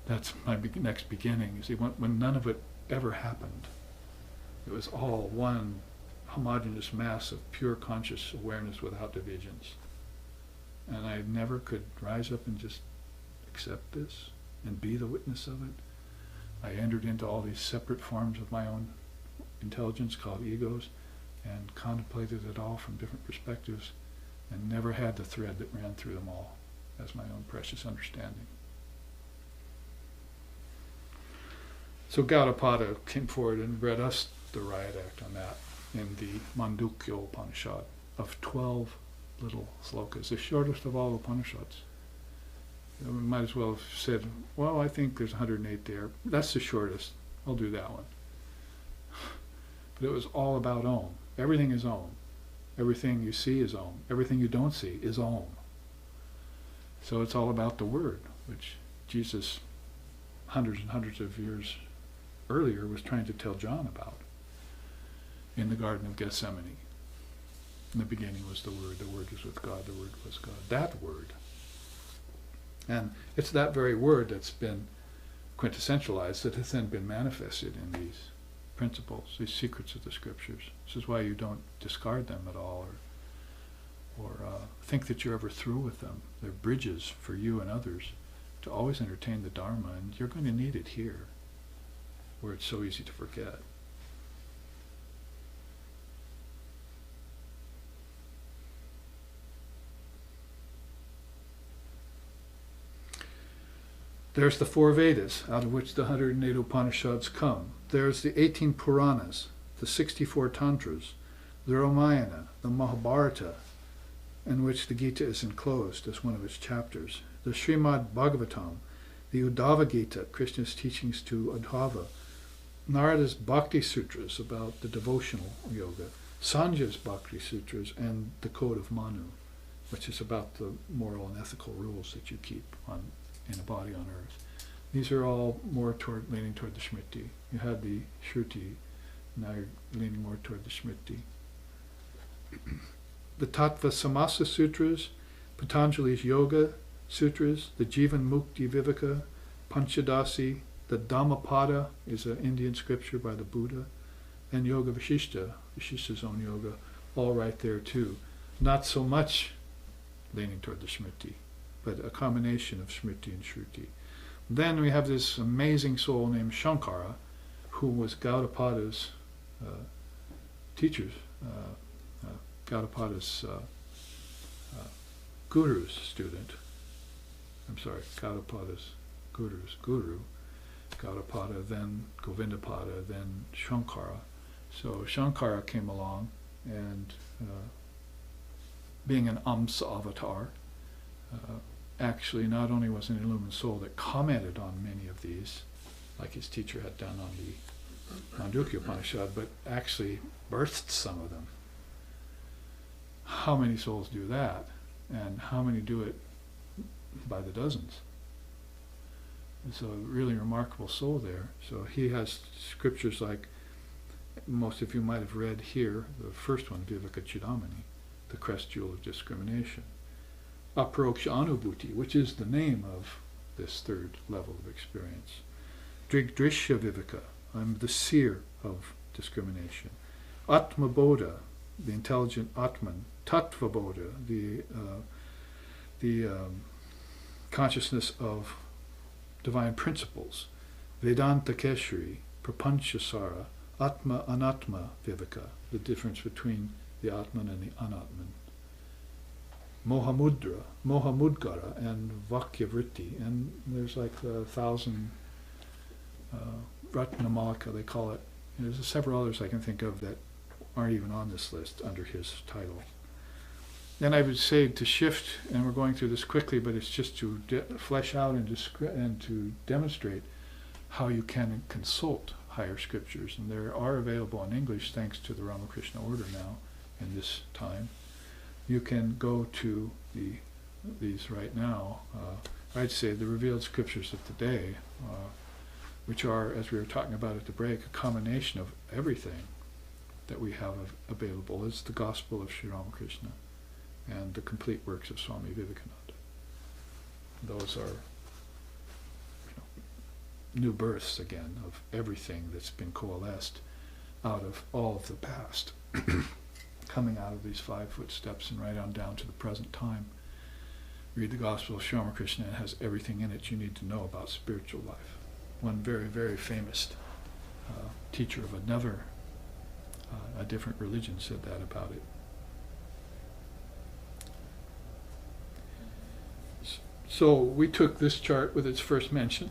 Speaker 1: that's my next beginning. You see, when none of it ever happened, it was all one homogeneous mass of pure conscious awareness without divisions. And I never could rise up and just accept this and be the witness of it. I entered into all these separate forms of my own intelligence called egos and contemplated it all from different perspectives and never had the thread that ran through them all as my own precious understanding. So Gaudapada came forward and read us the riot act on that in the Mandukya Upanishad of 12 little slokas, the shortest of all Upanishads. We might as well have said, well, I think there's 108 there. That's the shortest. I'll do that one. But it was all about Om. Everything is Om. Everything you see is Om. Everything you don't see is Om. So it's all about the Word, which Jesus, hundreds and hundreds of years earlier, was trying to tell John about in the Garden of Gethsemane. In the beginning was the Word was with God, the Word was God. That Word. And it's that very Word that's been quintessentialized that has then been manifested in these principles, these secrets of the Scriptures. This is why you don't discard them at all or think that you're ever through with them. They're bridges for you and others to always entertain the Dharma, and you're going to need it here, where it's so easy to forget. There's the 4 Vedas, out of which the 108 Upanishads come. There's the 18 Puranas, the 64 Tantras, the Ramayana, the Mahabharata, in which the Gita is enclosed as one of its chapters, the Srimad Bhagavatam, the Uddhava Gita, Krishna's teachings to Uddhava, Narada's Bhakti Sutras about the devotional yoga, Sanjaya's Bhakti Sutras, and the Code of Manu, which is about the moral and ethical rules that you keep in a body on earth. These are all more leaning toward the Smriti. You had the Shruti, now you're leaning more toward the Smriti. The Tattva Samasa Sutras, Patanjali's Yoga Sutras, the Jivan Mukti Viveka, Panchadasi, the Dhammapada is an Indian scripture by the Buddha, and Yoga Vishishta, Vishishta's own yoga, all right there too. Not so much leaning toward the Smriti, but a combination of Smriti and Shruti. Then we have this amazing soul named Shankara, who was Gaudapada's teachers, Gaudapada's guru's student. I'm sorry, Gaudapada's guru's guru. Gaudapada, then Govindapada, then Shankara. So Shankara came along and being an Amsa avatar, actually not only was an illumined soul that commented on many of these, like his teacher had done on the Mandukya Upanishad, but actually birthed some of them. How many souls do that? And how many do it by the dozens? is a really remarkable soul there. So he has scriptures like most of you might have read here, the first one, Viveka Chudamani, the crest jewel of discrimination. Aparoksha Anubhuti, which is the name of this third level of experience. Drigdrishya Viveka, I'm the seer of discrimination. Atma Bodha, the intelligent Atman. Tattva Bodha, the consciousness of divine principles. Vedanta Keshari, Prapanchasara, Atma Anatma Viveka, the difference between the Atman and the Anatman. Mohamudra, Mohamudgara, and Vakyavritti, and there's like 1,000 Ratnamalaka, they call it. There's several others I can think of that aren't even on this list under his title. Then I would say to shift, and we're going through this quickly, but it's just to flesh out and to demonstrate how you can consult higher scriptures. And there are available in English thanks to the Ramakrishna order now in this time. You can go to these right now. I'd say the revealed scriptures of today, which are, as we were talking about at the break, a combination of everything that we have available. It's the gospel of Sri Ramakrishna and the complete works of Swami Vivekananda. Those are new births again of everything that's been coalesced out of all of the past, coming out of these 5 footsteps and right on down to the present time. Read the gospel of Sri Ramakrishna, it has everything in it you need to know about spiritual life. One very, very famous teacher of a different religion said that about it. So we took this chart with its first mention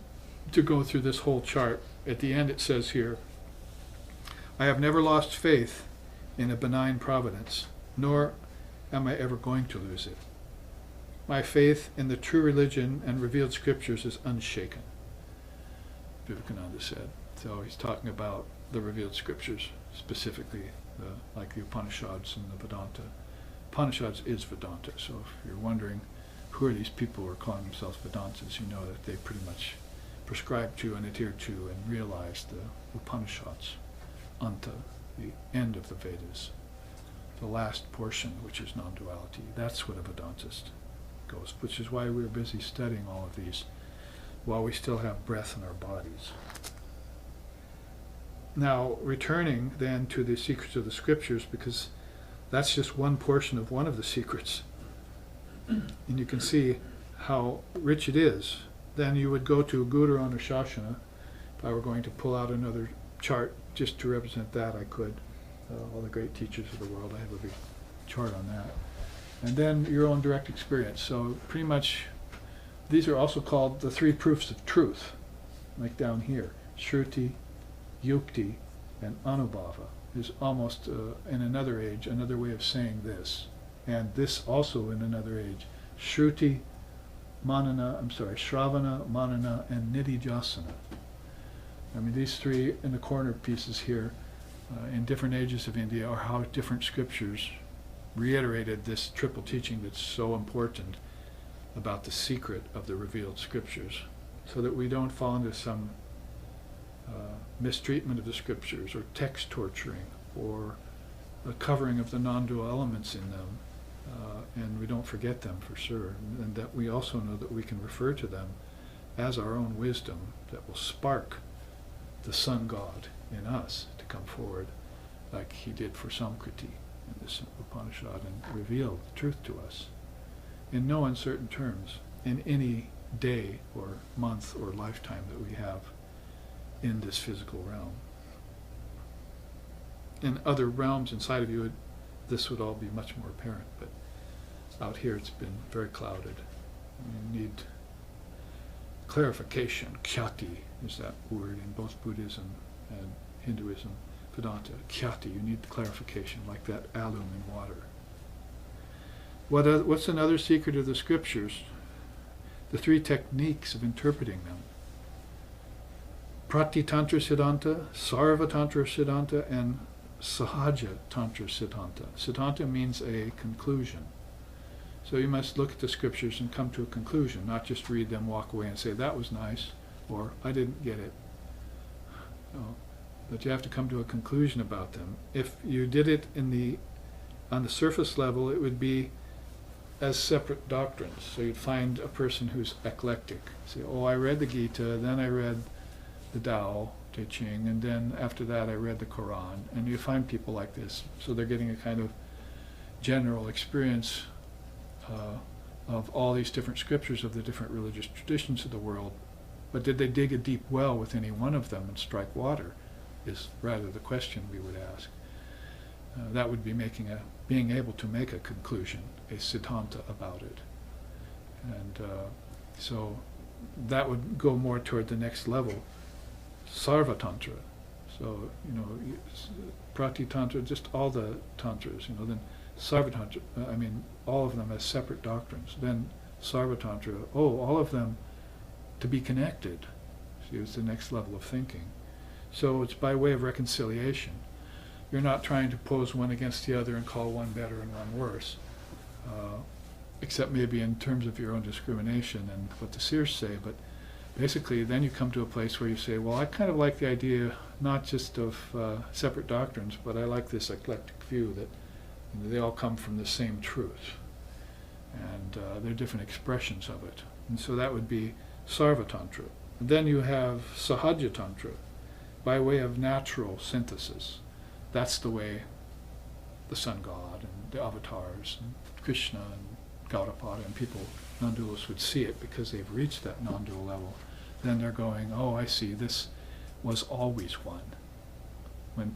Speaker 1: to go through this whole chart. At the end it says here, I have never lost faith in a benign providence, nor am I ever going to lose it. My faith in the true religion and revealed scriptures is unshaken, Vivekananda said. So he's talking about the revealed scriptures, specifically like the Upanishads and the Vedanta. Upanishads is Vedanta, so if you're wondering who are these people who are calling themselves Vedantas, you know that they pretty much prescribe to and adhere to and realize the Upanishads, Anta, the end of the Vedas, the last portion, which is non-duality. That's what a Vedantist goes, which is why we're busy studying all of these while we still have breath in our bodies. Now, returning then to the secrets of the scriptures, because that's just one portion of one of the secrets, and you can see how rich it is. Then you would go to Guru Anushasana. If I were going to pull out another chart just to represent that, I could. All the great teachers of the world, I have a big chart on that. And then your own direct experience. So pretty much, these are also called the 3 proofs of truth, like down here. Shruti, Yukti, and Anubhava is almost, in another age, another way of saying this. And this also in another age. Shruti, Shravana, Manana, and Nididhyasana. I mean, these 3 in the corner pieces here, in different ages of India, are how different scriptures reiterated this triple teaching that's so important about the secret of the revealed scriptures, so that we don't fall into some mistreatment of the scriptures, or text torturing, or a covering of the non-dual elements in them, and we don't forget them for sure, and that we also know that we can refer to them as our own wisdom that will spark the sun god in us to come forward, like he did for Samkriti in this Upanishad, and reveal the truth to us in no uncertain terms in any day or month or lifetime that we have in this physical realm. In other realms inside of you, this would all be much more apparent, but out here it's been very clouded. You need clarification. Khyati is that word in both Buddhism and Hinduism, Vedanta. Khyati, you need clarification, like that alum in water. What's another secret of the scriptures? The 3 techniques of interpreting them. Prati Tantra Siddhanta, Sarva Tantra Siddhanta, and Sahaja Tantra Siddhanta. Siddhanta means a conclusion. So you must look at the scriptures and come to a conclusion, not just read them, walk away and say, that was nice, or I didn't get it. No. But you have to come to a conclusion about them. If you did it on the surface level, it would be as separate doctrines. So you'd find a person who's eclectic. Say, oh, I read the Gita, then I read the Tao Te Ching, and then after that I read the Quran. And you find people like this. So they're getting a kind of general experience of all these different scriptures of the different religious traditions of the world. But did they dig a deep well with any one of them and strike water, is rather the question we would ask. That would be being able to make a conclusion, a siddhanta about it. And so that would go more toward the next level, sarvatantra. So, pratitantra, just all the tantras, then sarvatantra, all of them as separate doctrines. Then sarvatantra, all of them to be connected. See, it's the next level of thinking. So it's by way of reconciliation. You're not trying to pose one against the other and call one better and one worse, except maybe in terms of your own discrimination and what the seers say. But basically, then you come to a place where you say, well, I kind of like the idea not just of separate doctrines, but I like this eclectic view that they all come from the same truth, and they're different expressions of it. And so that would be sarvatantra. And then you have sahaja tantra, by way of natural synthesis. That's the way the sun god and the avatars and Krishna and Gaudapada and people, non-dualists, would see it because they've reached that non-dual level. Then they're going, oh, I see, this was always one. When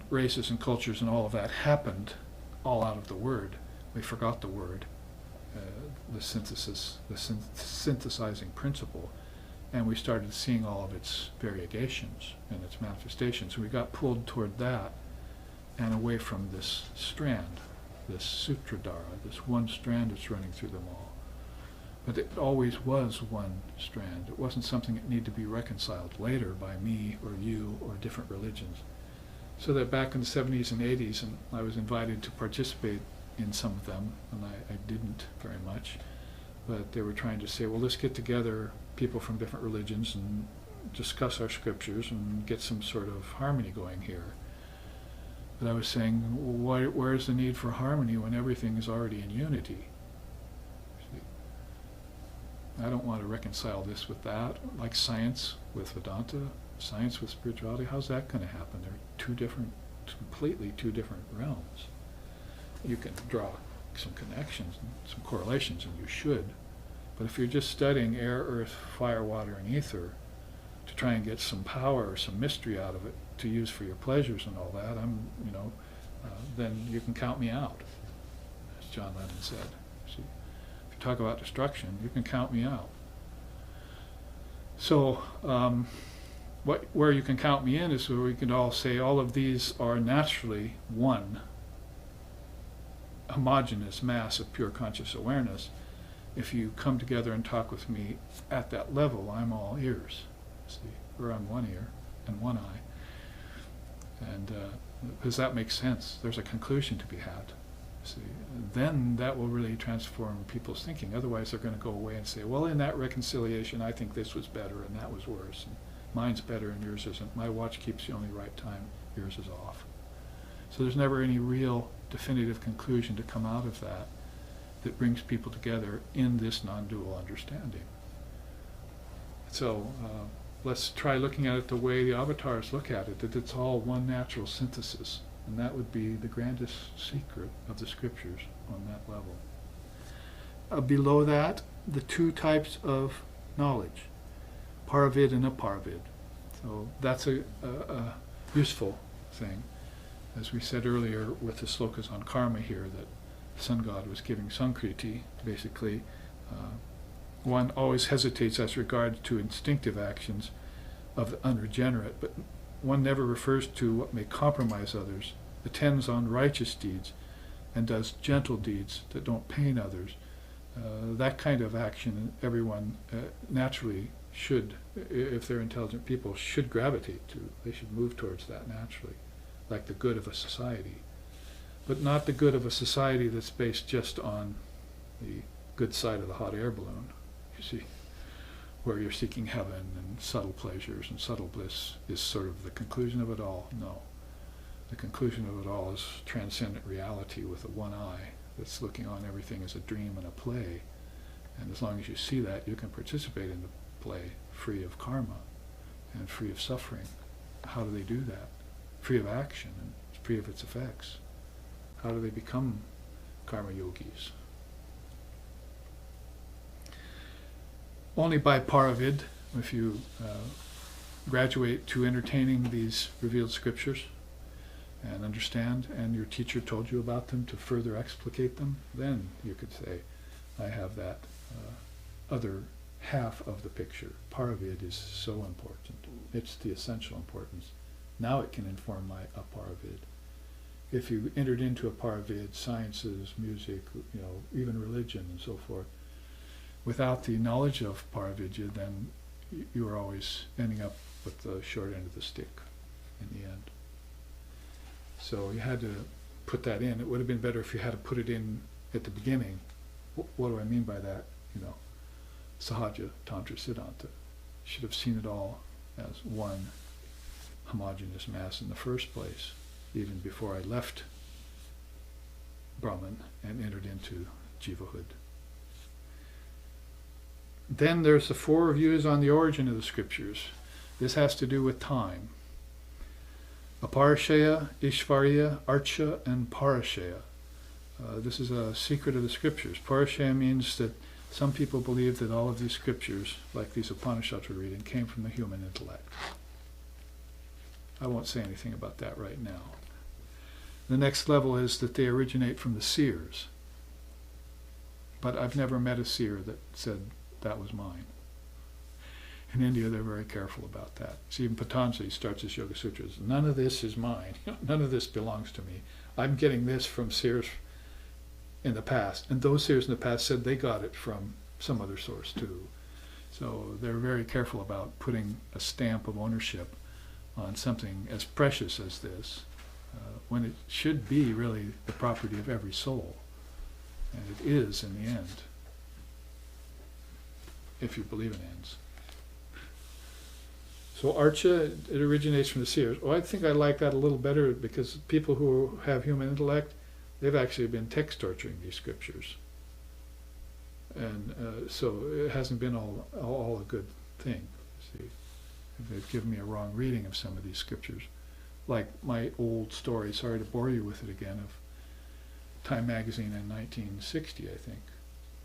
Speaker 1: races and cultures and all of that happened all out of the word, we forgot the word, the synthesis, the synthesizing principle, and we started seeing all of its variegations and its manifestations. We got pulled toward that and away from this strand, this sutradhara, this one strand that's running through them all. But it always was one strand. It wasn't something that needed to be reconciled later by me or you or different religions. So that back in the 70s and 80s, and I was invited to participate in some of them, and I didn't very much, but they were trying to say, well, let's get together people from different religions and discuss our scriptures and get some sort of harmony going here. But I was saying, well, where's the need for harmony when everything is already in unity? See, I don't want to reconcile this with that, like science with Vedanta, science with spirituality. How's that going to happen? They're completely two different realms. You can draw some connections and some correlations, and you should. But if you're just studying air, earth, fire, water, and ether to try and get some power or some mystery out of it to use for your pleasures and all that, then you can count me out, as John Lennon said. See, if you talk about destruction, you can count me out. So, where you can count me in is where we can all say all of these are naturally one homogeneous mass of pure conscious awareness. If you come together and talk with me at that level, I'm all ears. See, or I'm one ear and one eye. And because that makes sense, there's a conclusion to be had. See, then that will really transform people's thinking. Otherwise, they're going to go away and say, well, in that reconciliation, I think this was better and that was worse. And mine's better and yours isn't. My watch keeps the only right time, yours is off. So there's never any real definitive conclusion to come out of that brings people together in this non-dual understanding. So let's try looking at it the way the avatars look at it, that it's all one natural synthesis. And that would be the grandest secret of the scriptures on that level. Below that, the two types of knowledge, paravid and aparavid. So that's a useful thing. As we said earlier with the slokas on karma here, that the sun god was giving Sankriti, basically, one always hesitates as regards to instinctive actions of the unregenerate, but one never refers to what may compromise others, attends on righteous deeds, and does gentle deeds that don't pain others. That kind of action everyone naturally should, if they're intelligent people, should gravitate to. They should move towards that naturally, like the good of a society. But not the good of a society that's based just on the good side of the hot air balloon. You see, where you're seeking heaven and subtle pleasures and subtle bliss is sort of the conclusion of it all. No. The conclusion of it all is transcendent reality with a one eye that's looking on everything as a dream and a play. And as long as you see that, you can participate in the play free of karma and free of suffering. How do they do that? Free of action and free of its effects. How do they become karma yogis? Only by paravid, if you graduate to entertaining these revealed scriptures and understand, and your teacher told you about them to further explicate them, then you could say, I have that other half of the picture. Paravid is so important. It's the essential importance. Now it can inform my aparavid. If you entered into a paravid, sciences, music, even religion and so forth, without the knowledge of paravidya, then you are always ending up with the short end of the stick in the end. So you had to put that in. It would have been better if you had to put it in at the beginning. What do I mean by that? Sahaja, Tantra, Siddhanta. Should have seen it all as one homogeneous mass in the first place, even before I left Brahman and entered into jivahood. Then there's the four views on the origin of the scriptures. This has to do with time. Aparashaya, Ishvarya, Archa, and Parashaya. This is a secret of the scriptures. Parashaya means that some people believe that all of these scriptures, like these Upanishads we're reading, came from the human intellect. I won't say anything about that right now. The next level is that they originate from the seers. But I've never met a seer that said that was mine. In India, they're very careful about that. See, even Patanjali starts his Yoga Sutras. None of this is mine. None of this belongs to me. I'm getting this from seers in the past. And those seers in the past said they got it from some other source too. So they're very careful about putting a stamp of ownership on something as precious as this, when it should be really the property of every soul. And it is in the end, if you believe it ends. So Archa, it originates from the seers. Oh, I think I like that a little better because people who have human intellect, they've actually been text torturing these scriptures. And so it hasn't been all a good thing. See, they've given me a wrong reading of some of these scriptures. Like my old story, sorry to bore you with it again, of Time magazine in 1960, I think.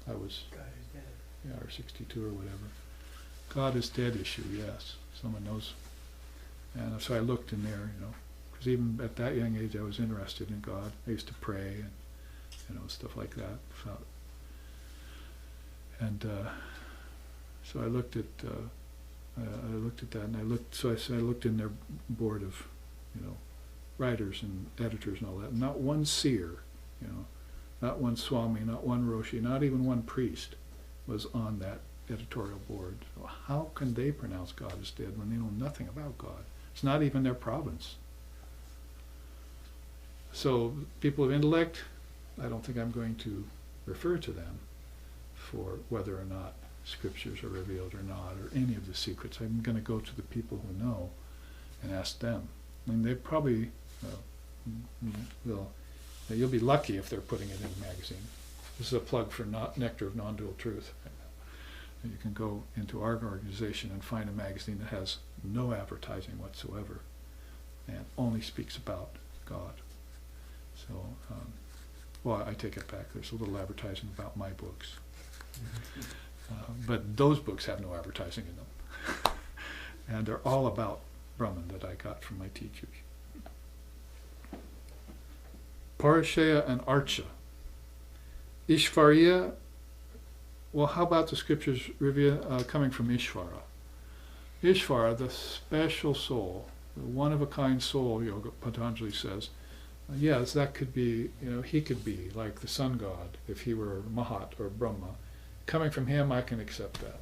Speaker 1: I was,
Speaker 2: God is dead.
Speaker 1: yeah, or 62 or whatever. God is Dead issue, yes. Someone knows. And so I looked in there, because even at that young age I was interested in God. I used to pray and, stuff like that. So I looked at that, and I looked in their board of, writers and editors and all that. Not one seer, not one swami, not one roshi, not even one priest was on that editorial board. So how can they pronounce God is dead when they know nothing about God? It's not even their province. So people of intellect, I don't think I'm going to refer to them for whether or not scriptures are revealed or not, or any of the secrets. I'm going to go to the people who know and ask them. I mean, they probably will. You'll be lucky if they're putting it in a magazine. This is a plug for Nectar of Non-Dual Truth. You can go into our organization and find a magazine that has no advertising whatsoever and only speaks about God. So, well, I take it back. There's a little advertising about my books. But those books have no advertising in them. And they're all about Brahman that I got from my teachers. Parashaya and Archa. Ishvarya, well, how about the scriptures coming from Ishvara? Ishvara, the special soul, the one-of-a-kind soul, Yoga Patanjali says, yes, that could be, he could be like the sun god if he were Mahat or Brahma. Coming from him, I can accept that.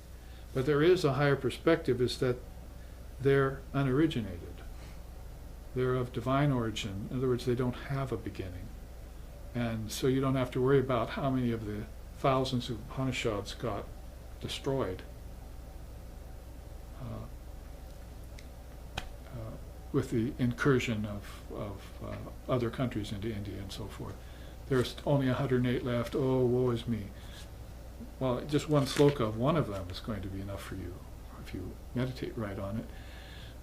Speaker 1: But there is a higher perspective, is that they're unoriginated. They're of divine origin. In other words, they don't have a beginning. And so you don't have to worry about how many of the thousands of Upanishads got destroyed with the incursion of other countries into India and so forth. There's only 108 left. Oh, woe is me. Well, just one sloka of one of them is going to be enough for you if you meditate right on it.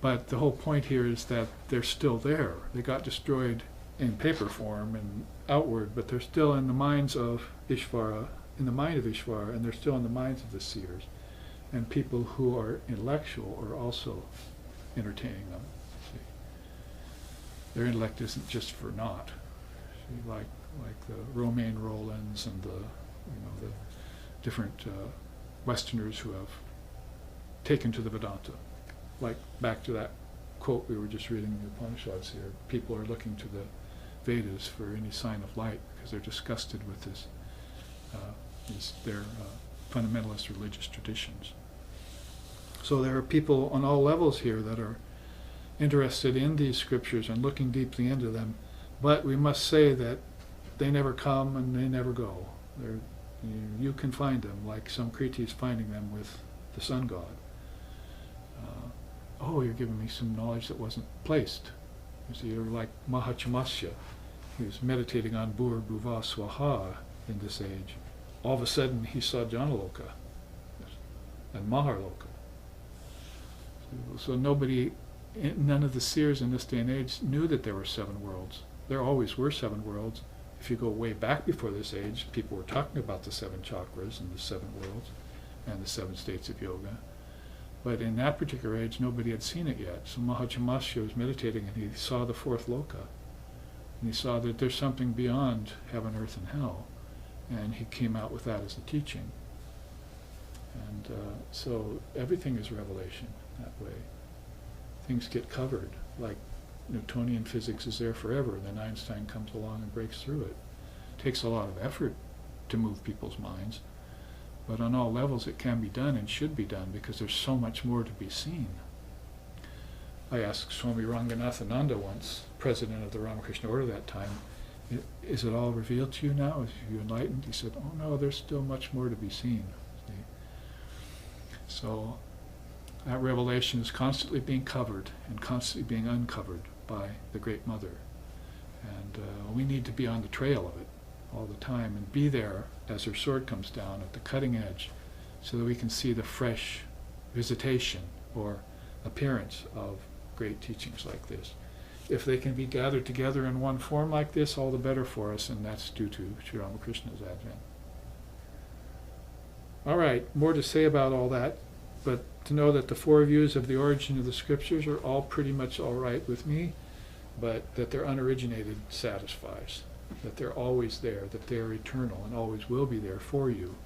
Speaker 1: But the whole point here is that they're still there. They got destroyed in paper form and outward, but they're still in the minds of Ishvara, in the mind of Ishvara, and they're still in the minds of the seers. And people who are intellectual are also entertaining them. See? Their intellect isn't just for naught. See, like the Romain Rollins and the different Westerners who have taken to the Vedanta. Like back to that quote we were just reading in the Upanishads here, people are looking to the Vedas for any sign of light because they're disgusted with their fundamentalist religious traditions. So there are people on all levels here that are interested in these scriptures and looking deeply into them, but we must say that they never come and they never go. You can find them, like some Kriti is finding them with the sun god. Oh, you're giving me some knowledge that wasn't placed. You see, you're like Mahachamasya. He was meditating on Bhur Bhuva Swaha in this age. All of a sudden he saw Janaloka and Maharloka. So none of the seers in this day and age knew that there were 7 worlds. There always were 7 worlds. If you go way back before this age, people were talking about the 7 chakras and the 7 worlds and the 7 states of yoga. But in that particular age, nobody had seen it yet. So Mahachamasya was meditating and he saw the 4th loka. And he saw that there's something beyond heaven, earth, and hell. And he came out with that as a teaching. And so everything is revelation that way. Things get covered, like Newtonian physics is there forever, and then Einstein comes along and breaks through it. It takes a lot of effort to move people's minds, but on all levels it can be done and should be done because there's so much more to be seen. I asked Swami Ranganathananda once, president of the Ramakrishna Order that time, is it all revealed to you now? Is you enlightened? He said, oh no, there's still much more to be seen. See? So that revelation is constantly being covered and constantly being uncovered by the Great Mother. And we need to be on the trail of it all the time and be there as her sword comes down at the cutting edge so that we can see the fresh visitation or appearance of great teachings like this. If they can be gathered together in one form like this, all the better for us, and that's due to Sri Ramakrishna's advent. All right, more to say about all that, but to know that the 4 views of the origin of the scriptures are all pretty much all right with me, but that they're unoriginated satisfies, that they're always there, that they're eternal and always will be there for you,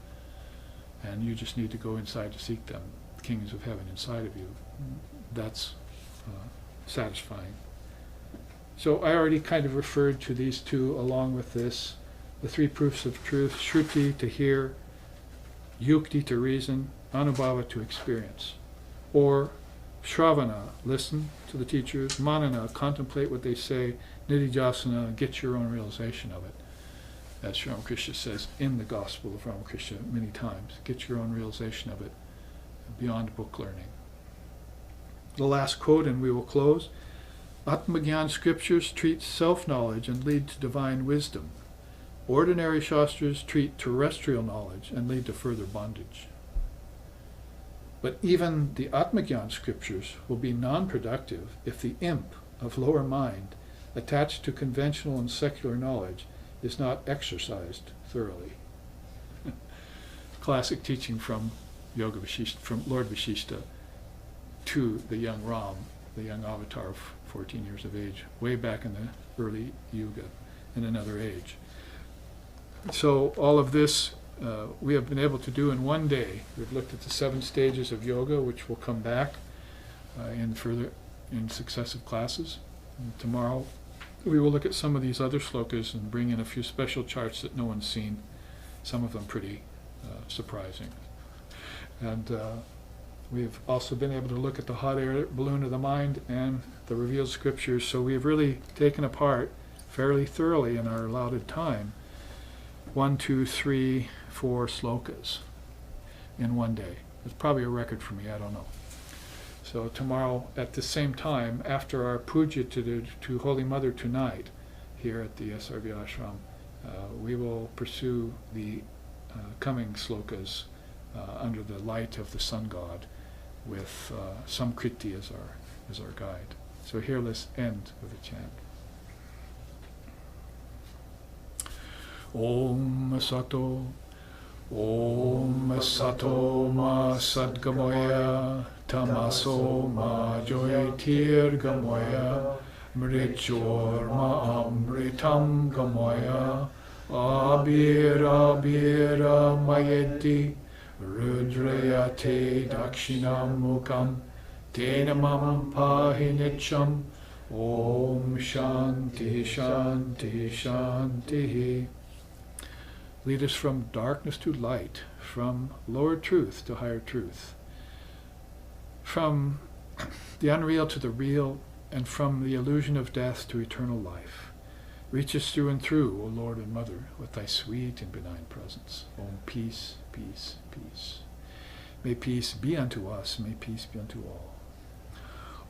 Speaker 1: and you just need to go inside to seek them, the kingdoms of heaven inside of you. That's satisfying. So I already kind of referred to these 2 along with this, the 3 proofs of truth, Shruti to hear, Yukti to reason, Anubhava to experience. Or Shravana, listen to the teachers, Manana, contemplate what they say, Nididhyasana, get your own realization of it. As Sri Ramakrishna says in the Gospel of Ramakrishna many times, get your own realization of it beyond book learning. The last quote, and we will close. Atmagyan scriptures treat self-knowledge and lead to divine wisdom. Ordinary shastras treat terrestrial knowledge and lead to further bondage. But even the Atmagyan scriptures will be non-productive if the imp of lower mind attached to conventional and secular knowledge is not exercised thoroughly. Classic teaching from Yoga Vashishta, from Lord Vashishta to the young Ram, the young avatar of 14 years of age, way back in the early Yuga, in another age. So all of this we have been able to do in one day. We've looked at the 7 stages of yoga, which will come back in successive classes. And tomorrow we will look at some of these other slokas and bring in a few special charts that no one's seen, some of them pretty surprising. And we've also been able to look at the hot air balloon of the mind and the revealed scriptures, so we've really taken apart fairly thoroughly in our allotted time 1, 2, 3, 4 slokas. in one day. It's probably a record for me, I don't know. So tomorrow at the same time, after our puja to Holy Mother tonight, here at the SRV Ashram, we will pursue the coming slokas under the light of the sun god with Samkriti as our guide. So here let's end with a chant. Om Sato Ma Sadgamaya Tamaso Ma Joyatir Gamaya Mrichor Ma Amritam Gamaya Abira Mayeti Rudrayate Dakshinam Mukam Tenamam Pahinicham Om Shanti Shanti Shanti. Lead us from darkness to light, from lower truth to higher truth, from the unreal to the real, and from the illusion of death to eternal life. Reach us through and through, O Lord and Mother, with thy sweet and benign presence. Om, peace, peace, peace. May peace be unto us, may peace be unto all.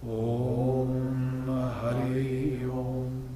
Speaker 1: Om Hari Om.